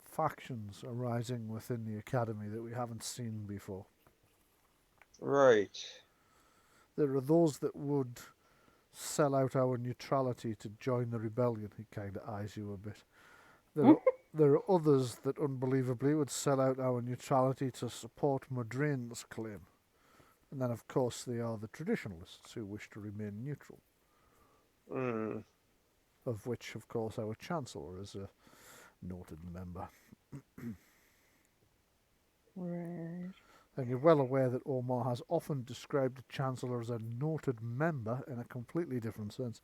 factions arising within the Academy that we haven't seen before. Right. There are those that would sell out our neutrality to join the rebellion. He kind of eyes you a bit. There are others that unbelievably would sell out our neutrality to support Mordraine's claim. And then, of course, they are the traditionalists who wish to remain neutral. Of which, of course, our Chancellor is a noted member. Right. And you're well aware that Omar has often described the Chancellor as a noted member in a completely different sense.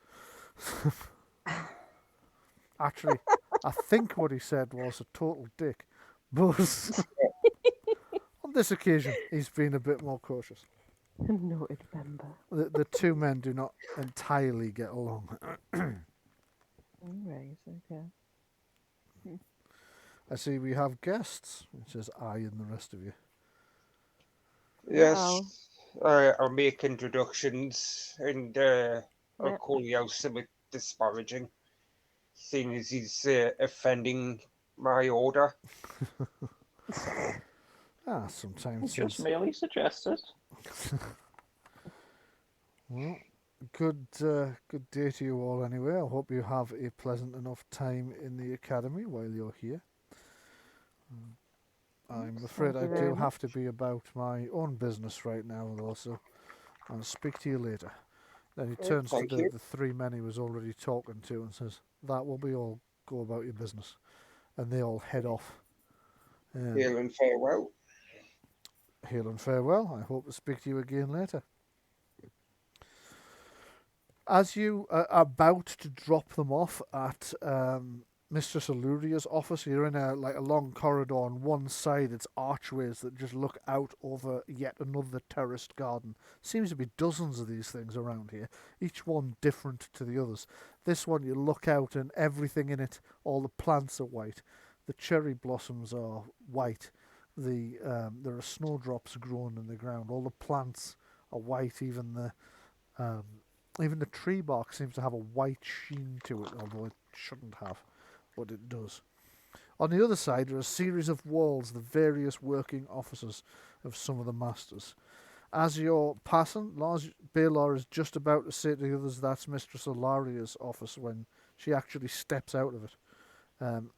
Actually, I think what he said was a total dick. But on this occasion, he's been a bit more cautious. Noted member. The two men do not entirely get along. Right, okay. I see we have guests. It says I and the rest of you. Yes, I'll make introductions and I'll Yeah. call you out something disparaging, seeing as he's offending my order. Sometimes Just since merely suggested. well, good day to you all anyway. I hope you have a pleasant enough time in the academy while you're here. I'm afraid Thank I you very do have much. to be about my own business right now, though, so I'll speak to you later. Then he turns to Thank you. the three men he was already talking to and says, "That will be all. Go about your business." And they all head off. Hail and farewell. Hail and farewell. I hope to speak to you again later. As you are about to drop them off at Mistress Alluria's office, you're in a long corridor. On one side, it's archways that just look out over yet another terraced garden. Seems to be dozens of these things around here, each one different to the others. This one, you look out and everything in it, all the plants are white. The cherry blossoms are white. There are snowdrops growing in the ground. All the plants are white. Even the tree bark seems to have a white sheen to it, although it shouldn't have, but it does. On the other side are a series of walls, the various working offices of some of the masters. As you're passing, Balore is just about to say to the others that's Mistress Alluria's office when she actually steps out of it.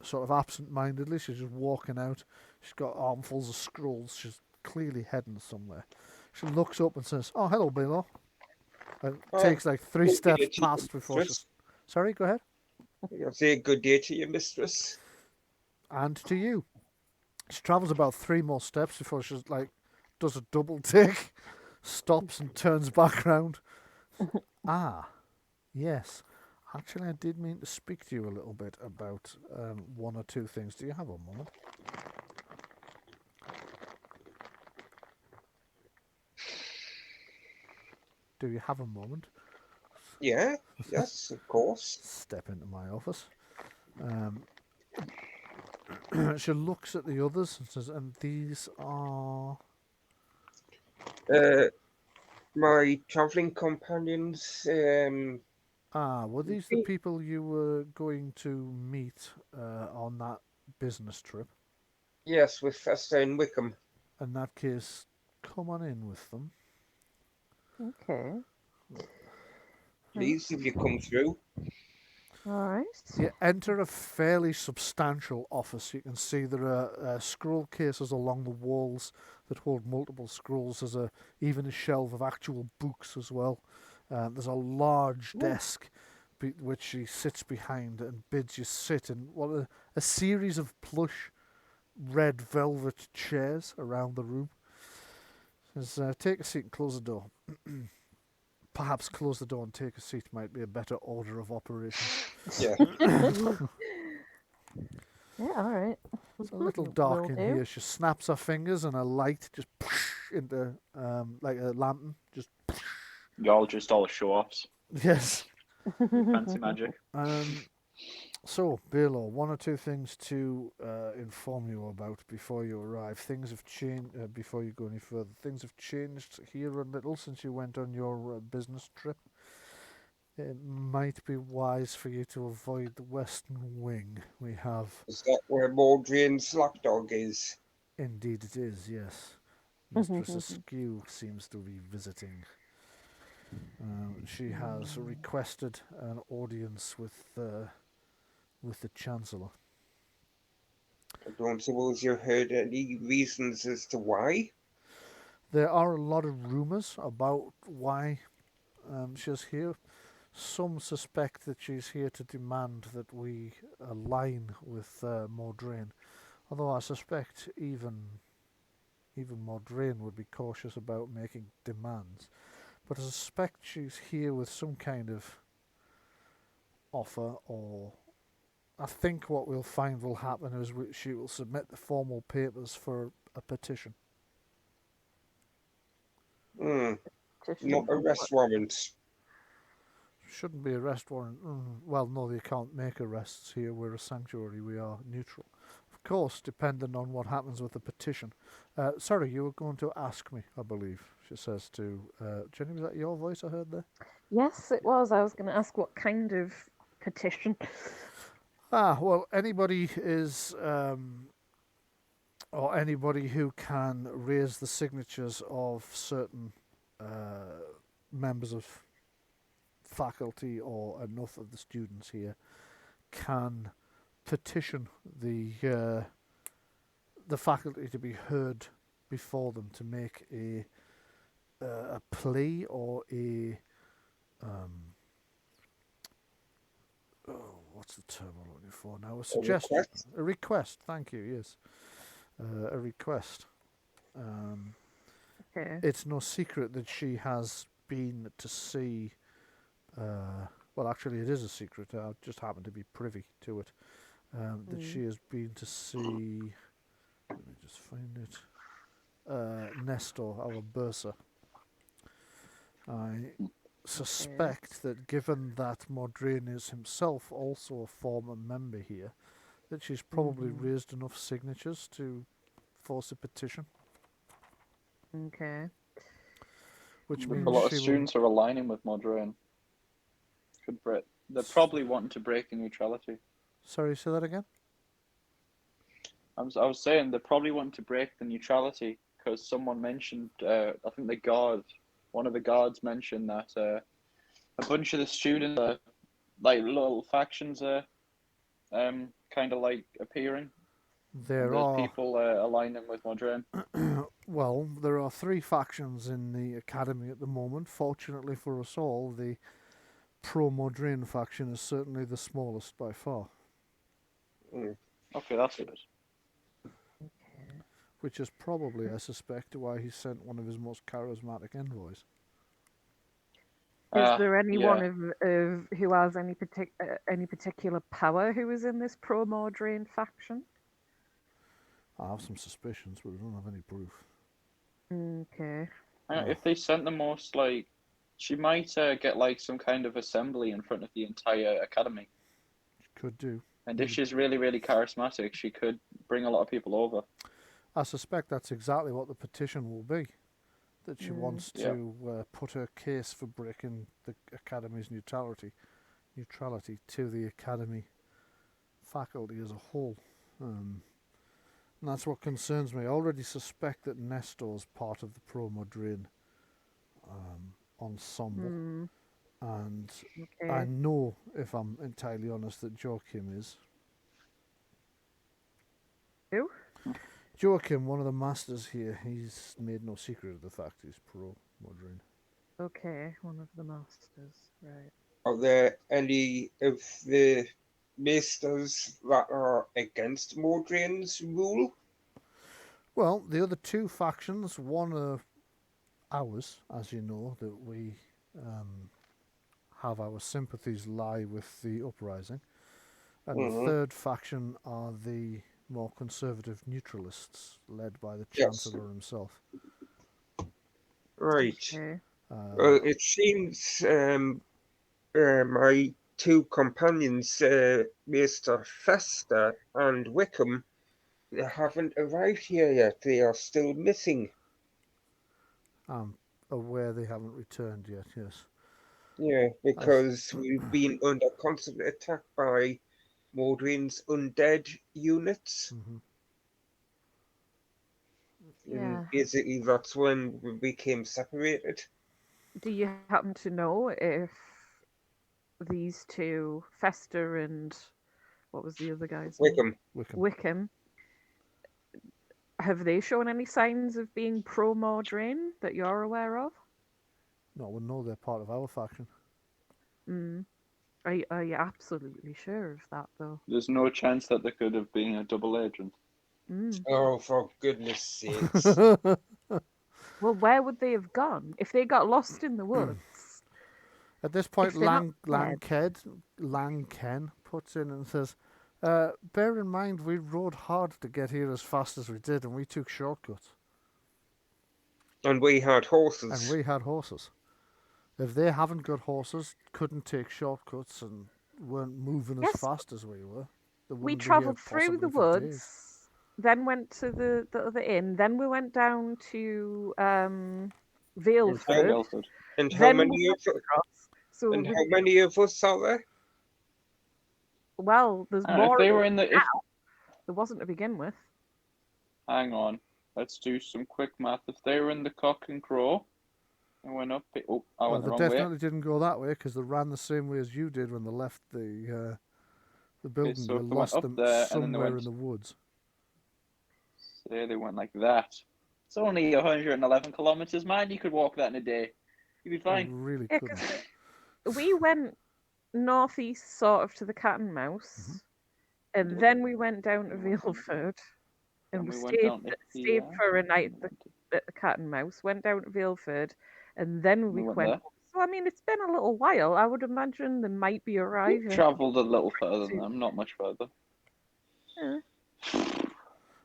Sort of absent-mindedly, she's just walking out. She's got armfuls of scrolls. She's clearly heading somewhere. She looks up and says, "Oh, hello, Balore." It takes like 3 Good steps day to you, past before she's... mistress. Sorry, go ahead. I'll say good day to you, mistress. And to you. She travels about 3 more steps before she's does a double take, stops and turns back round. Ah, yes. Actually, I did mean to speak to you a little bit about one or two things. Do you have a moment? Do you have a moment? Yeah, yes, of course. Step into my office. She looks at the others and says, "And these are..." My travelling companions, were these the people you were going to meet on that business trip? yes, with Fester and Wickham. In that case, come on in with them. Okay. Please, if you come through. Alright. You enter a fairly substantial office. You can see there are scroll cases along the walls that hold multiple scrolls. There's even a shelf of actual books as well. There's a large desk which she sits behind and bids you sit in a series of plush red velvet chairs around the room. Says, "Take a seat and close the door." Perhaps close the door and take a seat might be a better order of operations. Yeah. Yeah, alright. It's a little dark in here. She snaps her fingers and a light just into like a lantern. Just Y'all just all show-offs. yes. Fancy magic. So, Balore, one or two things to inform you about before you arrive. Things have changed before you go any further. Things have changed here a little since you went on your business trip. It might be wise for you to avoid the western wing. We have... Is that where Mordraine's lapdog is? Indeed it is, yes. Mistress Eskew seems to be visiting. She has requested an audience with the Chancellor. I don't suppose you heard any reasons as to why? There are a lot of rumours about why she's here. Some suspect that she's here to demand that we align with Mordraine. Although I suspect even Mordraine would be cautious about making demands. But I suspect she's here with some kind of offer, or I think what we'll find will happen is she will submit the formal papers for a petition. Hmm. petition Not for arrest warrants. Shouldn't be arrest warrant. Well, no, they can't make arrests here. We're a sanctuary. We are neutral. Of course, depending on what happens with the petition. Sorry, you were going to ask me, I believe, she says to Jenni. Was that your voice I heard there? Yes, it was. I was going to ask what kind of petition. Well, anybody is, or anybody who can raise the signatures of certain members of faculty or enough of the students here can petition the faculty to be heard before them to make a plea or a what's the term I'm looking for now? A suggestion, request? a request. Thank you. Yes, a request. Okay. It's no secret that she has been to see. Well, actually, it is a secret. I just happen to be privy to it. That she has been to see. Let me just find it. Nestor, our bursar. I suspect that given that Mordraine is himself also a former member here, that she's probably raised enough signatures to force a petition. Okay. Which If means a lot of she students are aligning with Mordraine. They're probably wanting to break the neutrality. Sorry, say that again? I was saying they're probably wanting to break the neutrality because someone mentioned, I think one of the guards mentioned that a bunch of the students are like little factions are kind of like appearing. There There's are people aligning with Mordraine. well, there are 3 factions in the academy at the moment. Fortunately for us all, the pro-Mordraine faction is certainly the smallest by far. Okay, that's good. Which is probably, I suspect, why he sent one of his most charismatic envoys. Is there Yeah. anyone of who has any particular power who is in this pro-Mordraine faction? I have some suspicions, but we don't have any proof. Okay. If they sent the most, like, she might get like some kind of assembly in front of the entire academy. Could do. And if she's really, really charismatic, she could bring a lot of people over. I suspect that's exactly what the petition will be. That she wants to put her case for breaking the academy's neutrality to the academy faculty as a whole. And that's what concerns me. I already suspect that Nestor's part of the pro-Mordraine ensemble. And I know, if I'm entirely honest, that Joachim is. Who? Joachim, one of the masters here, he's made no secret of the fact he's pro-Mordraine. Okay, one of the masters, right. Are there any of the maesters that are against Mordraine's rule? Well, the other 2 factions, one are ours, as you know, that we have our sympathies lie with the uprising. And the 3rd faction are the more conservative neutralists, led by the Chancellor himself. Right. Okay. Well, it seems my 2 companions, Maester Fester and Wickham, they haven't arrived here yet. They are still missing. I'm aware they haven't returned yet, yes. Yeah, because we've been under constant attack by Mordraine's undead units. Yeah. Basically, that's when we became separated. Do you happen to know if these 2, Fester and what was the other guy's name? Wickham, have they shown any signs of being pro-Mordraine that you're aware of? No, we know they're part of our faction. Are you absolutely sure of that, though? There's no chance that there could have been a double agent. Oh, for goodness sakes. Well, where would they have gone? If they got lost in the woods? At this point, Ken puts in and says, bear in mind we rode hard to get here as fast as we did and we took shortcuts. And we had horses. And we had horses. If they haven't got horses, couldn't take shortcuts, and weren't moving as Yes. fast as we were, they We wouldn't be here travelled through the possibly for days. woods, then went to the other inn, then we went down to Vailford. Guildford. And how Then many we of went across. So and we- how many of us are there? well, there's If more. they were in the, if, There wasn't to begin with. hang on, let's do some quick math. If they were in the Cock and Crow, and went up. Oh, I Well, went the they wrong definitely way. didn't go that way because they ran the same way as you did when they left the building. so You if they went lost up them there and then they somewhere in went- the woods. Say they went like that. It's only 111 kilometers, man. You could walk that in a day. You'd be You fine. really Yeah, couldn't. 'cause we went northeast, sort of to the Cat and Mouse, and Did. then we went down to We went- Vailford, and Then we we went stayed down to stayed here. for a night at the Cat and Mouse. Went down to Vailford, and then we We went went. there. So I mean, it's been a little while. I would imagine they might be We arriving. travelled a little further than them, not much further. Yeah.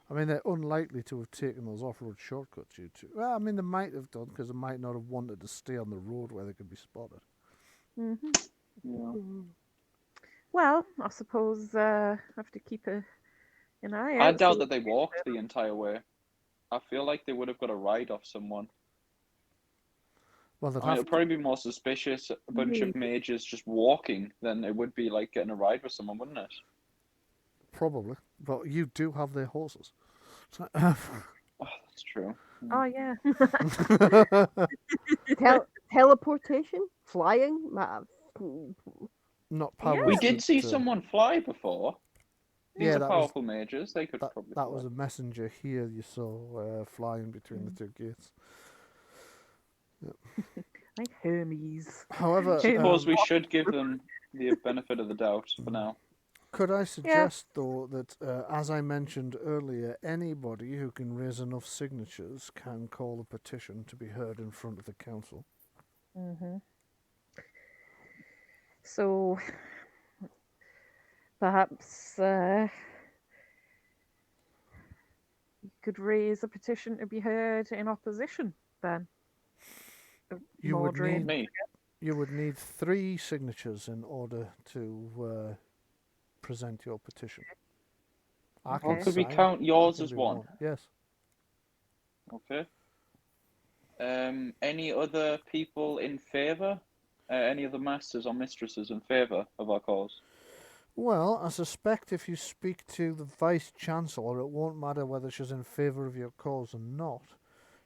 I mean, they're unlikely to have taken those off-road shortcuts, you two. Well, I mean, they might have done because they might not have wanted to stay on the road where they could be spotted. hmm Yeah. Well, I suppose I have to keep an eye out. I doubt see- that they walked the entire way. I feel like they would have got a ride off someone. Well, they'd I mean, have it'd probably be more suspicious a bunch of mages just walking than it would be like getting a ride with someone, wouldn't it? probably, but you do have their horses. So- Oh, that's true. Oh yeah. Teleportation, flying, Not power. We did see to- someone fly before. These Yeah, are that was powerful mages. They could that, probably that fly. was a messenger here you saw flying between the two gates. Like Hermes. However, Suppose we should give them the benefit of the doubt for now. could I suggest, though, that as I mentioned earlier, anybody who can raise enough signatures can call a petition to be heard in front of the council. Mm-hmm. So perhaps you could raise a petition to be heard in opposition then. of You would Mordraine. need- Me. You would need 3 signatures in order to present your petition. I Okay. can Or could we sign, count I yours can as do one? Yes. Okay. Any other people in favour? Any other masters or mistresses in favour of our cause? Well, I suspect if you speak to the Vice Chancellor, it won't matter whether she's in favour of your cause or not.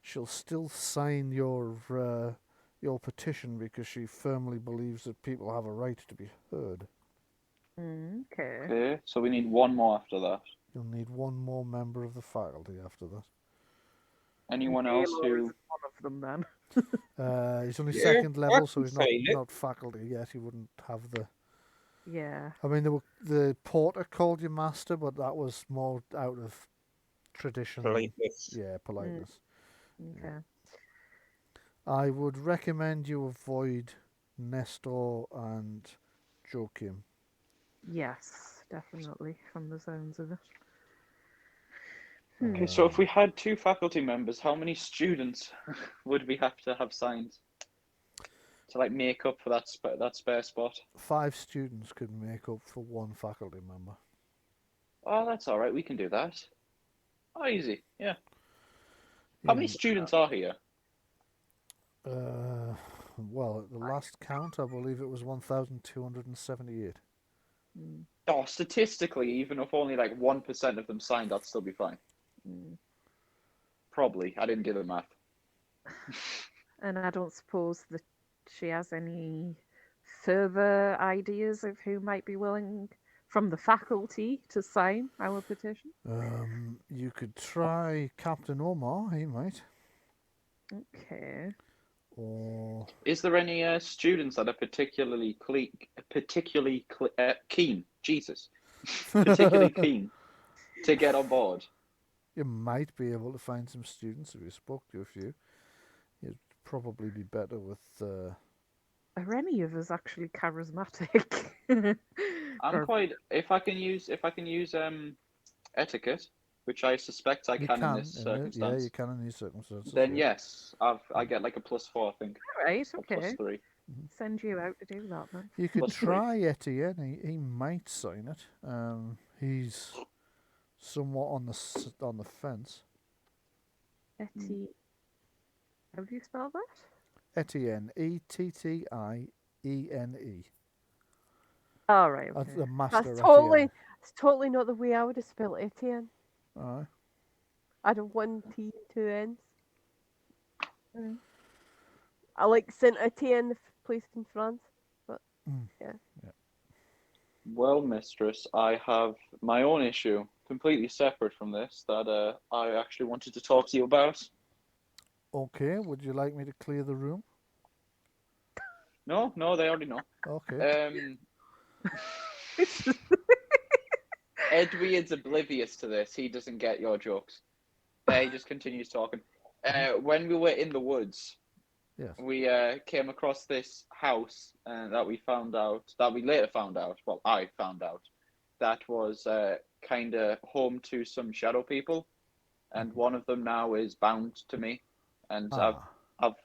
She'll still sign your petition because she firmly believes that people have a right to be heard. Okay. Okay, so we need one more after that. You'll need one more member of the faculty after that. Anyone else Balore who? isn't one of them then. He's only Yeah, second I level, so can he's not, sign it. not faculty yet. He wouldn't have the... Yeah. I mean, the porter called you master, but that was more out of tradition. than- Politeness. Yeah, politeness. Okay. I would recommend you avoid Nestor and Joachim. Yes, definitely, from the sounds of it. Okay, so if we had 2 faculty members, how many students would we have to have signed to like make up for that spare spot? 5 students could make up for 1 faculty member. Oh, that's all right. We can do that. Oh, easy. Yeah. How many Yeah, students are here? well, at the last count, I believe it was 1,278. Mm, Oh, statistically, even if only like 1% of them signed, I'd still be fine. mm. Probably. I didn't do the math. And I don't suppose that she has any further ideas of who might be willing from the faculty to sign our petition. You could try Captain Omar, he might. Okay. Or Is there any students that are particularly keen? Jesus, particularly keen to get on board? you might be able to find some students if you spoke to a few. You'd probably be better with... Are any of us actually charismatic? I'm Or- quite. If I can use etiquette, which I suspect I You can in this yeah, circumstance, you can in these circumstances. then yeah. yes, I get like a +4, I think, Right, or okay. +3. Send you out to do that then. You could +3. try Etienne. He might sign it. He's somewhat on the fence. Etty. How do you spell that? Etienne, Ettiene. Oh, right, That's okay. the master That's Etienne. totally not the way I would have spelled Etienne. Aye. I'd have 1 T, 2 N's. Mm. I like Saint Etienne, the place in France. But yeah. Well, mistress, I have my own issue, completely separate from this, that I actually wanted to talk to you about. Okay, would you like me to clear the room? No, they already know. Okay. Edward's oblivious to this. He doesn't get your jokes. He just continues talking. When we were in the woods, Yes. we came across this house that we later found out, well, I found out, that was kind of home to some shadow people, and one of them now is bound to me, and I've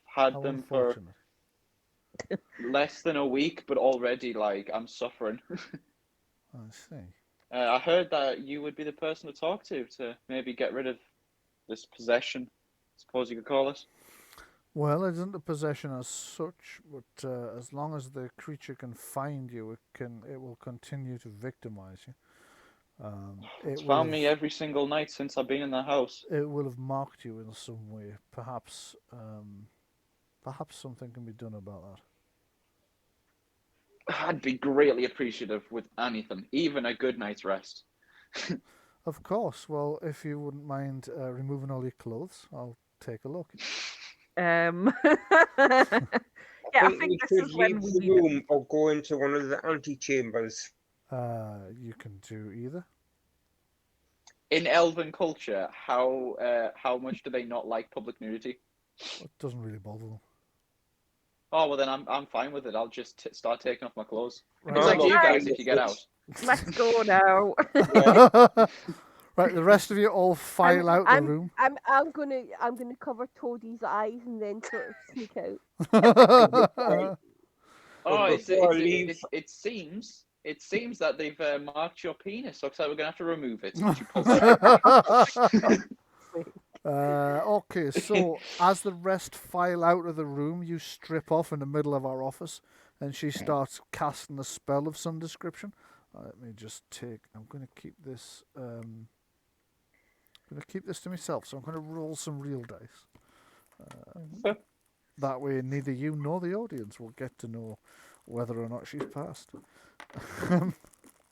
had How them for unfortunate. less than a week, but already, like, I'm suffering. I see. I heard that you would be the person to talk to maybe get rid of this possession, I suppose you could call it. Well, it isn't a possession as such, but as long as the creature can find you, it will continue to victimize you. It's found me every single night since I've been in the house. It will have marked you in some way. Perhaps something can be done about that. I'd be greatly appreciative with anything, even a good night's rest. Of course. Well, if you wouldn't mind removing all your clothes, I'll take a look. Yeah, I think we this could is when leave we the need it. room or go into one of the antechambers. You can do either. In elven culture, how much do they not like public nudity? It doesn't really bother them. Oh well, then I'm fine with it. I'll just start taking off my clothes. Right. It's like Well, you guys right. if you get out. Let's go now. Right, the rest of you all file out the room. I'm gonna cover Toadie's eyes and then sort of sneak out. Oh, Before I leave- it seems that they've marked your penis. Looks like we're gonna have to remove it. Okay, so as the rest file out of the room, you strip off in the middle of our office, and she starts casting a spell of some description. Let me just I'm going to keep this. I'm going to keep this to myself, so I'm going to roll some real dice. That way, neither you nor the audience will get to know whether or not she's passed.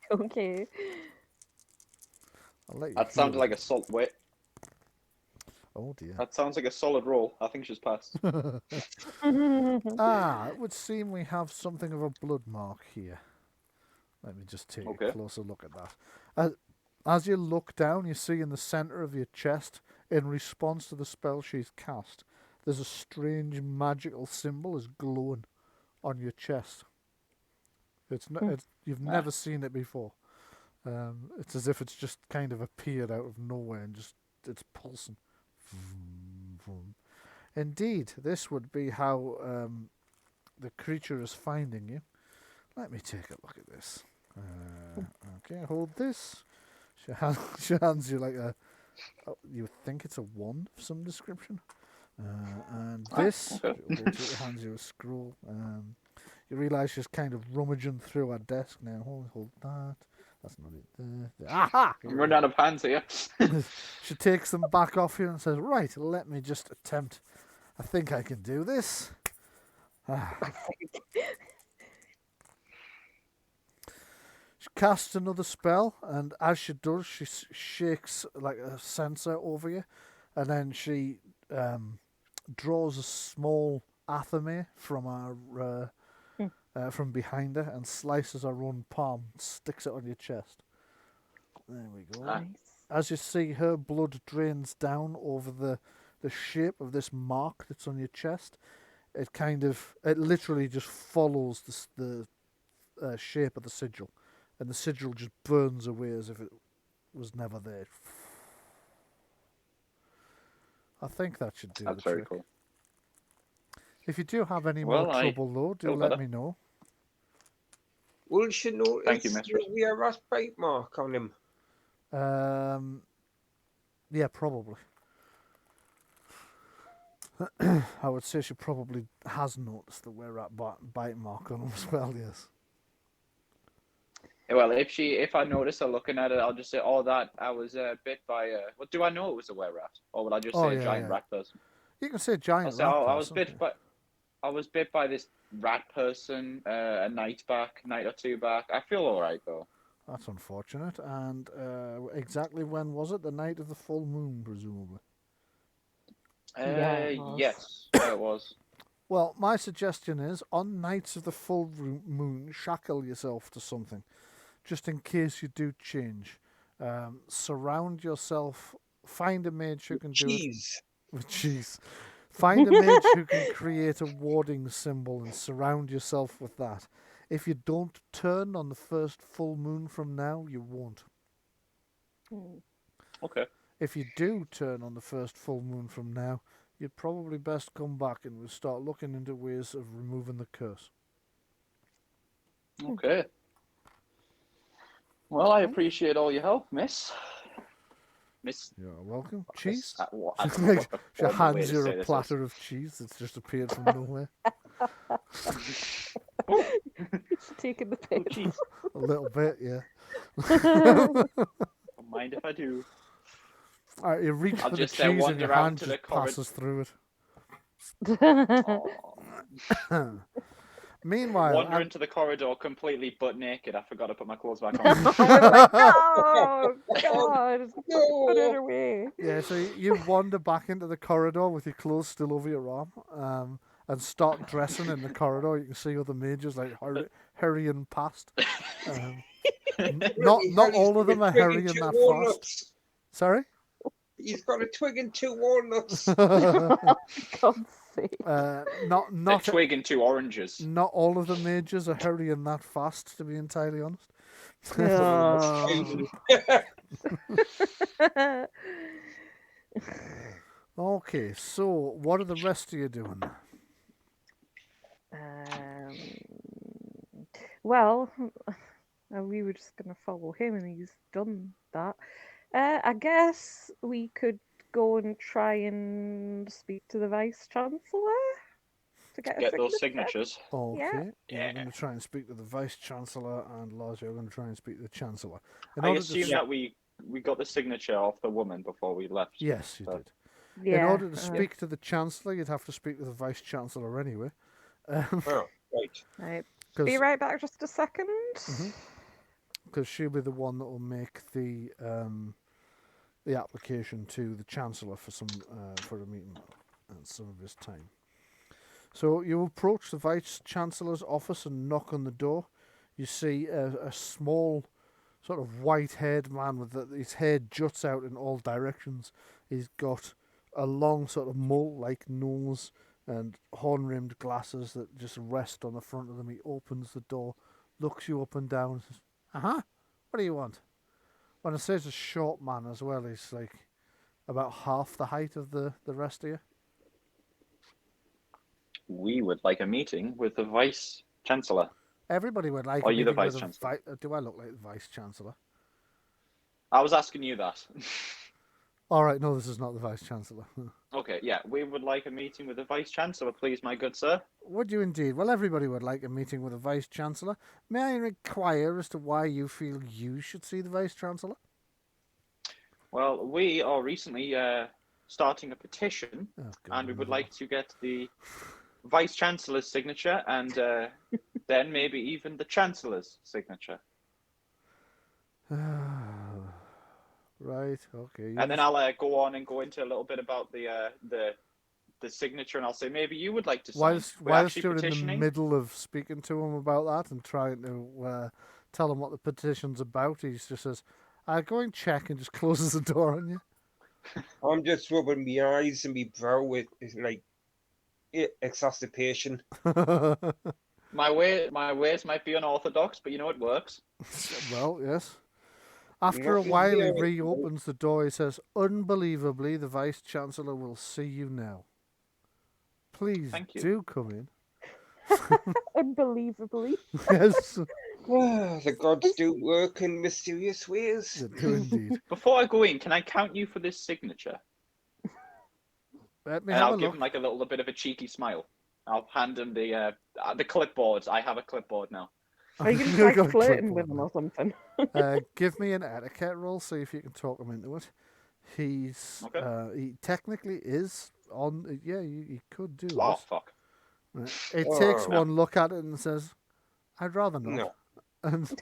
Okay. I'll let you. That sounded like a solid wit. Oh dear. That sounds like a solid roll. I think she's passed. It would seem we have something of a blood mark here. Let me just take a closer look at that. As you look down, you see in the centre of your chest, in response to the spell she's cast, there's a strange magical symbol is glowing on your chest. You've never seen it before. It's as if it's just kind of appeared out of nowhere and it's pulsing. Indeed, this would be how the creature is finding you. Let me take a look at this. Okay, hold this. She hands you like you think it's a wand of some description. And this, she hands you a scroll. You realise she's kind of rummaging through her desk now. Hold that. That's not it. Aha! I'm running out of hands here. She takes them back off you and says, right, let me just attempt. I think I can do this. She casts another spell, and as she does, she shakes like a censer over you, and then she draws a small athame from from behind her and slices her own palm, sticks it on your chest. There we go. Nice. As you see, her blood drains down over the shape of this mark that's on your chest. It literally just follows the shape of the sigil, and the sigil just burns away as if it was never there. I think that should do That's the very trick. cool. If you do have any Well, more I trouble, though, do feel let better. me know. Well, you should notice Thank you, mistress. we have a bite mark on him. Yeah, probably. I would say she probably has noticed that we're at bite mark on him as well, yes. Well, if I notice her looking at it, I'll just say, "Oh, that I was bit by a." Well, do I know it was a were rat, or will I just say a giant rat person? You can say giant I'll say, rat "Oh, person. I was bit by this rat person a night or two back. I feel all right though." That's unfortunate. And exactly when was it? The night of the full moon, presumably. Yeah, it was. Yes, it was. Well, my suggestion is, on nights of the full moon, shackle yourself to something, just in case you do change. Surround yourself. Find a mage who can do it. Cheese. With cheese. Find a mage who can create a warding symbol and surround yourself with that. If you don't turn on the first full moon from now, you won't. Okay. If you do turn on the first full moon from now, you'd probably best come back and we'll start looking into ways of removing the curse. Okay. Well, I appreciate all your help, Miss. You're welcome. Cheese? She She hands you a platter of cheese that's just appeared from nowhere. Taking the piss. A little bit, yeah. Don't mind if I do. Alright, you reach I'll for the just cheese and wander your out hand to just the corridor. passes through it. Oh. Meanwhile, Wander into the corridor completely butt naked. I forgot to put my clothes back on. Oh, God. Put it away. yeah, so you wander back into the corridor with your clothes still over your arm, and start dressing in the corridor. You can see other mages like hurrying past. Not all of them are hurrying that fast. Sorry? He's got a twig and 2 walnuts. God's sake. Not A twig and 2 oranges. Not all of the mages are hurrying that fast, to be entirely honest. Okay, so what are the rest of you doing? Well, we were just going to follow him and he's done that. I guess we could go and try and speak to the Vice Chancellor to get those signatures. Okay, Yeah. you're going to try and speak to the Vice Chancellor, and Lars, you're going to try and speak to the Chancellor. I assume that we got the signature off the woman before we left. Yes, you did. Yeah. In order to speak to the Chancellor, you'd have to speak to the Vice Chancellor anyway. Oh, right. Right. Be right back just a second. Because she'll be the one that will make the application to the Chancellor for a meeting and some of his time. So you approach the Vice Chancellor's office and knock on the door. You see a small, sort of white-haired man with his hair juts out in all directions. He's got a long sort of mole-like nose and horn-rimmed glasses that just rest on the front of them. He opens the door, looks you up and down, and says, what do you want? When I say it's a short man as well, he's like about half the height of the rest of you. We would like a meeting with the Vice Chancellor. Everybody would like. Are you the Vice Chancellor? Do I look like the Vice Chancellor? I was asking you that. All right, no, this is not the Vice Chancellor. Okay, yeah, we would like a meeting with the Vice Chancellor, please, my good sir. Would you indeed? Well, everybody would like a meeting with the Vice Chancellor. May I inquire as to why you feel you should see the Vice Chancellor? Well, we are recently starting a petition, and we would like to get the Vice Chancellor's signature and then maybe even the Chancellor's signature. Right, okay. And then I'll go on and go into a little bit about the signature, and I'll say maybe you would like to sign. Whilst you're in the middle of speaking to him about that and trying to tell him what the petition's about, he just says, go and check, and just closes the door on you. I'm just rubbing my eyes and my brow with like exacerbation. My ways might be unorthodox, but you know it works. Well, yes. After a Nothing while, he here. reopens the door. He says, "Unbelievably, the Vice Chancellor will see you now. Please Thank you. do come in." Unbelievably. Yes, The gods do work in mysterious ways. they do indeed. Before I go in, can I count you for this signature? Let me And have I'll a give look. him like a little bit of a cheeky smile. I'll hand him the clipboard. I have a clipboard now. Are you going to You've try got a flirting with clipboard him now. or something? Give me an etiquette roll, see if you can talk him into it. He's Okay. he technically is on. Yeah, you could do Oh, this. fuck. Right. It Oh, takes no. one look at it and says, "I'd rather not," No. and just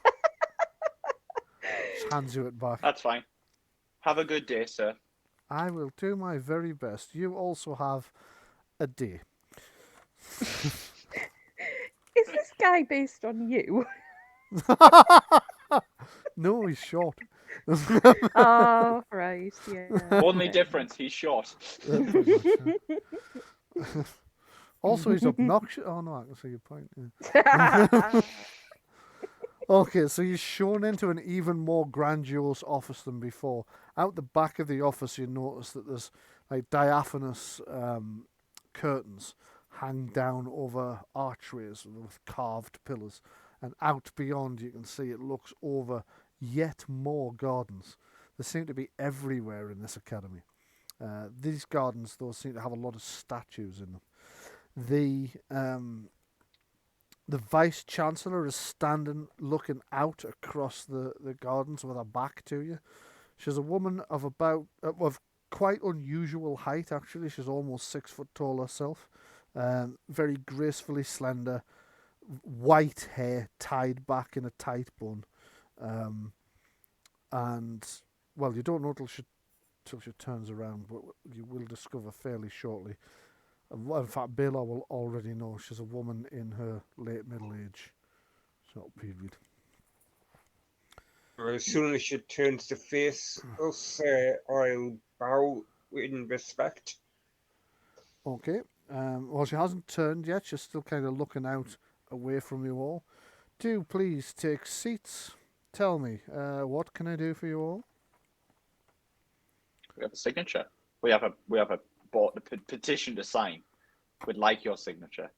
hands you it back. That's fine. Have a good day, sir. I will do my very best. You also have a day. Is this guy based on you? No, he's short. Oh, right, yeah. Only okay. difference, he's short. Pretty much, yeah. Also, he's obnoxious. Oh no, I can see your point. Yeah. Okay, so you're shown into an even more grandiose office than before. Out the back of the office, you notice that there's like diaphanous curtains hang down over archways with carved pillars, and out beyond you can see it looks over yet more gardens. There seem to be everywhere in this academy. These gardens, though, seem to have a lot of statues in them. The Vice Chancellor is standing looking out across the gardens with her back to you. She's a woman of quite unusual height, actually. She's almost 6 foot tall herself. Very gracefully slender, white hair tied back in a tight bun. And, well, you don't know till she turns around, but you will discover fairly shortly. In fact, Balore will already know she's a woman in her late middle age sort of period. As soon as she turns to face us, I'll bow in respect. Okay. Well, she hasn't turned yet. She's still kind of looking out away from you all. Do please take seats. Tell me, what can I do for you all? We have a signature. We have a petition to sign. We'd like your signature.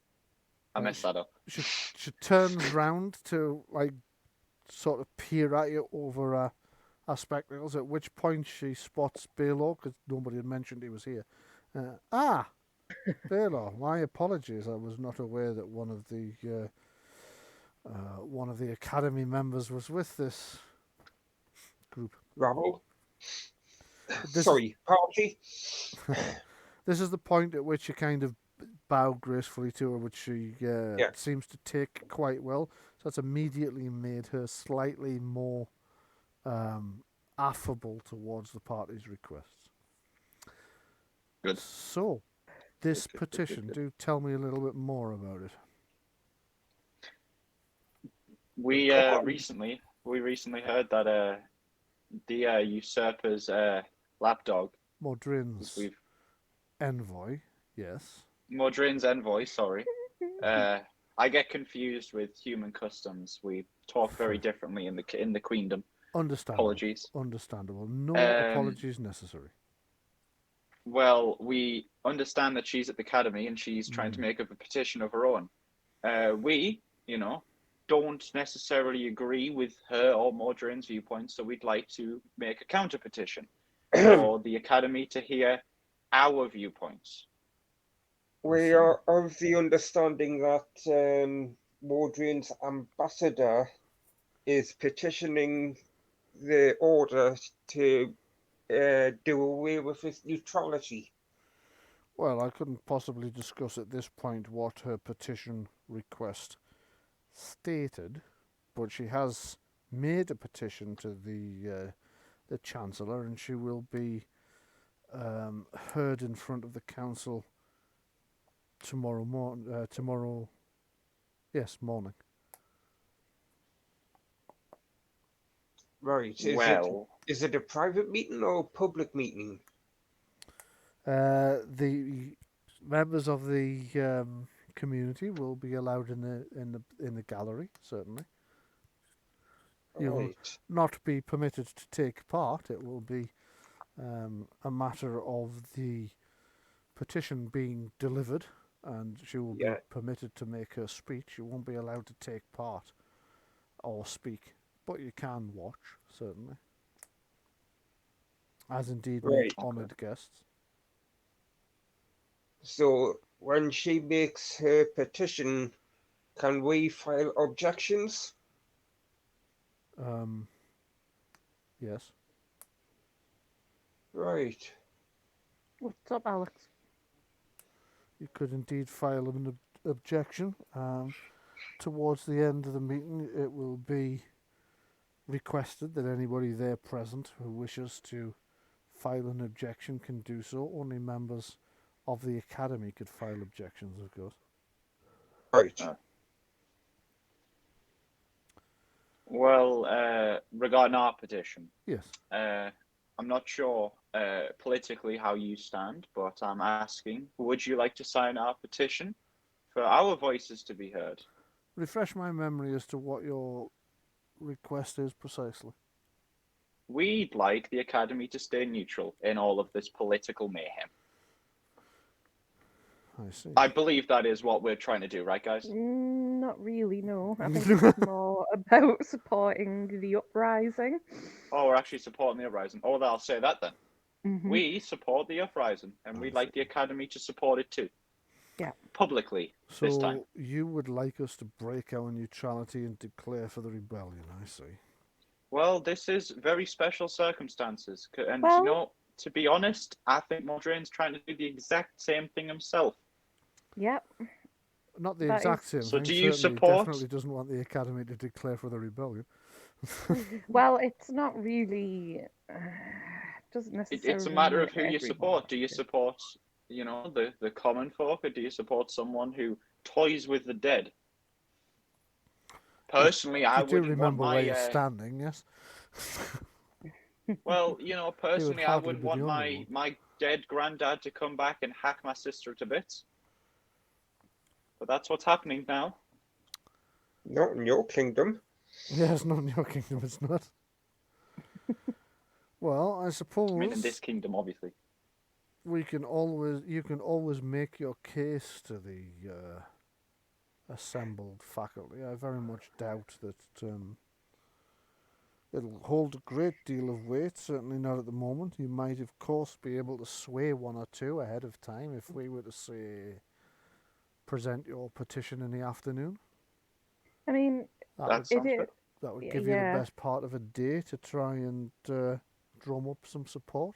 I messed that up. She turns round to like sort of peer at you over her spectacles. At which point she spots Balore because nobody had mentioned he was here. Balore, my apologies. I was not aware that one of the academy members was with this group. Rabble. Sorry, party. This is the point at which you kind of bow gracefully to her, which she seems to take quite well. So that's immediately made her slightly more affable towards the party's requests. Good. So, this petition, do tell me a little bit more about it. We recently heard that the usurper's lapdog, Mordraine's envoy, yes. Mordraine's envoy, sorry. I get confused with human customs. We talk very differently in the queendom. Understandable. Apologies. Understandable. No apologies necessary. Well, we understand that she's at the academy and she's trying to make up a petition of her own. We, don't necessarily agree with her or Mordraine's viewpoints, so we'd like to make a counter petition for the academy to hear our viewpoints. We are of the understanding that Mordraine's ambassador is petitioning the order to do away with its neutrality. Well, I couldn't possibly discuss at this point what her petition request stated, but she has made a petition to the Chancellor, and she will be heard in front of the council tomorrow morning. Morning. Right. Is it a private meeting or a public meeting? The members of the community will be allowed in the gallery, certainly. You will Right. not be permitted to take part. It will be a matter of the petition being delivered, and she will be Yeah. permitted to make her speech. You won't be allowed to take part or speak, but you can watch, certainly, as indeed may Right. honoured guests. So when she makes her petition, can we file objections? Yes. Right. What's up, Alex? You could indeed file an objection. Towards the end of the meeting, it will be requested that anybody there present who wishes to file an objection can do so. Only members of the Academy could file objections, of course. Right. Well, regarding our petition, Yes. I'm not sure politically how you stand, but I'm asking, would you like to sign our petition for our voices to be heard? Refresh my memory as to what your request is precisely. We'd like the Academy to stay neutral in all of this political mayhem. I see. I believe that is what we're trying to do, right, guys? Not really, no. I think it's more about supporting the uprising. Oh, we're actually supporting the uprising. Oh, well, I'll say that then. Mhm. We support the uprising, and we'd like the Academy to support it too. Yeah. Publicly, this time. So you would like us to break our neutrality and declare for the rebellion, I see. Well, this is very special circumstances. And, Well- you know, to be honest, I think Mordraine's trying to do the exact same thing himself. Yep. Not the That exact is- same So thing. do you Certainly, support- definitely doesn't want the Academy to declare for the rebellion. Well, it's not really. Doesn't necessarily. It's a matter mean of who you everyone support. Do you has to. support, you know, the common folk, or do you support someone who toys with the dead? Personally, I You do wouldn't want remember where my... you're standing, yes? Well, you know, personally, I hardly wouldn't be the want only one. my dead granddad to come back and hack my sister to bits. But that's what's happening now. Not in your kingdom. Yes, not in your kingdom, it's not. Well, I suppose I mean, in this kingdom, obviously. you can always make your case to the assembled faculty. I very much doubt that it'll hold a great deal of weight, certainly not at the moment. You might, of course, be able to sway one or two ahead of time if we were to, say, present your petition in the afternoon. I mean, That sounds good. That would Yeah, give you the yeah. best part of a day to try and drum up some support.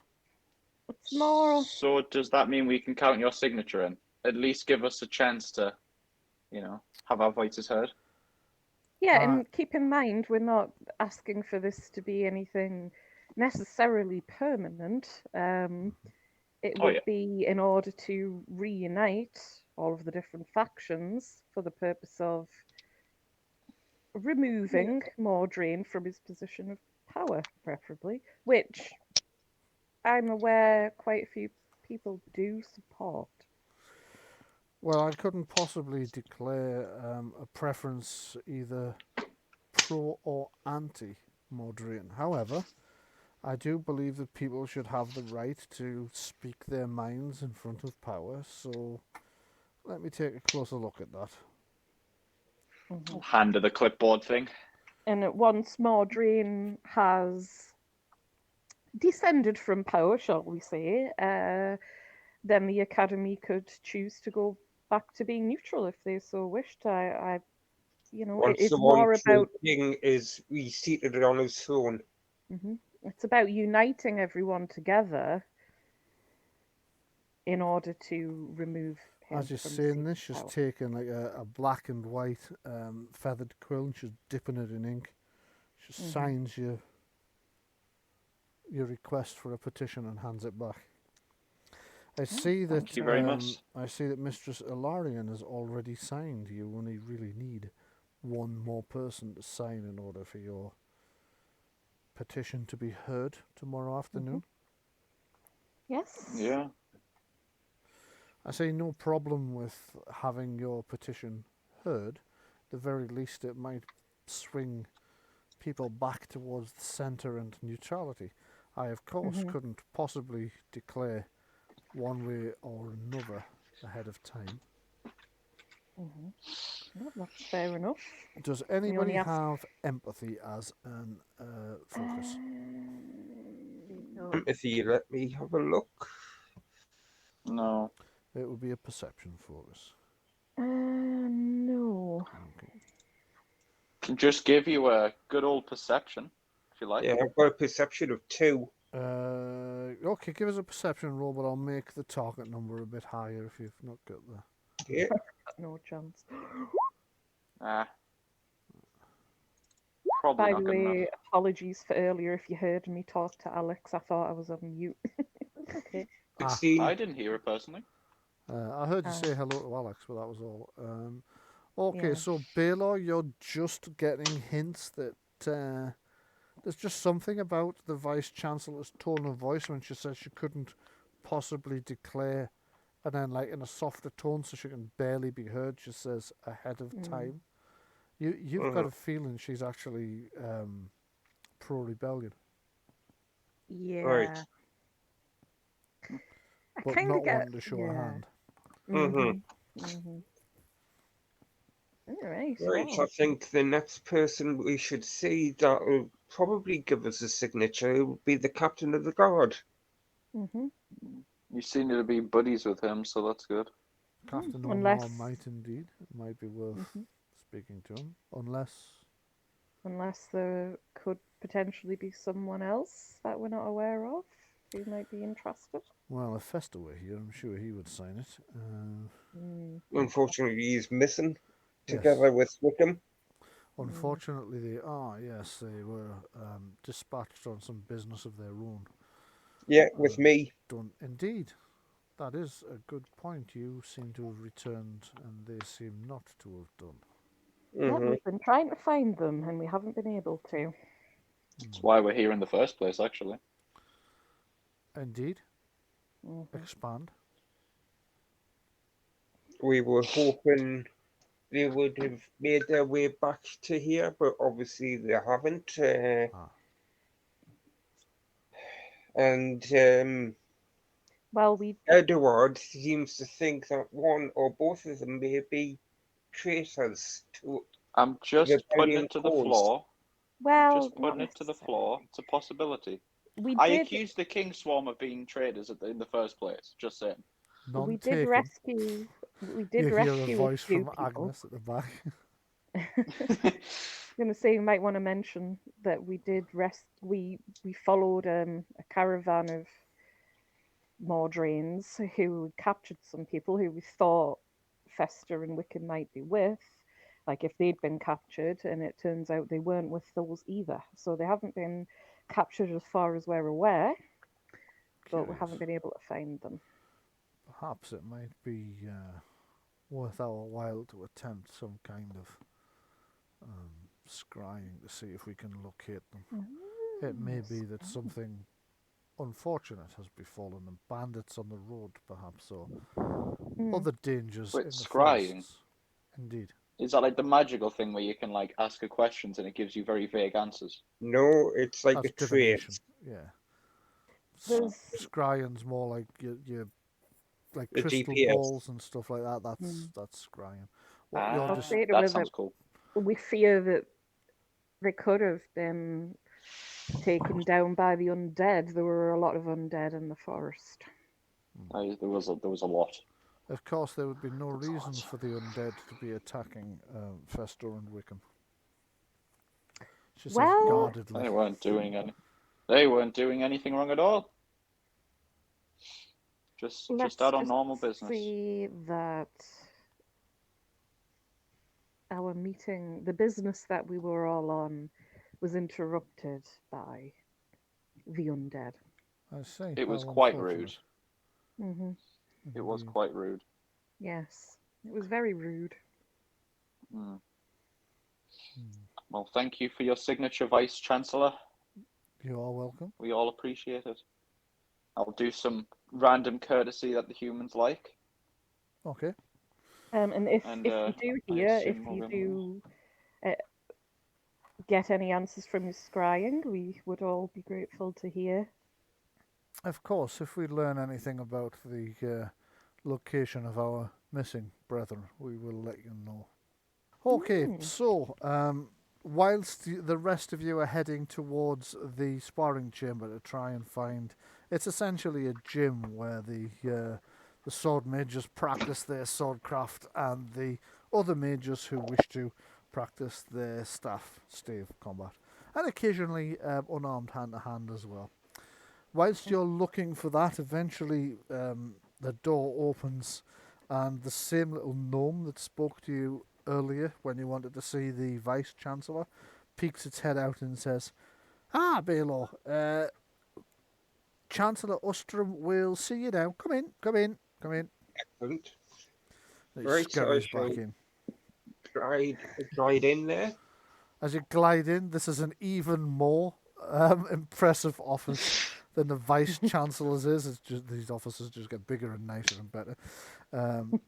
it's more. So does that mean we can count your signature in? At least give us a chance to, you know, have our voices heard? Yeah, Uh, and keep in mind, we're not asking for this to be anything necessarily permanent. It Oh, would yeah. be in order to reunite all of the different factions for the purpose of removing Mordraine from his position of power, preferably, which I'm aware quite a few people do support. Well, I couldn't possibly declare a preference either pro or anti Mordraine. However, I do believe that people should have the right to speak their minds in front of power, so let me take a closer look at that. Hand of the clipboard thing. And once Mordraine has descended from power, shall we say, then the Academy could choose to go back to being neutral if they so wished. Once It's the more one true about king is reseated on his throne. it's about uniting everyone together in order to remove him As you're from saying seat this, of she's power. taking like a black and white feathered quill and she's dipping it in ink. She signs your request for a petition and hands it back. I see that Thank you very much. I see that Mistress Ilarion has already signed. You only really need one more person to sign in order for your petition to be heard tomorrow afternoon. Yes. Yeah. I see no problem with having your petition heard. At the very least, it might swing people back towards the centre and neutrality. I, of course, couldn't possibly declare one way or another ahead of time. Well, that's fair enough. Does We only anybody ask- have empathy as an focus? No. Empathy, let me have a look. No. It would be a perception focus. No. Okay. Can just give you a good old perception, if you like. Yeah, I've got a perception of 2. Okay, give us a perception roll, but I'll make the target number a bit higher if you've not got the... Yeah. No chance. Ah. Probably By not the good enough. way, apologies for earlier if you heard me talk to Alex. I thought I was on mute. Okay. 16. I didn't hear it personally. I heard you Oh. say hello to Alex, but that was all. Okay, Yeah. so Balore, you're just getting hints that there's just something about the Vice Chancellor's tone of voice when she says she couldn't possibly declare, and then like in a softer tone so she can barely be heard, she says ahead of time. You've got a feeling she's actually pro-rebellion, Yeah. Right. I but kind not of get. wanting to show a hand. All right. Right, Well. I think the next person we should see that will probably give us a signature will be the captain of the guard. You seem to be buddies with him, so that's good. Captain Unless- Omar might indeed. It might be worth speaking to him, Unless there could potentially be someone else that we're not aware of who might be interested. well, if Fester were here, I'm sure he would sign it. Unfortunately, he's missing Yes. together with Wickham. Unfortunately, they are. Yes, they were dispatched on some business of their own. Yeah, with me. Done indeed. That is a good point. You seem to have returned, and they seem not to have done. Yeah, we've been trying to find them and we haven't been able to. That's why we're here in the first place, actually. Indeed. Expand. We were hoping they would have made their way back to here, but obviously they haven't. And Well, we Edward seems to think that one or both of them may be traitors to I'm just the putting rebellion it to the cause. floor. well Just putting it to the floor. It's a possibility. We I did. accused the King Swarm of being traitors in the first place. Just saying. None We did taken. rescue. We did You rescue hear a voice few from people. Agnes at the back. I'm gonna say you might want to mention that we did we followed a caravan of Mordraines who captured some people who we thought Fester and Wickham might be with, like if they'd been captured, and it turns out they weren't with those either. So they haven't been captured as far as we're aware, but we Curious. haven't been able to find them. Perhaps it might be worth our while to attempt some kind of scrying to see if we can locate them. It may be that something unfortunate has befallen them. Bandits on the road, perhaps, or other dangers Wait, in the scrying? forests. Indeed. Is that like the magical thing where you can like ask her questions and it gives you very vague answers? No, it's like That's a trait. divination. Yeah. There's Scrying's more like your like The crystal GPS. balls and stuff like that. That's scrying. What you're Ah, just say to that her sounds that cool. we fear that they could have been taken down by the undead. There were a lot of undead in the forest. There was a lot. Of course, there would be no reason for the undead to be attacking Fester and Wickham. She says Well- guardedly. They weren't doing any. They weren't doing anything wrong at all. Just out on normal business. See that our meeting, the business that we were all on, was interrupted by the undead. I see. It was how quite unfortunate. Mm-hmm. It was Indeed. quite rude. Yes, it was very rude. Mm. Well, thank you for your signature, Vice Chancellor. You are welcome. We all appreciate it. I'll do some random courtesy that the humans like. Okay. And if And, you do I hear, if assume we'll you be able do get any answers from your scrying, we would all be grateful to hear. Of course, if we learn anything about the location of our missing brethren, we will let you know. Okay, so whilst the rest of you are heading towards the sparring chamber to try and find, it's essentially a gym where the sword mages practice their swordcraft and the other mages who wish to practice their staff stave combat, and occasionally unarmed hand to hand as well. Whilst you're looking for that, eventually the door opens, and the same little gnome that spoke to you earlier when you wanted to see the Vice Chancellor peeks its head out and says, "Ah, Balore, Chancellor Ustrom will see you now. Come in, come in, come in." Excellent. He Right, so I scurries shall back in. glide in there. As you glide in, this is an even more impressive office than the Vice Chancellor's is. It's just, these offices just get bigger and nicer and better.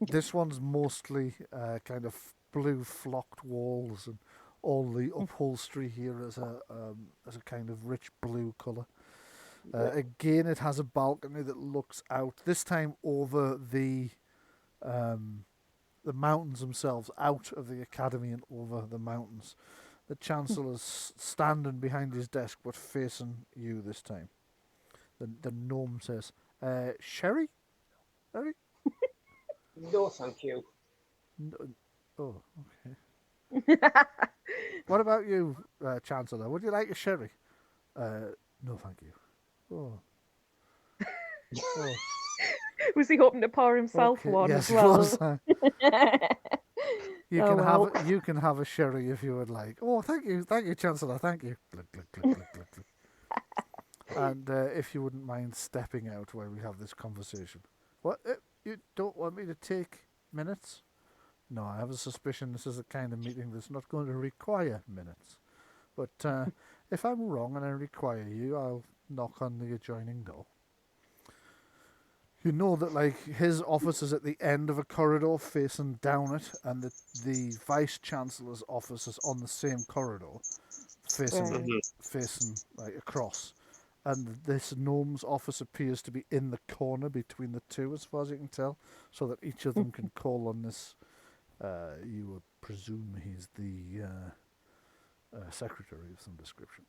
This one's mostly kind of blue flocked walls, and all the upholstery here is a kind of rich blue colour. Again, it has a balcony that looks out, this time over the mountains themselves, out of the academy and over the mountains. The Chancellor's standing behind his desk, but facing you this time. The gnome says, "Sherry? Sherry? No, thank you. No, oh, okay. What about you, Chancellor? Would you like a sherry?" No, thank you." Oh. Oh. Was he hoping to pour himself Okay, one yes, as well? it was. You Oh, can well. you can have a sherry if you would like. Oh, thank you, Chancellor, thank you. Glug, glug, glug, glug, glug, glug. And if you wouldn't mind stepping out while we have this conversation. What? You don't want me to take minutes? No, I have a suspicion this is the kind of meeting that's not going to require minutes. But if I'm wrong and I require you, I'll knock on the adjoining door. You know that, like, his office is at the end of a corridor facing down it, and the Vice Chancellor's office is on the same corridor, facing like across. And this gnome's office appears to be in the corner between the two, as far as you can tell, so that each of them can call on this. You would presume he's the secretary of some description.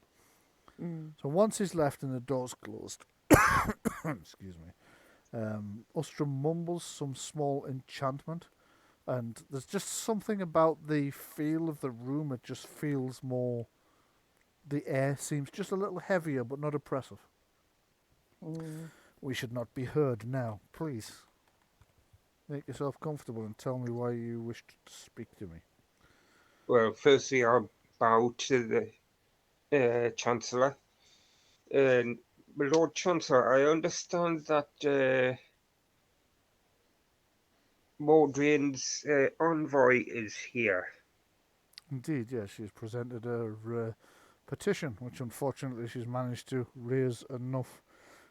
So once he's left and the door's closed, excuse me, Ustrom mumbles some small enchantment, and there's just something about the feel of the room. It just feels more. The air seems just a little heavier, but not oppressive. We should not be heard now. Please make yourself comfortable and tell me why you wished to speak to me. Well, firstly, I'll bow to the Chancellor. My Lord Chancellor, I understand that Mordraine's envoy is here. Indeed, yes, she's presented her petition, which unfortunately she's managed to raise enough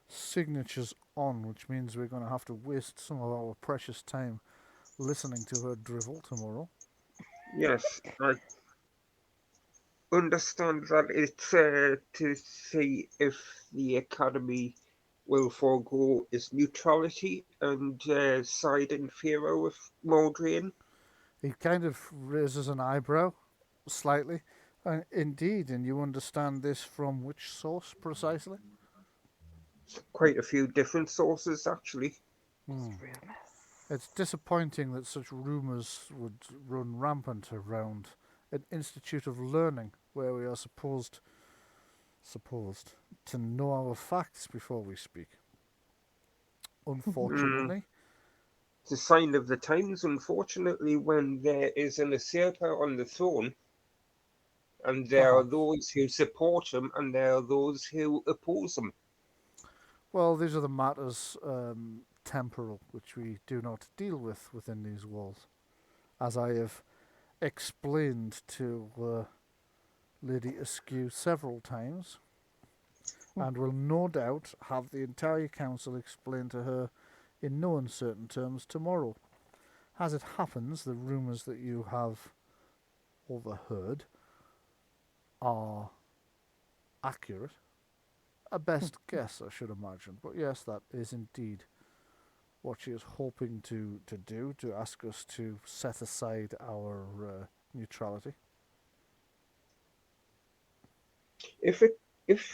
signatures on, which means we're going to have to waste some of our precious time listening to her drivel tomorrow. Yes, I understand that it's to see if the Academy will forego its neutrality and side in favour with Mordraine. He kind of raises an eyebrow slightly. Indeed, and you understand this from which source precisely? Quite a few different sources, actually. It's disappointing that such rumours would run rampant around an institute of learning where we are supposed to know our facts before we speak. Unfortunately. It's a sign of the times, unfortunately, when there is an usurper on the throne, and there are those who support him, and there are those who oppose him. Well, these are the matters temporal, which we do not deal with within these walls. As I have explained to Lady Eskew several times, and will no doubt have the entire council explain to her in no uncertain terms tomorrow. As it happens, the rumours that you have overheard are accurate. A best guess, I should imagine. But yes, that is indeed what she is hoping to do, to ask us to set aside our neutrality. If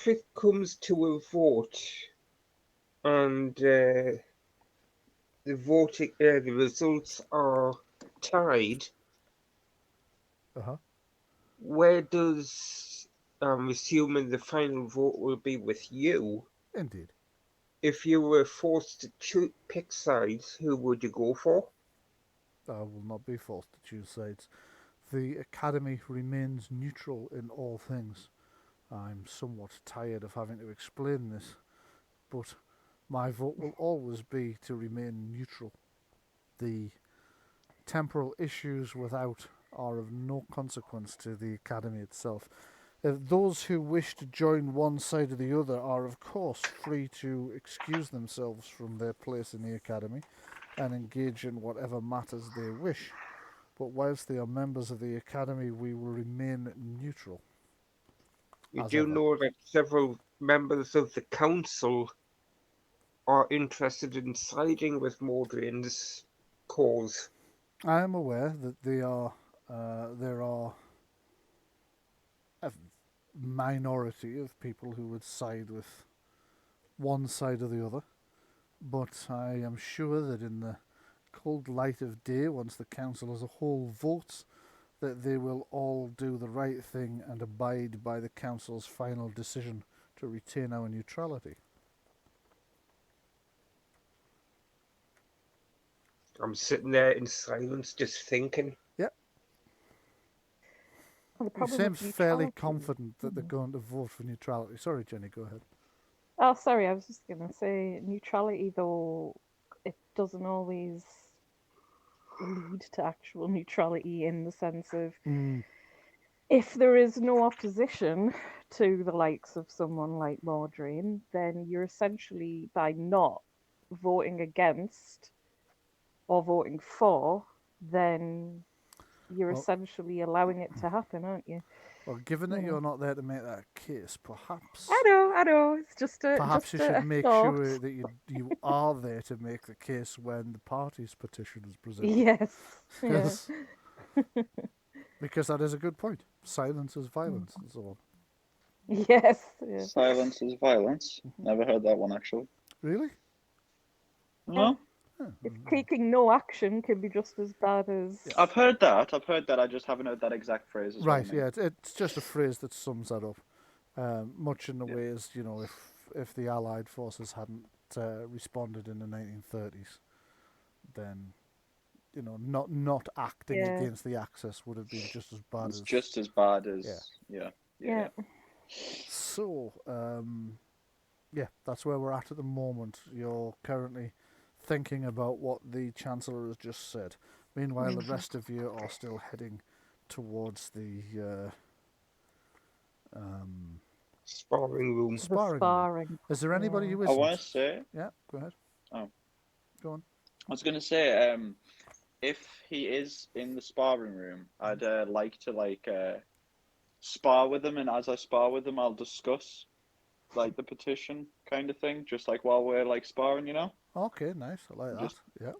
it comes to a vote and the results are tied, Uh-huh. where does assuming the final vote will be with you? Indeed. If you were forced to pick sides, who would you go for? I will not be forced to choose sides. The Academy remains neutral in all things. I'm somewhat tired of having to explain this, but my vote will always be to remain neutral. The temporal issues without are of no consequence to the Academy itself. Those who wish to join one side or the other are, of course, free to excuse themselves from their place in the Academy and engage in whatever matters they wish. But whilst they are members of the Academy, we will remain neutral. You As do ever. know that several members of the council are interested in siding with Mordraine's cause. I am aware that there are a minority of people who would side with one side or the other, but I am sure that in the cold light of day, once the council as a whole votes, that they will all do the right thing and abide by the council's final decision to retain our neutrality. I'm sitting there in silence, just thinking. Well, the He problem seems with fairly neutrality- confident that they're going to vote for neutrality. Sorry, Jenny, go ahead. Oh, sorry, I was just going to say neutrality, though, it doesn't always lead to actual neutrality in the sense of if there is no opposition to the likes of someone like Mordraine, then you're essentially, by not voting against or voting for, then you're Well- essentially allowing it to happen, aren't you? Well, given that You know. you're not there to make that case, perhaps I know. It's just a perhaps just you should a make thought. sure that you are there to make the case when the party's petition is presented. Yes. Yeah. Because that is a good point. Silence is violence and so on. Yes. Yeah. Silence is violence. Never heard that one actually. Really? No, If taking no action can be just as bad as I've heard that. I just haven't heard that exact phrase. As Right, well, yeah, it's just a phrase that sums that up. Much in the way as, if the Allied forces hadn't responded in the 1930s, then, not acting Yeah. against the Axis would have been just as bad It's as... just as bad as yeah. So, that's where we're at the moment. You're currently thinking about what the Chancellor has just said. Meanwhile, the rest of you are still heading towards the Sparring room. The sparring. sparring. Is there anybody who I isn't? want to say. Yeah, go ahead. Oh. Go on. I was going to say, if he is in the sparring room, I'd like to spar with him, and as I spar with him, I'll discuss the petition kind of thing, just while we're sparring, Okay, nice. I like Just- that.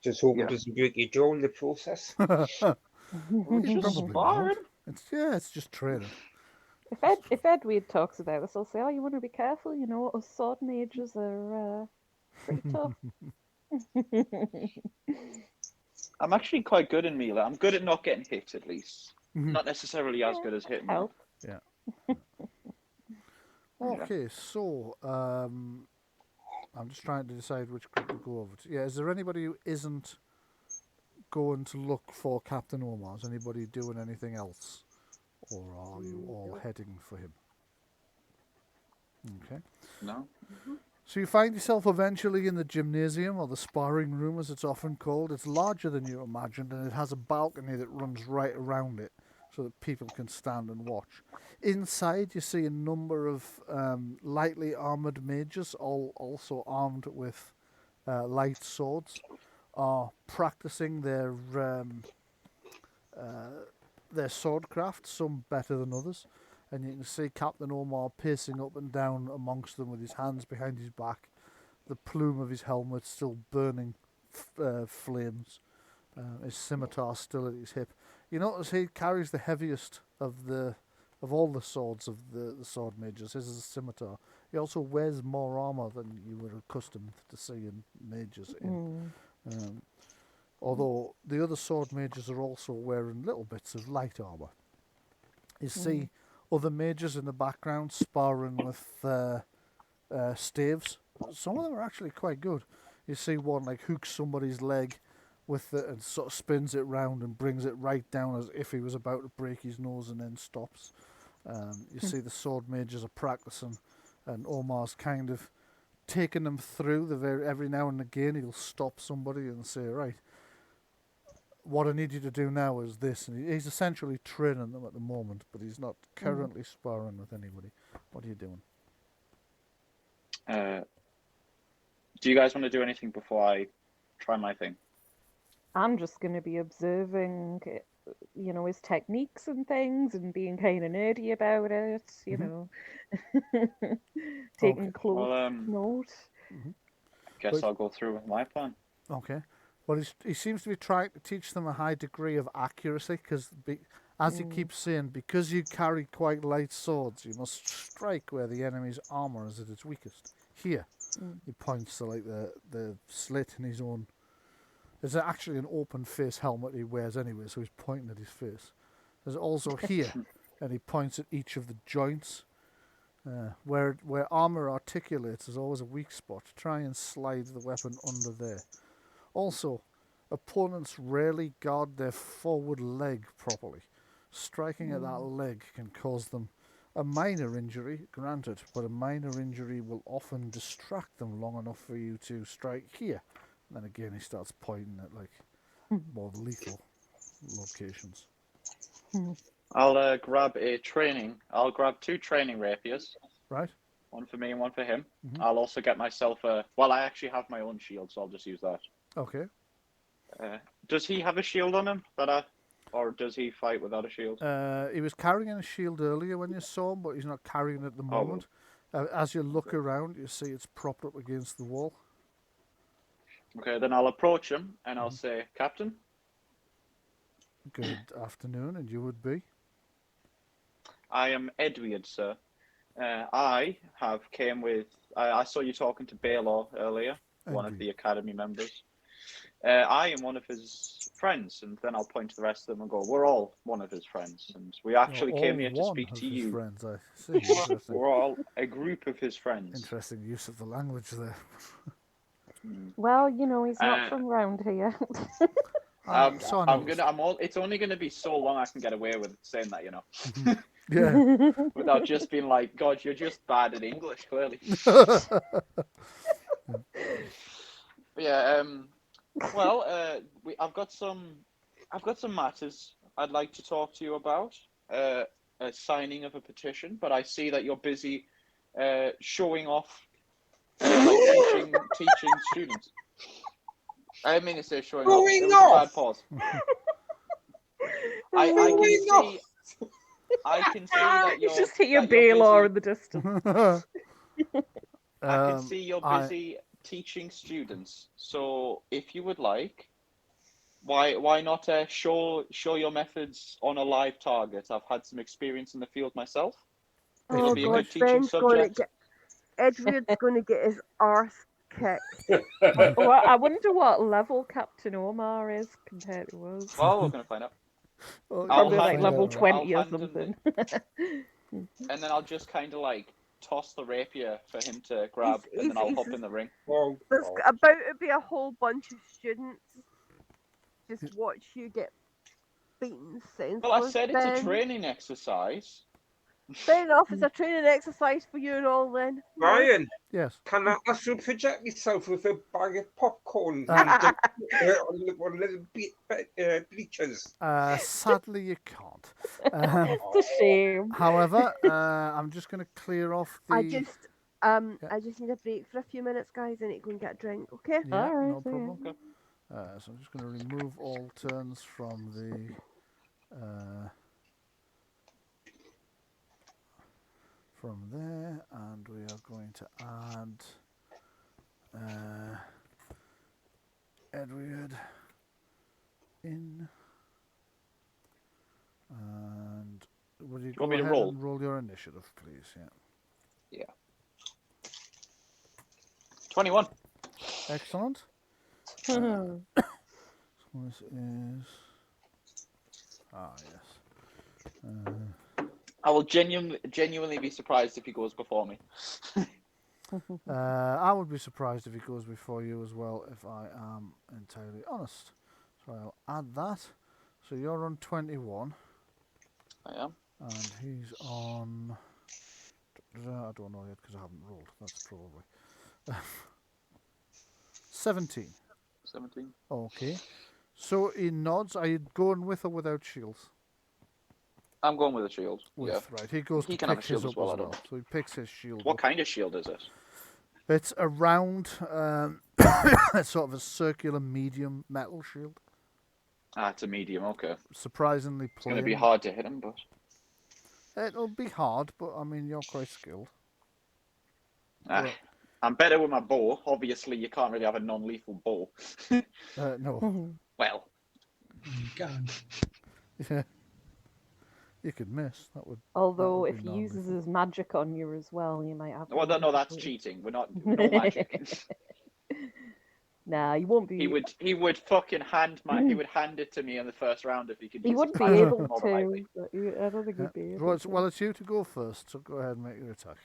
Just hope Yeah. it doesn't break your jaw in the process. Yeah. It's just Probably sparring. It's just training. If Edward talks about this, I'll say, "Oh, you want to be careful. Us sword mages are pretty tough." I'm actually quite good in melee. I'm good at not getting hit, at least. Mhm. Not necessarily as good as hitting. Help. Okay, so I'm just trying to decide which group to go over to. Yeah, is there anybody who isn't going to look for Captain Omar? Is anybody doing anything else? Or are you all heading for him? Okay. No. So you find yourself eventually in the gymnasium, or the sparring room as it's often called. It's larger than you imagined, and it has a balcony that runs right around it so that people can stand and watch. Inside you see a number of lightly armoured mages, all also armed with light swords, are practicing their swordcraft, some better than others. and you can see Captain Omar pacing up and down amongst them with his hands behind his back, the plume of his helmet still burning flames, his scimitar still at his hip. You notice he carries the heaviest of all the swords of the sword mages. His is a scimitar. He also wears more armour than you were accustomed to seeing mages in. Although the other sword mages are also wearing little bits of light armour. You see other mages in the background sparring with staves. Some of them are actually quite good. You see one like hooks somebody's leg with it and sort of spins it round and brings it right down as if he was about to break his nose and then stops. You see the sword mages are practicing, and Omar's kind of taking them through. Every now and again he'll stop somebody and say, right, what I need you to do now is this. And he's essentially training them at the moment, but he's not currently sparring with anybody. What are you doing? Do you guys want to do anything before I try my thing? I'm just going to be observing, his techniques and things and being kind of nerdy about it, taking close note. Guess I'll go through with my plan. Okay. Well, he seems to be trying to teach them a high degree of accuracy because, as he keeps saying, because you carry quite light swords, you must strike where the enemy's armour is at its weakest. Here, he points to like the slit in his own. There's actually an open face helmet he wears anyway, so he's pointing at his face. There's also here, and he points at each of the joints. Where armour articulates, there's always a weak spot. Try and slide the weapon under there. Also, opponents rarely guard their forward leg properly. Striking at that leg can cause them a minor injury, granted, but a minor injury will often distract them long enough for you to strike here. And then again he starts pointing at like more lethal locations. I'll grab I'll grab 2 training rapiers. Right. One for me and one for him. I'll also get myself I actually have my own shield, so I'll just use that. Okay. Does he have a shield on him or does he fight without a shield? He was carrying a shield earlier when you saw him, but he's not carrying it at the moment. As you look around, you see it's propped up against the wall. Okay, then I'll approach him and I'll say, Captain. Good afternoon, and you would be? I am Edward, sir. I came with. I saw you talking to Balore earlier, one of the Academy members. I am one of his friends, and then I'll point to the rest of them and go, we're all one of his friends, and we actually came here to speak to you. Friends, I see. We're all a group of his friends. Interesting use of the language there. Well, he's not from round here. It's only gonna be so long I can get away with saying that, Yeah. Without just being like, God, you're just bad at English, clearly. I've got some matters I'd like to talk to you about. A signing of a petition, but I see that you're busy showing off, teaching students. I didn't mean to say showing off. It was a bad pause. I can see that you're. You just hit your Balore in the distance. I can see you're busy teaching students. So, if you would like, why not show your methods on a live target? I've had some experience in the field myself. It'll be a good teaching subject. Edward's going to get his arse kicked. Well, I wonder what level Captain Omar is compared to us. Well, we're going to find out. Probably like level 20 or something. And then I'll just kind of like toss the rapier for him to grab, and then I'll hop in the ring. There's about to be a whole bunch of students just watch you get beaten senseless. Well, I said it's a training exercise. Fair enough, it's a training exercise for you and all then. Bryan, yes. Can I astral project myself with a bag of popcorn on little bleachers? Sadly, you can't. It's a shame. However, I'm just going to clear off the. I just need a break for a few minutes, guys. I need to go and get a drink. Okay. Yeah, all right, no problem. Okay. So I'm just going to remove all turns from the. from there, and we are going to add Edward in. And will you go want me to ahead roll? and roll your initiative, please? Yeah. Yeah. 21. Excellent. Hmm. So this is yes. I will genuinely be surprised if he goes before me. I would be surprised if he goes before you as well, if I am entirely honest. So I'll add that. So you're on 21. I am. And he's on. I don't know yet because I haven't rolled. That's probably 17. 17. Okay. So he nods. Are you going with or without shields? I'm going with a shield. With, Yeah. right. He goes He to can have pick a shield his as up well, as I don't well. know. So he picks his shield What up. kind of shield is it? It's a round, sort of a circular medium metal shield. Ah, it's a medium. Okay. Surprisingly It's going to plain. be hard to hit him, but It'll be hard, but I mean, you're quite skilled. ah, I'm better with my bow. Obviously, you can't really have a non-lethal bow. No. Well, You can. Yeah. You could miss. That would. Although be if he uses non-lethal. his magic on you as well, you might have. well, no, that's cheating. We're not no magic. Nah, you won't be. He would fucking he would hand it to me in the first round if he could. He use wouldn't his be magic able more to. than likely. But I don't think he'd be able Well, to. it's you to go first, so go ahead and make your attack.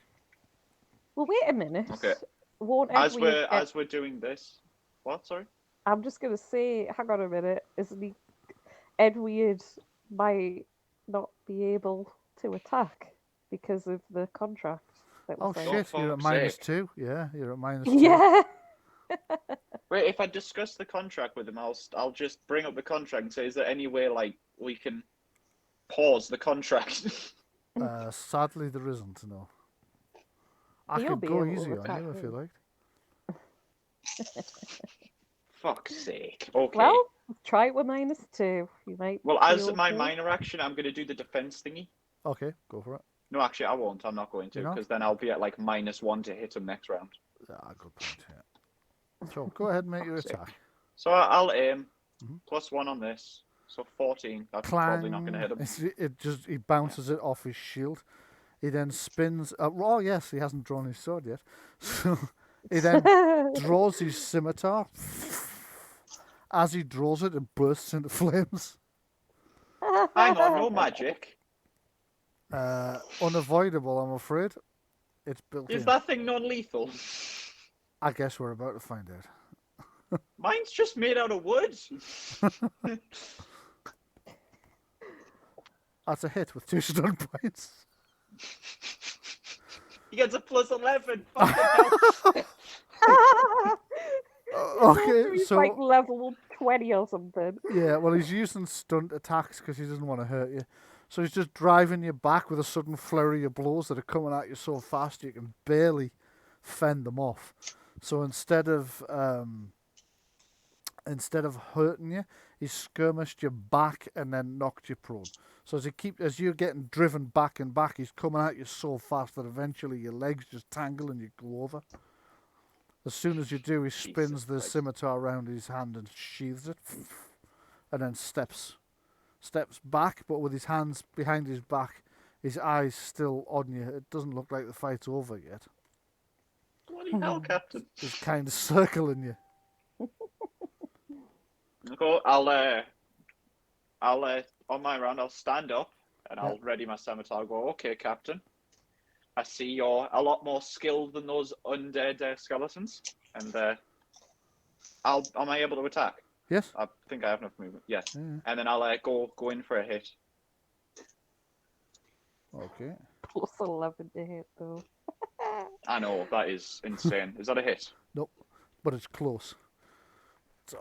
Well, wait a minute. Okay. Won't As Edward we're doing this, what? Sorry. I'm just gonna say, hang on a minute. Isn't he? Edward might not be able to attack because of the contract. That Oh was signed. shit! for You're at fuck's -2. Yeah, you're at -2. Yeah. Wait, if I discuss the contract with him, I'll just bring up the contract and say, is there any way like we can pause the contract? Sadly, there isn't. No. I You'll could be go able to easy on attack you if you him. liked. Fuck's sake. Okay. Well, try it with -2. You might. Well, be as my okay. minor action, I'm going to do the defense thingy. Okay, go for it. No, actually, I won't. I'm not going to, You're not? because then I'll be at like -1 to hit him next round. Good point. Yeah. So go ahead and make your Fuck's sake. attack. So I'll aim Mhm. +1 on this. So 14. That's Clang. probably not going to hit him. He bounces it off his shield. He then spins. Oh yes, he hasn't drawn his sword yet. So he then draws his scimitar. As he draws it, it bursts into flames. Hang on, no magic. Unavoidable, I'm afraid. It's built Is in. that thing non-lethal? I guess we're about to find out. Mine's just made out of wood. That's a hit with 2 stun points. He gets a +11. Fucking hell. Okay, He's so like level 20 or something. yeah, well, he's using stunt attacks because he doesn't want to hurt you. So he's just driving you back with a sudden flurry of blows that are coming at you so fast you can barely fend them off. So instead of hurting you, he skirmished you back and then knocked you prone. So as you're getting driven back and back, he's coming at you so fast that eventually your legs just tangle and you go over. As soon as you do, he spins Jesus the Christ. scimitar around his hand and sheathes it, and then steps back, but with his hands behind his back, his eyes still on you. It doesn't look like the fight's over yet. Bloody hell, Captain. He's kind of circling you. Okay, I'll on my round, I'll stand up and I'll ready my scimitar. I'll go, okay, Captain. I see you're a lot more skilled than those undead skeletons, and am I able to attack? Yes. I think I have enough movement. Yes. Yeah. And then I'll go in for a hit. Okay. +11 to hit though. I know, that is insane. Is that a hit? Nope. But it's close. So,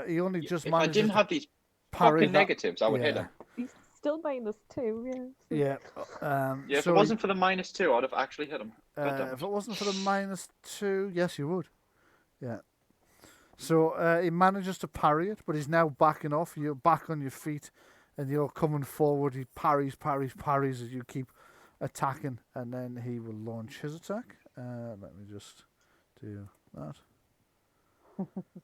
he only just If I manages didn't to have these parry fucking that. negatives, I would hit Yeah. him. He's still -2, yeah. So Yeah. Yeah, if so it wasn't for the -2, I'd have actually hit him. if it wasn't for the -2, yes, you would. Yeah. So he manages to parry it, but he's now backing off. You're back on your feet, and you're coming forward. He parries as you keep attacking, and then he will launch his attack. Let me just do that.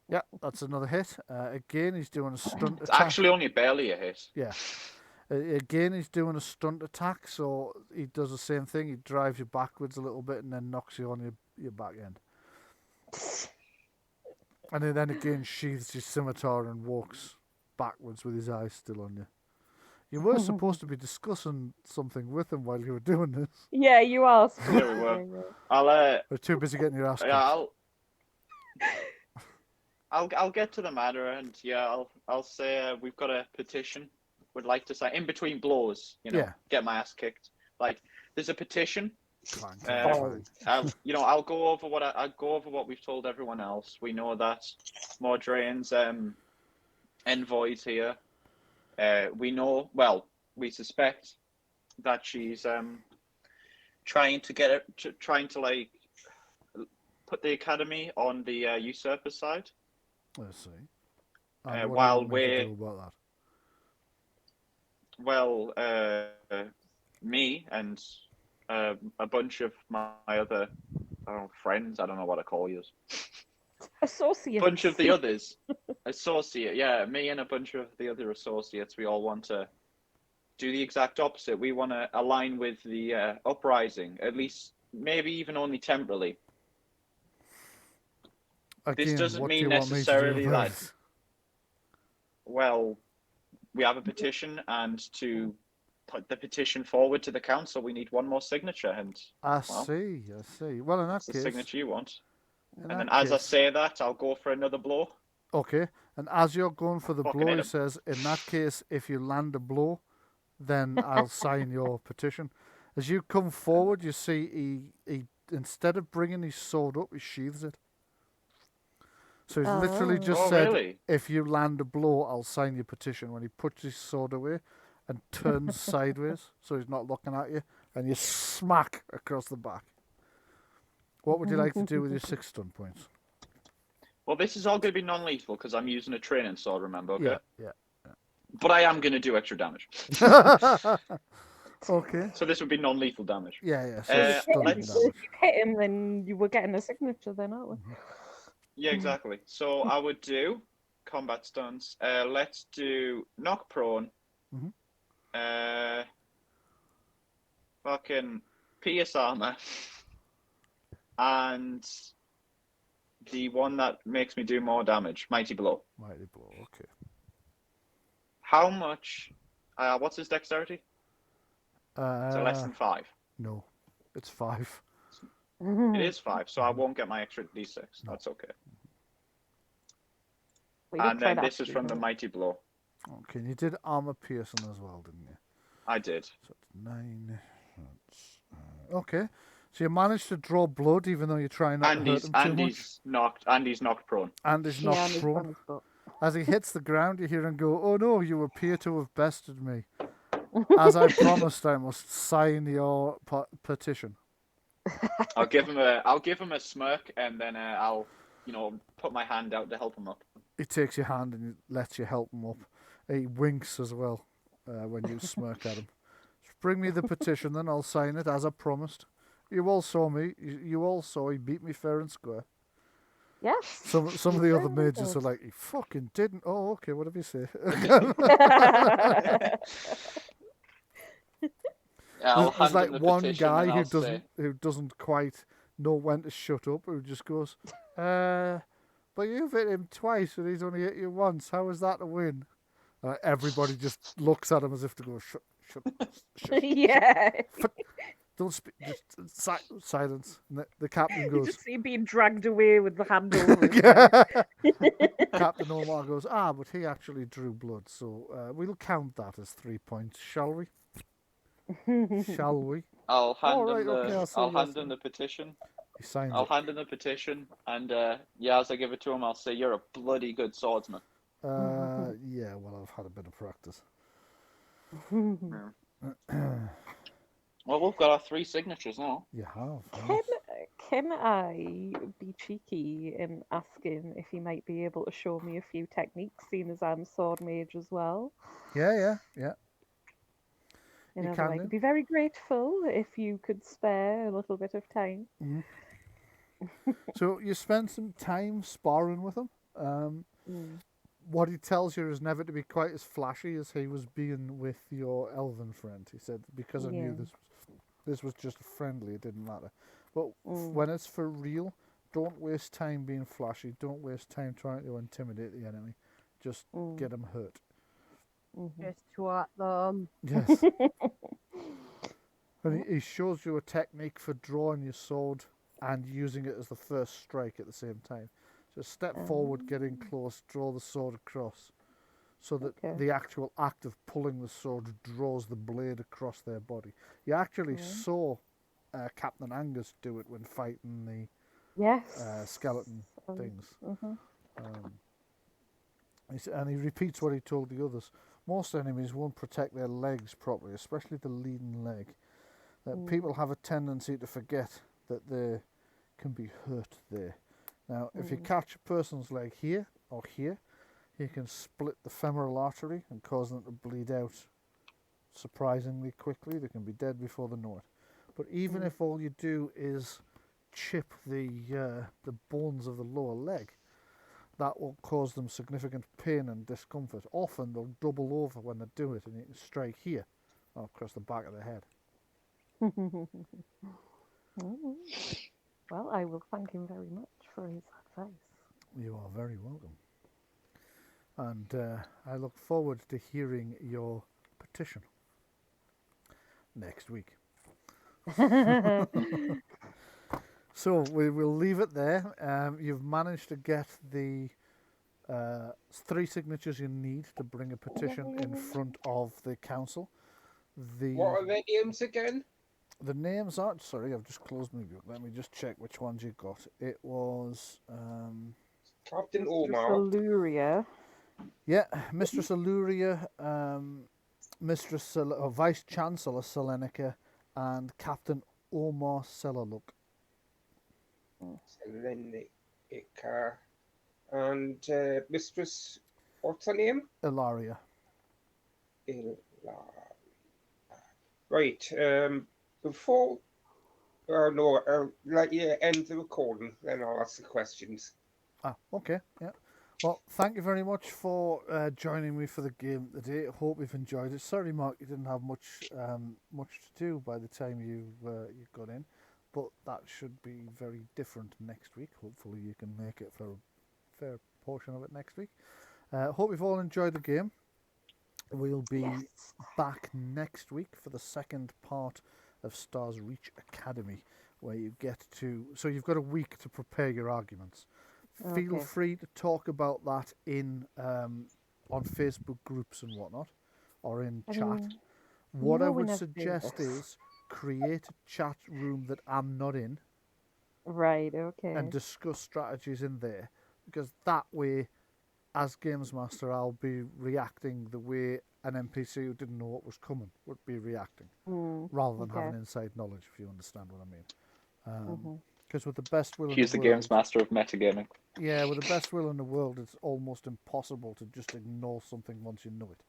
Yeah, that's another hit. Again, he's doing a stunt It's attack. actually only barely a hit. Yeah. Again, he's doing a stunt attack, so he does the same thing. He drives you backwards a little bit and then knocks you on your back end. And then again sheathes his scimitar and walks backwards with his eyes still on you. You were supposed to be discussing something with him while you were doing this. Yeah, you are. There we were. We're too busy getting your ass kicked. Yeah, I'll get to the matter, and yeah, I'll say we've got a petition. Would like to sign in between blows. Get my ass kicked. Like there's a petition. I'll go over what we've told everyone else. We know that Mordraine's envoy's here. We suspect that she's trying to like put the academy on the usurper side. Let's see. While we're about that. Me and a bunch of my other friends, I don't know what I call you. Associates. A bunch of the others. Associate, yeah. Me and a bunch of the other associates, we all want to do the exact opposite. We want to align with the uprising, at least, maybe even only temporarily. Again, this doesn't what mean do you want me to do necessarily about that. it? Well, we have a petition, and to put the petition forward to the council, we need one more signature. And I see. Well, in that that's case, the signature you want. in And that then as I case- say that, I'll go for another blow. Okay, and as you're going for the Fucking blow, hit he him. says, in that case, if you land a blow, then I'll sign your petition. As you come forward, you see he instead of bringing his sword up, he sheathes it. So he's literally just Oh, said, really? if you land a blow, I'll sign your petition. When he puts his sword away and turns sideways, so he's not looking at you, and you smack across the back. What would you like to do with your 6 stun points? Well, this is all going to be non-lethal because I'm using a training sword, remember, okay? Yeah. But I am going to do extra damage. Okay. So this would be non-lethal damage. Yeah. So Uh, stun let's- damage. If you hit him, then you were getting a signature, then, aren't we? Yeah, exactly. So I would do combat stunts. Let's do knock prone. Mhm. Fucking pierce armor. And the one that makes me do more damage, mighty blow. Mighty blow. Okay. How much? What's his dexterity? So less than 5. No, it's 5. It is 5, so I won't get my extra d6. No. That's okay. Well, you And tried then this is actually, from the didn't mighty blow. Okay, and you did armor piercing as well, didn't you? I did. So it's 9. That's, okay, so you managed to draw blood even though you're trying not to hurt him too much. He's knocked prone. And he's you? knocked Yeah, and he's prone. on his butt. As he hits the ground, you hear him go, "Oh no, you appear to have bested me. As I promised, I must sign your petition." I'll give him a smirk, and then I'll put my hand out to help him up. He takes your hand and he lets you help him up. He winks as well when you smirk at him. Bring me the petition, then I'll sign it as I promised. You all saw me. You all saw he beat me fair and square. Yes. Some of the other mages are like, he fucking didn't. Oh, okay, whatever you say. I'll There's hand like him the one petition guy and who I'll doesn't quite know when to shut up, who just goes, but you've hit him twice and he's only hit you once. How is that a win? Everybody just looks at him as if to go, shut. Yeah. Don't speak. Just silence. And the captain You goes. just see him being dragged away with the hand over his Captain Omar goes. But he actually drew blood, so we'll count that as 3 points, shall we? Shall we? I'll hand right, him okay, I'll say yes him then. the petition. He signs I'll it. hand him the petition, and as I give it to him, I'll say, "You're a bloody good swordsman." Yeah. Well, I've had a bit of practice. Well, we've got our 3 signatures now. You have. Can I be cheeky in asking if he might be able to show me a few techniques, seeing as I'm sword mage as well? Yeah. You You know, can like, do. be very grateful if you could spare a little bit of time. So you spend some time sparring with him. What he tells you is never to be quite as flashy as he was being with your elven friend. He said, because I knew this was just friendly, it didn't matter. But when it's for real, don't waste time being flashy. Don't waste time trying to intimidate the enemy. Just get him hurt. Just twat them. Yes. And he shows you a technique for drawing your sword and using it as the first strike at the same time. So step forward, get in close, draw the sword across, so that the actual act of pulling the sword draws the blade across their body. You actually saw Captain Angus do it when fighting the skeleton things. And he repeats what he told the others. Most enemies won't protect their legs properly, especially the leading leg. People have a tendency to forget that they can be hurt there. Now, if you catch a person's leg here or here, you can split the femoral artery and cause them to bleed out surprisingly quickly. They can be dead before they know it. But even if all you do is chip the bones of the lower leg, that will cause them significant pain and discomfort. Often they'll double over when they do it, and you can strike here or across the back of the head. Well, I will thank him very much for his advice. You are very welcome. And I look forward to hearing your petition next week. So we will leave it there. You've managed to get the 3 signatures you need to bring a petition in front of the council. What are their names again? The names are... Sorry, I've just closed my book. Let me just check which ones you got. It was... Captain Omar. Illyria. Yeah, Mistress Illyria, Vice Chancellor Selenica, and Captain Omar Selaluk. Selenica. And Mistress... What's her name? Ilaria. Right. Before... no, let you end the recording, then I'll ask the questions. Okay, yeah. Well, thank you very much for joining me for the game today. I hope you've enjoyed it. Sorry, Marc, you didn't have much to do by the time you got in, but that should be very different next week. Hopefully you can make it for a fair portion of it next week. Hope you've all enjoyed the game. We'll be back next week for the second part of Starsreach Academy, where you get to... So you've got a week to prepare your arguments. Feel free to talk about that in on Facebook groups and whatnot, or in chat. What I would suggest is create a chat room that I'm not in. Right, okay. And discuss strategies in there, because that way, as Games Master, I'll be reacting the way an NPC who didn't know what was coming would be reacting, rather than having inside knowledge, if you understand what I mean. Because with the best will in the world... He's the Games Master of metagaming. Yeah, with the best will in the world, it's almost impossible to just ignore something once you know it.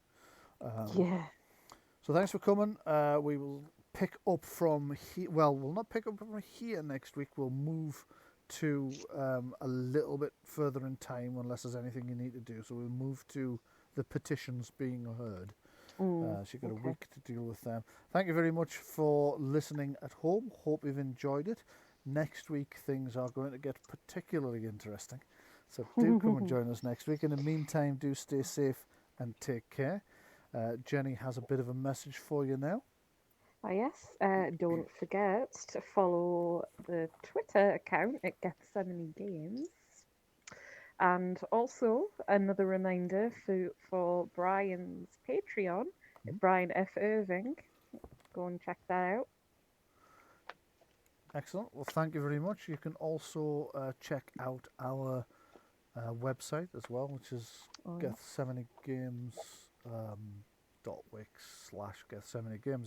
So thanks for coming. We will pick up from here. Well, we'll not pick up from here next week. We'll move to a little bit further in time, unless there's anything you need to do. So we'll move to the petitions being heard. So you've got a week to deal with them. Thank you very much for listening at home. Hope you've enjoyed it. Next week, things are going to get particularly interesting. So do come and join us next week. In the meantime, do stay safe and take care. Jenni has a bit of a message for you now. Yes, don't forget to follow the Twitter account at Gethsemane Games. And also, another reminder for Bryan's Patreon, Bryan F. Irving. Go and check that out. Excellent. Well, thank you very much. You can also check out our website as well, which is Gethsemane Games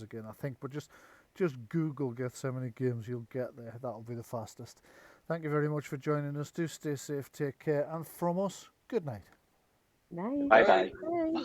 again, I think. But just Google Gethsemane Games, you'll get there. That'll be the fastest. Thank you very much for joining us. Do stay safe, take care, and from us, good night. Night. Bye-bye. Bye.